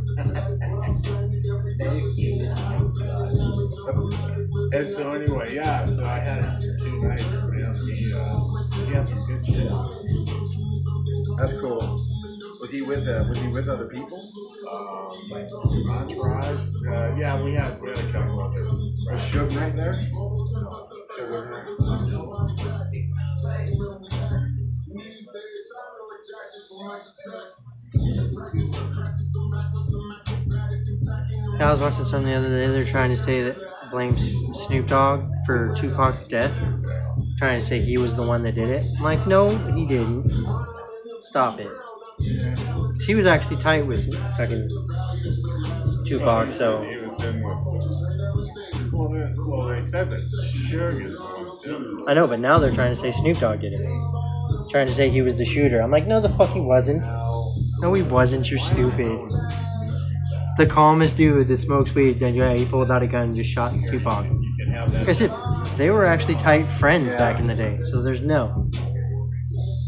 And so anyway, yeah, so I had it for 2 nights, man. He had some good shit. That's cool. Was he with other people? Like Entourage. Yeah, we had a couple of them. Was Suge right there? Suge wasn't there? I was watching something the other day. They're trying to say that blames Snoop Dogg for Tupac's death. Trying to say he was the one that did it. I'm like, no, he didn't. Stop it. She was actually tight with fucking Tupac, so. He was in with. Well, they said that Suge is the one that did it. I know, but now they're trying to say Snoop Dogg did it. Trying to say he was the shooter. I'm like, no, the fuck he wasn't. No, he wasn't. You're stupid. The calmest dude that smokes weed, then yeah, he pulled out a gun and just shot Tupac. You can have that. Like I said, they were actually tight friends back in the day, so there's no.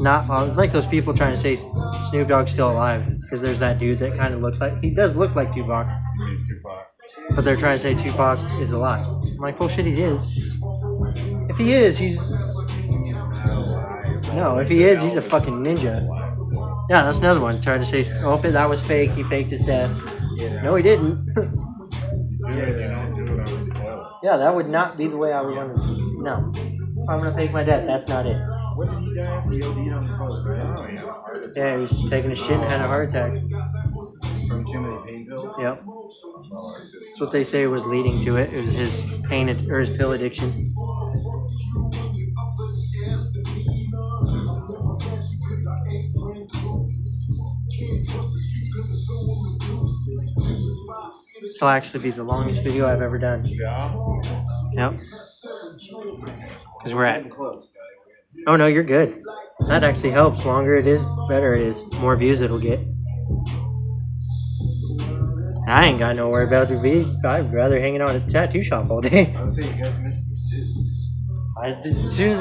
Not, it's like those people trying to say Snoop Dogg's still alive, because there's that dude that kind of looks like, he does look like Tupac. Tupac. But they're trying to say Tupac is alive. I'm like, bullshit, he is. If he is, he's... No, if he is, he's a fucking ninja. Yeah, that's another one. Trying to say, oh, that was fake. He faked his death. No, he didn't. Yeah, that would not be the way I would want to. No. If I'm going to fake my death, that's not it. What did he die after he OD'd on the toilet, right? Oh, Yeah, he was taking a shit and had a heart attack. From too many pain pills? Yep. That's what they say was leading to it. It was his pain or his pill addiction. This will actually be the longest video I've ever done. Yeah. Yep. Because we're at. Close. Oh no, you're good. That actually helps. Longer it is, better it is. More views it'll get. I ain't got nowhere about to be. I'd rather hanging out at a tattoo shop all day. I would say you guys missed the zoo. As soon as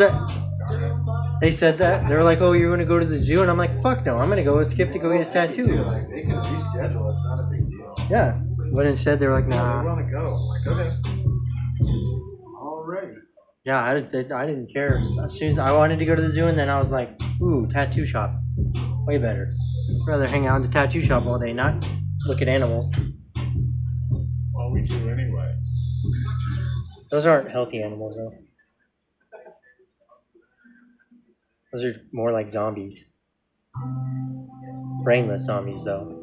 they said that, they were like, "Oh, you're gonna go to the zoo," and I'm like, "Fuck no, I'm gonna go with Skip to go get his tattoo." Like, they can reschedule. It's not a big deal. Yeah, but instead they were like, "Nah." They want to go. I'm like, okay. Alrighty. Yeah, I didn't care. As soon as I wanted to go to the zoo, and then I was like, "Ooh, tattoo shop, way better." I'd rather hang out in the tattoo shop all day, not look at animals. Well, we do anyway. Those aren't healthy animals, though. Those are more like zombies. Brainless zombies, though.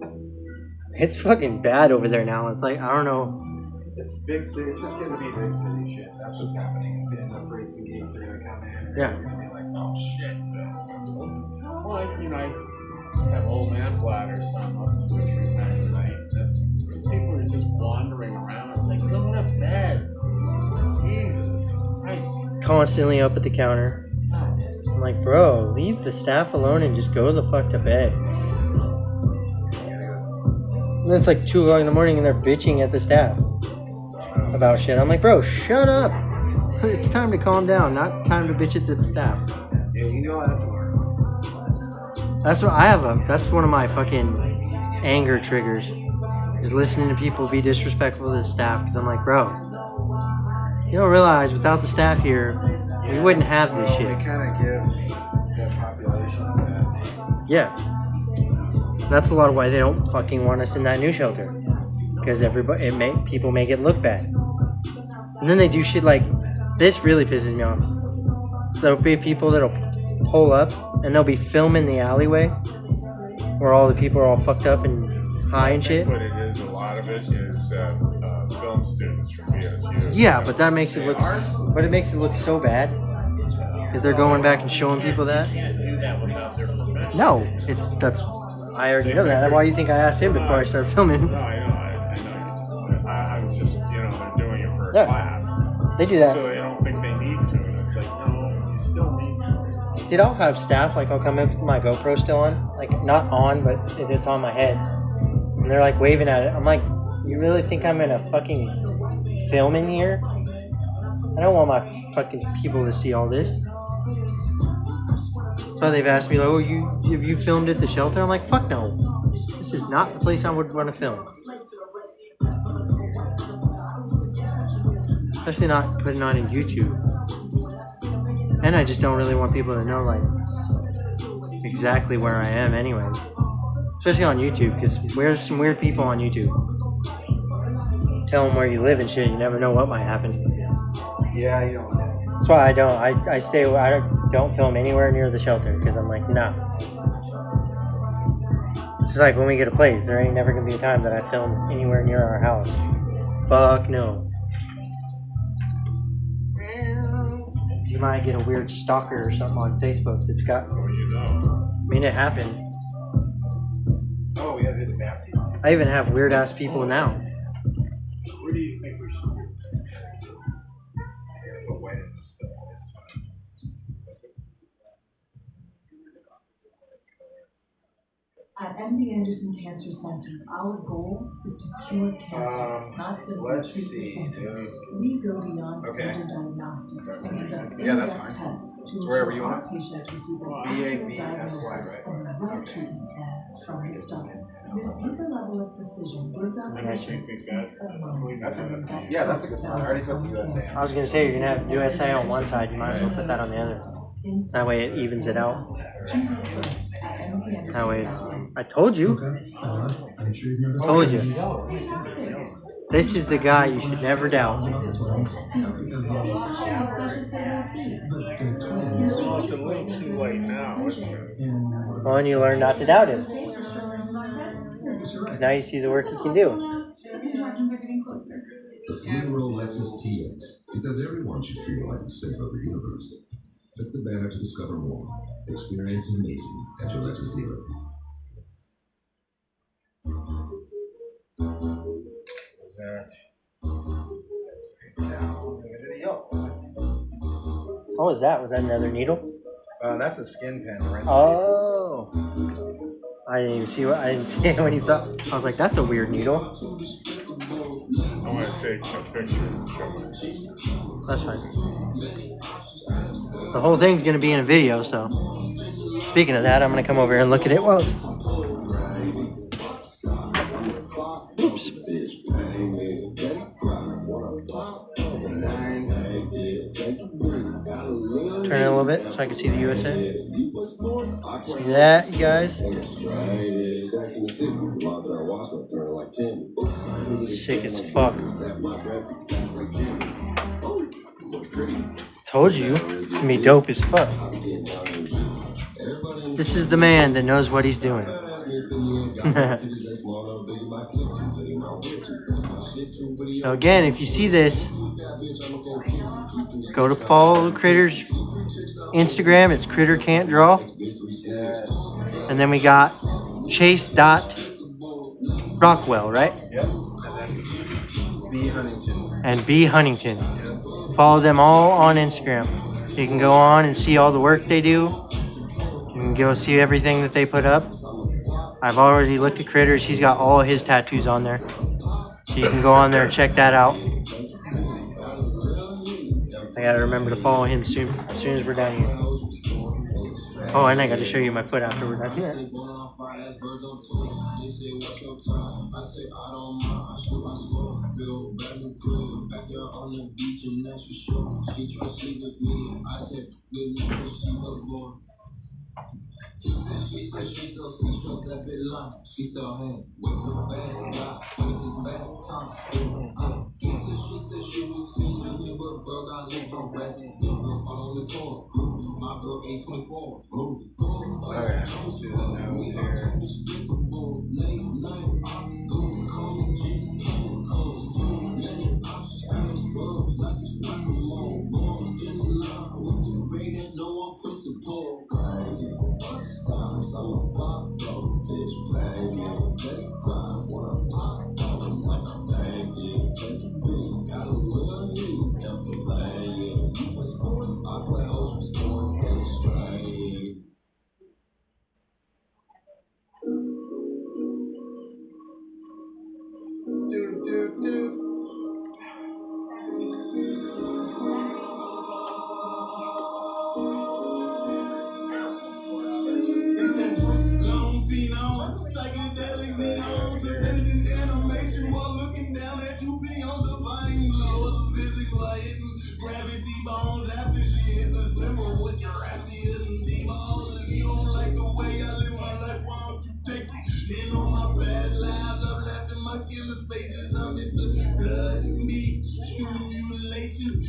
It's fucking bad over there now. It's like, I don't know. It's big city. It's just gonna be big city shit. That's what's happening. And the freaks and geeks are gonna come in. And Yeah. It's gonna be like, oh shit. Well, I have old man bladders, so I'm up 2 or 3 times a night. people are just wandering around. It's like, go to bed. Jesus Christ. Constantly up at the counter. I'm like, bro, leave the staff alone and just go the fuck to bed. And it's like 2 o'clock in the morning and they're bitching at the staff about shit. I'm like, bro, shut up. It's time to calm down, not time to bitch at the staff. Yeah, you know that's hard. That's what that's one of my fucking anger triggers, is listening to people be disrespectful to the staff. Because I'm like, bro, you don't realize without the staff here, we wouldn't have this shit. They kind of give that population that. Yeah. That's a lot of why they don't fucking want us in that new shelter. Because people make it look bad. And then they do shit like, this really pisses me off. There'll be people that'll pull up and they'll be filming the alleyway where all the people are all fucked up and high and shit. What it is, a lot of it is film students from BSU. Yeah, but that makes it look, so bad. Because they're going back and showing people that. You can't do that without their permission. No, I already know that. Why do you think I asked him before I started filming? No, I know. I'm just, they're doing it for a class. They do that. So they don't think they need to. And it's like, no, you still need to. Dude, I'll have staff, like, I'll come in with my GoPro still on. Like, not on, but it's on my head. And they're, like, waving at it. I'm like, you really think I'm gonna fucking film in here? I don't want my fucking people to see all this. That's why they've asked me, like, oh, have you filmed at the shelter? I'm like, fuck no. This is not the place I would want to film. Especially not putting on YouTube. And I just don't really want people to know, like, exactly where I am anyways. Especially on YouTube, because there's some weird people on YouTube. Tell them where you live and shit, you never know what might happen. Yeah, you don't. That's why I don't. I don't film anywhere near the shelter, because I'm like, nah. It's just like when we get a place, there ain't never going to be a time that I film anywhere near our house. Fuck no. You might get a weird stalker or something on Facebook that's got... Oh, you know. I mean, it happens. Oh, yeah, there's a nasty. I even have weird-ass people now. Where do you think we should go? Put white in this stuff. At MD Anderson Cancer Center, our goal is to cure cancer, not simply treat the symptoms. We go beyond standard diagnostics and conduct in-depth tests to ensure our patients receive a accurate diagnosis and the right treatment plan from the start. This deeper level of precision gives our patients peace of mind. That's a good one. I already put the USA on. I was going to say, you're going to have USA on one side, you might as well put that on the other. That way it evens it out. That way it's... I told you. Told you. This is the guy you should never doubt. Well, it's a little too late now, isn't it? Well, and you learn not to doubt him. Because now you see the work he can do. The three-row Lexus TX, because everyone should feel like the center of the universe. Click the banner to discover more. Experience amazing at your Lexus dealer. Was that? What was that? Was that another needle? That's a skin pen right there. Oh. I didn't even see I didn't see it when you thought. I was like, that's a weird needle. I'm going to take a picture and show my sister. That's fine. The whole thing's going to be in a video, so. Speaking of that, I'm going to come over here and look at it. Well, oops. Turn it a little bit so I can see the USA. See that, you guys? Sick as fuck. Told you, it's gonna be dope as fuck. This is the man that knows what he's doing. So again, if you see this, go to follow Critter's Instagram. It's Critter Can't Draw. And then we got Chase Rockwell, right? Yep. And then B. Huntington. And B. Huntington. Follow them all on Instagram. You can go on and see all the work they do. You can go see everything that they put up. I've already looked at Critters. He's got all his tattoos on there. So you can go on there and check that out. I gotta remember to follow him soon as we're done here. Oh, and I gotta show you my foot after we're done here. She said she still sees that bit line. She still had with her bad guy with his bad time. She said she was feeling me, but bro got lit from red. On the tour, my girl 824. Move. Okay, let's do the nose here.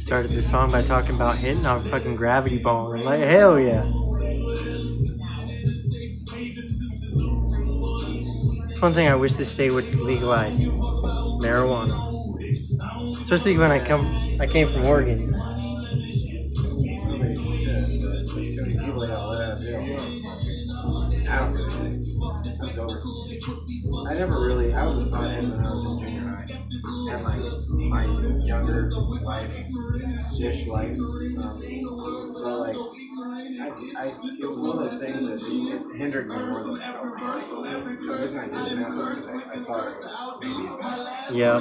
Started this song by talking about hitting on fucking Gravity Ball. I'm like, hell yeah. That's one thing I wish this state would legalize. Marijuana. Especially when I came from Oregon. I was a pothead when I was in junior high. And like my younger life-ish life. So like, it was one of those things that it hindered me more than it helped me. The reason I did meth was because I thought it was maybe bad. Yeah.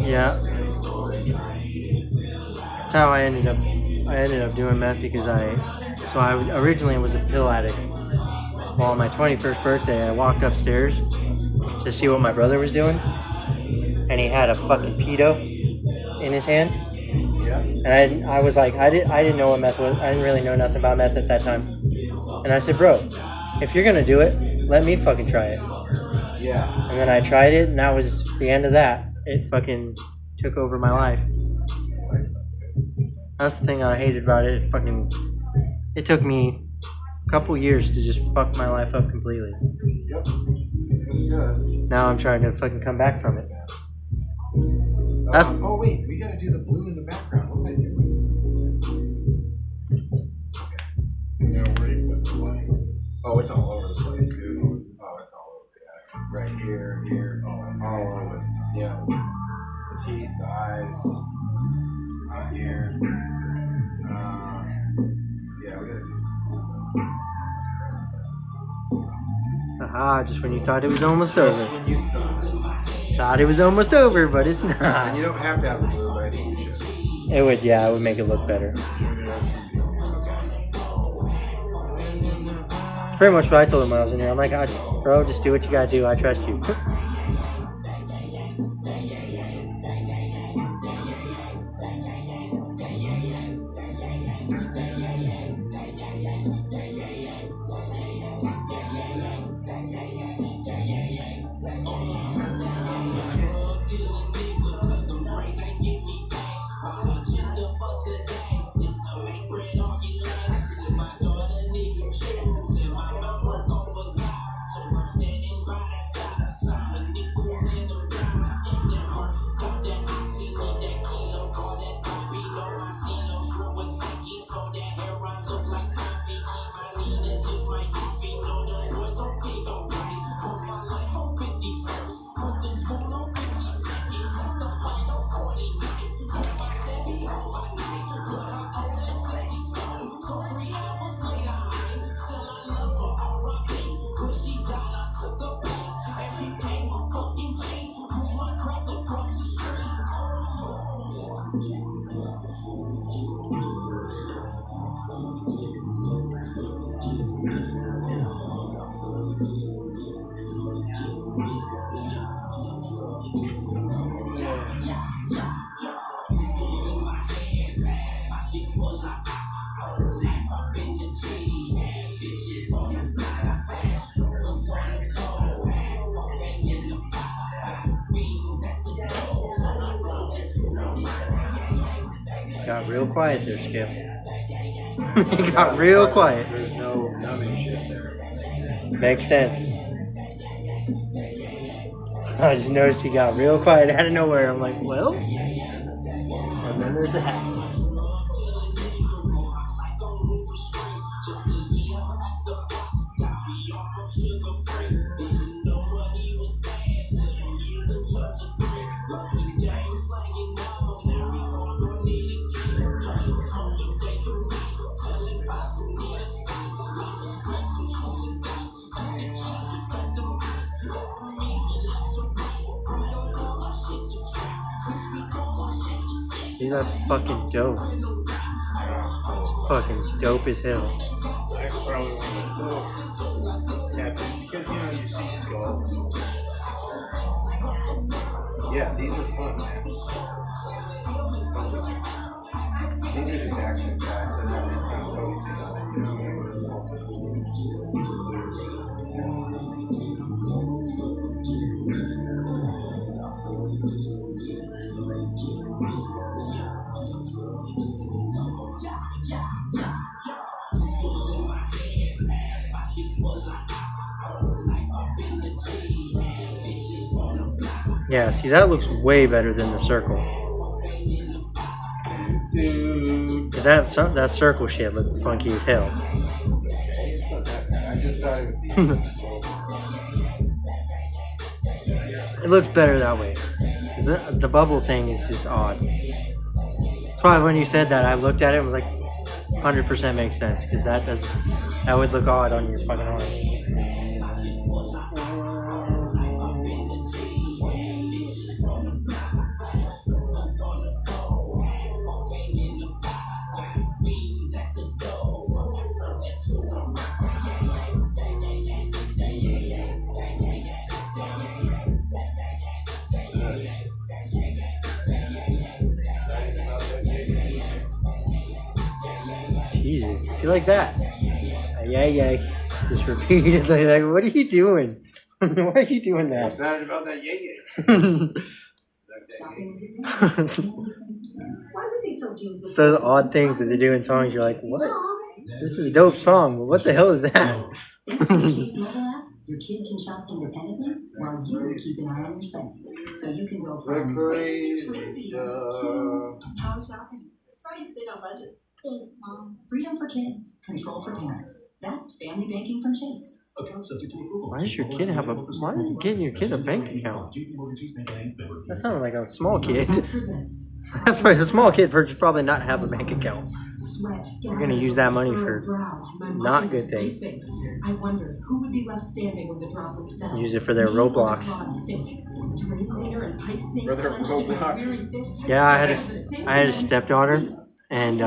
Yeah. That's how I ended up doing meth because I originally was a pill addict. Well, on my 21st birthday, I walked upstairs to see what my brother was doing, and he had a fucking pedo in his hand. Yeah. And I was like, I didn't know what meth was. I didn't really know nothing about meth at that time. And I said, bro, if you're gonna do it, let me fucking try it. Yeah. And then I tried it, and that was the end of that. It fucking took over my life. That's the thing I hated about it. It took me a couple years to just fuck my life up completely. Yep. That's what it does. Now I'm trying to fucking come back from it. Oh wait, we gotta do the blue in the background. What am I doing? Yeah, where you put the light? Oh, it's all over the place, dude. Oh, it's all over. Yeah, it's right here, all over. Yeah. The teeth, the eyes, out here. Yeah, we gotta do something. Aha, just when you thought it was almost over. Thought it was almost over, but it's not. And you don't have to have the blue, but I think you should. It would make it look better. It's pretty much what I told him when I was in here. I'm like, bro, just do what you gotta do. I trust you. Got real quiet there, Skip. It got real quiet. There's no numbing shit there. Makes sense. I just noticed he got real quiet out of nowhere. I'm like, well, and then there's the hat. See, that's fucking dope. It's fucking dope as hell. That's probably one of the coolest tattoos because you know you see skulls. Yeah, these are fun, man. These are just action guys, and then it's not focusing on it, you know. Yeah, see, that looks way better than the circle. Cause that circle shit looked funky as hell. It's not that bad. I just thought it would be. It looks better that way. 'Cause the bubble thing is just odd. That's why when you said that, I looked at it and was like, 100% makes sense. Because that would look odd on your fucking arm. Jesus, see like that? Yay. Just repeatedly, like, what are you doing? Why are you doing I'm that? excited about that yay. So the odd things that they do in songs, you're like, what? This is a dope song, but what the hell is that? Your kid can shop independently while you keep an eye on your spending. So you can go The from crazy stuff. How was shopping? Saw you stayed on budget. Thanks, Mom. freedom for kids, control for parents. That's family banking from Chase. Why does your kid have why are you getting your kid a bank account? That sounded like a small kid. That's why a small kid should probably not have a bank account. You're gonna use that money for not good things. I wonder who would be left standing when the droplets fell. Use it for their Roblox. For their Roblox. Yeah, I had a stepdaughter, and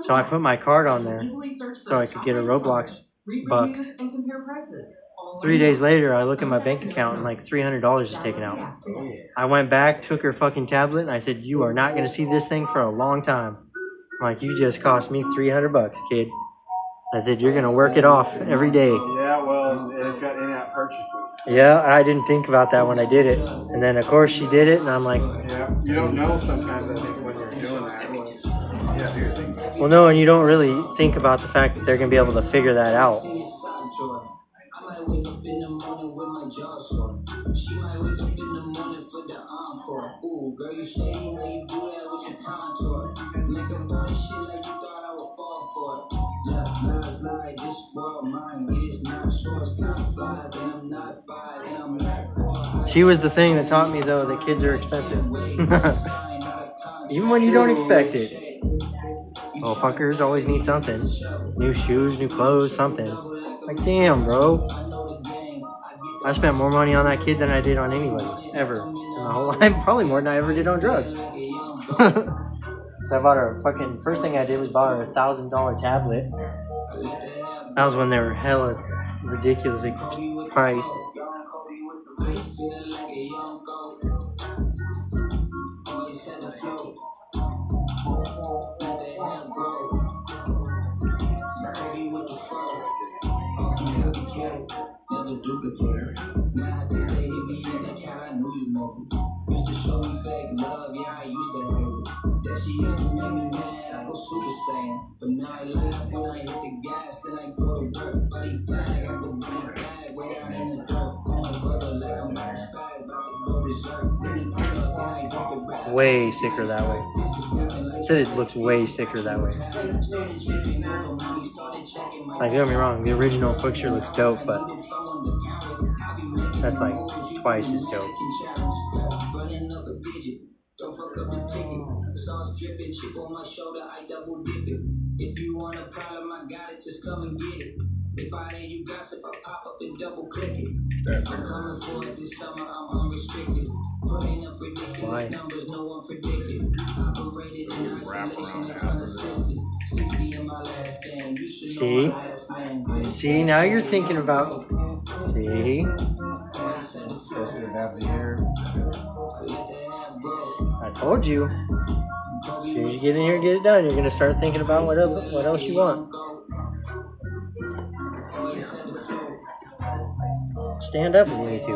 so I put my card on there so I could get a Roblox bucks. 3 days later, I look at my bank account and like $300 is taken out. I went back, took her fucking tablet, and I said, "You are not gonna see this thing for a long time." I'm like, "You just cost me $300, kid." I said, "You're gonna work it off every day." Yeah, well, and it's got in-app purchases. Yeah, I didn't think about that when I did it, and then of course she did it, and I'm like, Yeah, you don't know sometimes. I think when you're doing that. Yeah, do your thing. well, no, and you don't really think about the fact that they're gonna be able to figure that out. Wake up in the morning with my jaw sore. She might wake up in the morning for the encore. Ooh, girl, you say how you do that with your contour. Make a boy shit like you thought I would fall for it. Yeah, lies lie, this world mine. It is not short, it's time 5, and I'm not 5, and I'm not 4. She was the thing that taught me though that kids are expensive, even when you don't expect it. Oh, fuckers always need something. New shoes, new clothes, something. Like, damn, bro. I spent more money on that kid than I did on anybody, ever. In my whole life, probably more than I ever did on drugs. So I bought her, fucking, first thing I did was bought her a $1,000 tablet. That was when they were hella ridiculously priced. was a duplicate. Nowadays they hit me in the cat, I knew you meant it. Used to show me fake love, yeah, I used to hate it. That she used to make me mad, I go super saiyan. But now I laugh when I hit the gas, then I go to work. Body flag, I go bring it back, way out in the dirt. My brother like I'm back spaz, about to go dessert. Then he pull up and I get the rap. Way sicker that way. I said it looks way sicker that way. Like, don't get me wrong, the original picture looks dope, but that's like twice as dope. Don't fuck up the ticket. Sauce dripping, chip on my shoulder, I double dip it. If you want a problem, I got it, just come and get it. If I hear you gossip, I pop up and double click it. I'm coming for it this summer, I'm unrestricted. Putting up ridiculous numbers, no one predicted. Operated in isolation, it's unassisted. 60 in my last game, you should know my last name. See, now you're thinking about. See? I told you. As soon as you get in here and get it done, you're gonna start thinking about what else you want. Stand up if you need to.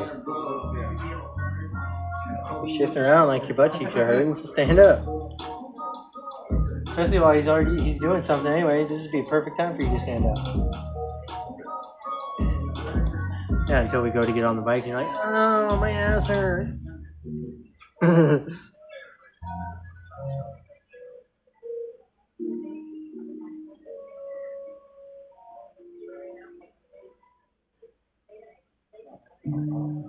You're shifting around like your butt cheeks are hurting, so stand up. Especially while he's doing something anyways, this would be a perfect time for you to stand up. Yeah, until we go to get on the bike and you're like, oh, my ass hurts.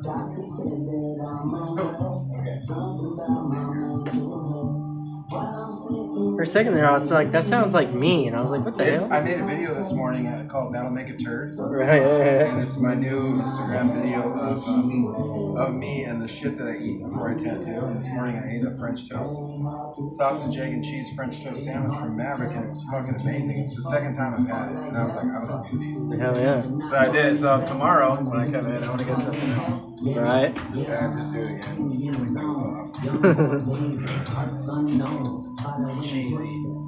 Doctor said that I'm okay. Something about my mental For a second there, I was like, that sounds like me. And I was like, what the hell? I made a video this morning called That'll Make a Turd. Right, yeah. And it's my new Instagram video of me and the shit that I eat before I tattoo. And this morning I ate a French toast, sausage, egg, and cheese French toast sandwich from Maverick, and it was fucking amazing. It's the second time I've had it. And I was like, I'm going to do these. Hell yeah. So I did. So tomorrow, when I come in, I want to get something else. Right. Yeah, just do it again. Cheesy.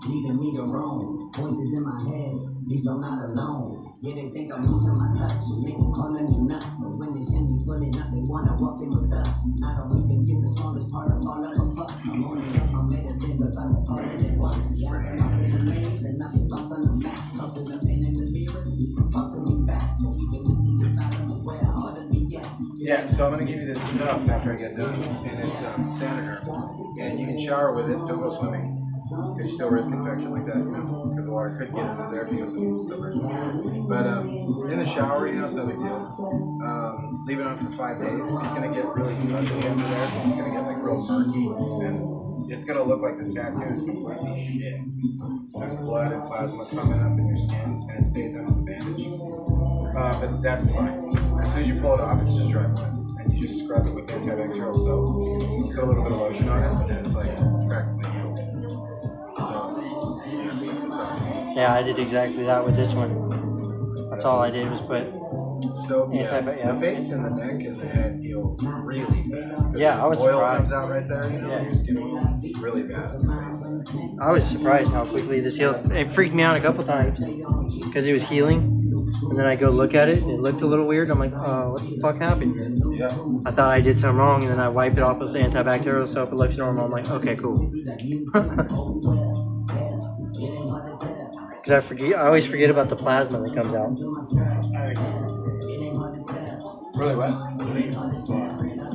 Leading me to Rome. Voices in my head. These I'm not alone. Yeah, they think I'm losing my touch. Make them calling me nuts. But when they see me pulling up, they wanna walk in with us. I don't even give the smallest part of all of a fuck. I'm only up my medicine because I'm all in it once. Yeah, I'm off in the maze and I'm off on the map. Talk to the man in the mirror. Talk to me back. So even with the side of where I ought to be at. Yeah, so I'm going to give you this stuff after I get done. And it's Senator. And you can shower with it. Don't go swimming. Because you still risk infection like that, you know, because the water could get into there if you go submerged. But in the shower, you know, it's no big deal. Leave it on for 5 days. It's going to get really ugly under there. It's going to get like real murky. And it's going to look like the tattoo is completely shit. There's blood and plasma coming up in your skin, and it stays under the bandage. But that's fine. As soon as you pull it off, it's just dry blood. And you just scrub it with antibacterial soap. You put a little bit of lotion on it, and it's like practically healed. Yeah, I did exactly that with this one. That's all I did was put the face and the neck and the head heal really fast. Yeah, I was oil surprised. comes out right there, you know, your skin will really bad. I was surprised how quickly this healed. It freaked me out a couple times because it was healing. And then I go look at it and it looked a little weird. I'm like, oh, what the fuck happened here? Yeah. I thought I did something wrong, and then I wipe it off with the antibacterial soap. It looks normal. I'm like, okay, cool. Because I always forget about the plasma that comes out. Really what?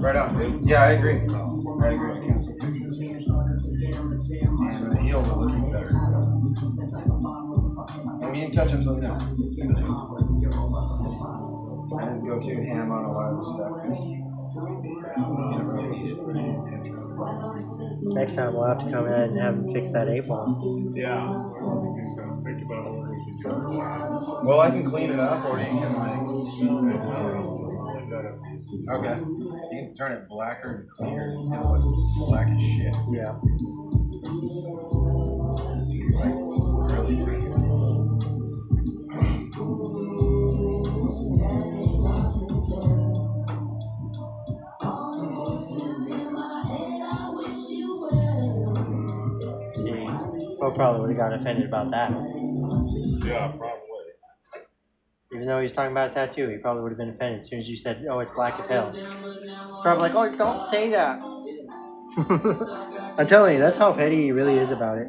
Right on, dude. Yeah, I agree. I agree. I can't take pictures. And the heels are looking better. I mean, you can touch them so now. I didn't go too ham on a lot of the stuff because Next time we'll have to come in and have him fix that 8-ball. Yeah, let's do some. Think about what we should do. Well, I can clean it up, or you can like. Okay. You can turn it blacker and cleaner. It'll look black as shit. Yeah. Like really clean. Well, probably would have gotten offended about that. Yeah, probably. Even though he was talking about a tattoo, he probably would have been offended as soon as you said, "Oh, it's black as hell." Probably like, "Oh, don't say that." I'm telling you, that's how petty he really is about it.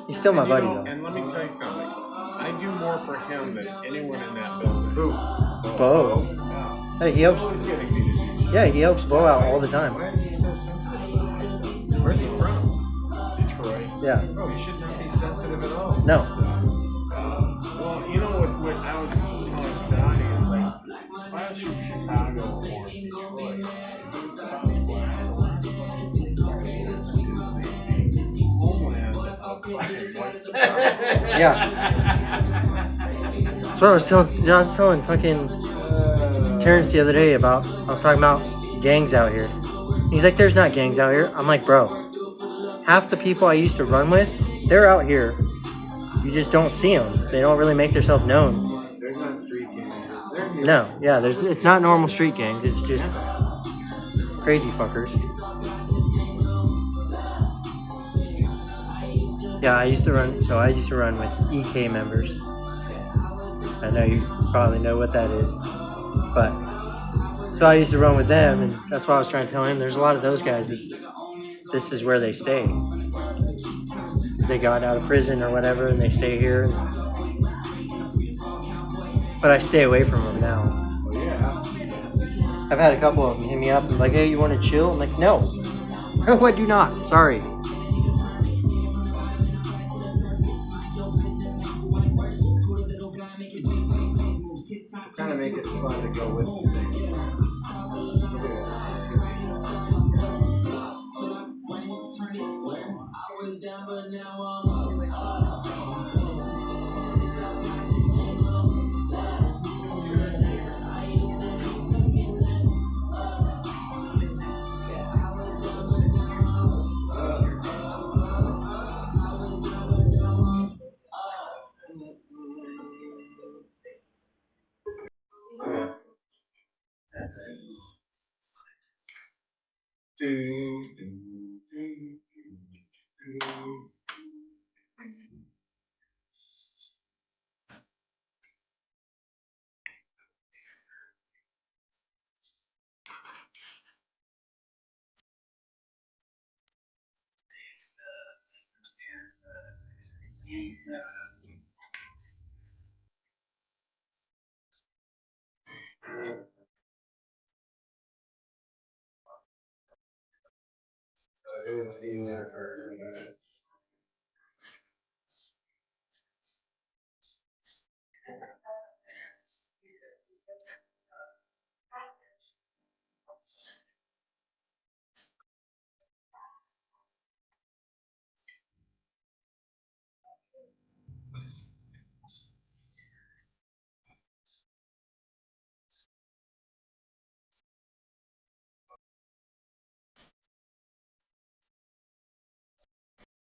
He's still my buddy, though. And let me tell you something. I do more for him than anyone in that building. Who? Bo. Yeah. Hey, he helps. Always getting me to do shit. Yeah, he helps Bo out all the time. Why is he so sensitive about this stuff? Where's he from? Detroit. Yeah. Bro, you should not be sensitive at all. No. Well, you know what I was telling Scotty? It's like, if I was from Chicago or Detroit, if I was black, homeland of fucking white supremacy. Yeah. That's what I was telling fucking Terrence the other day about. I was talking about gangs out here. He's like, "There's not gangs out here." I'm like, "Bro, half the people I used to run with, they're out here. You just don't see them. They don't really make themselves known." There's not street gangs. They're here. No, yeah, it's not normal street gangs. It's just crazy fuckers. Yeah, I used to run with EK members. I know you probably know what that is, but so I used to run with them, and that's why I was trying to tell him. There's a lot of those guys. This is where they stay. They got out of prison or whatever, and they stay here. But I stay away from them now. Well, yeah. I've had a couple of them hit me up and like, "Hey, you want to chill?" I'm like, "No, no, I do not. Sorry." Kind of make it fun to go with the thing.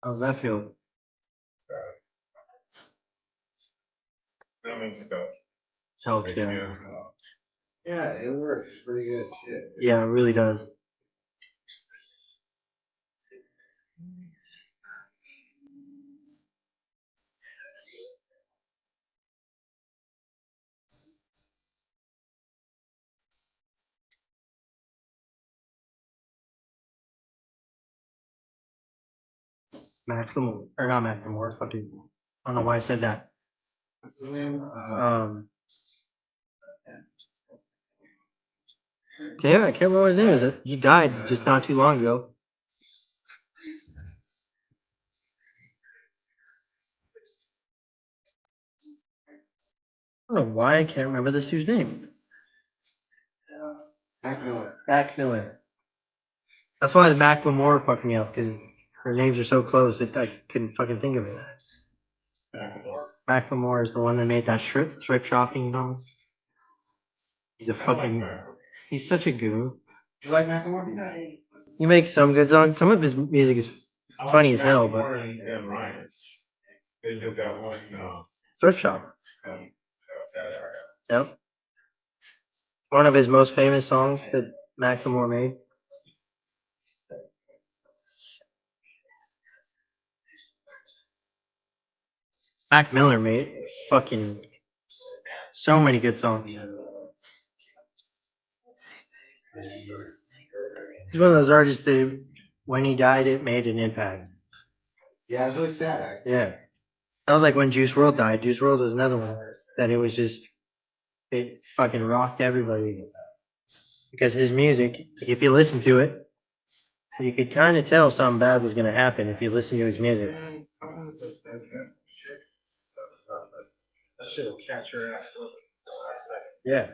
How's that feel? That means stuff. Helps, yeah. Yeah, it works. It's pretty good shit. Yeah, it really does. Maximum, or not Maximum, fucking, I don't know why I said that. What's his name? Yeah, I can't remember what his name is. He died just not too long ago. I don't know why I can't remember this dude's name. Mac Miller. Mac Miller. That's why the Macklemore fucked me up, because her names are so close that I couldn't fucking think of it. Macklemore is the one that made that thrift shopping song. He's a fucking, he's such a goon. You like Macklemore? He makes some good songs. Some of his music is funny as hell, but And Ryan. They did that one. No. thrift shop. Yep. One of his most famous songs that Macklemore made. Mac Miller made fucking so many good songs. He's one of those artists that when he died, it made an impact. Yeah, it's really sad. Yeah. That was like when Juice WRLD died. Juice WRLD was another one that it was just, it fucking rocked everybody. Because his music, if you listen to it, you could kind of tell something bad was going to happen if you listen to his music. That shit will catch your ass up. Yeah.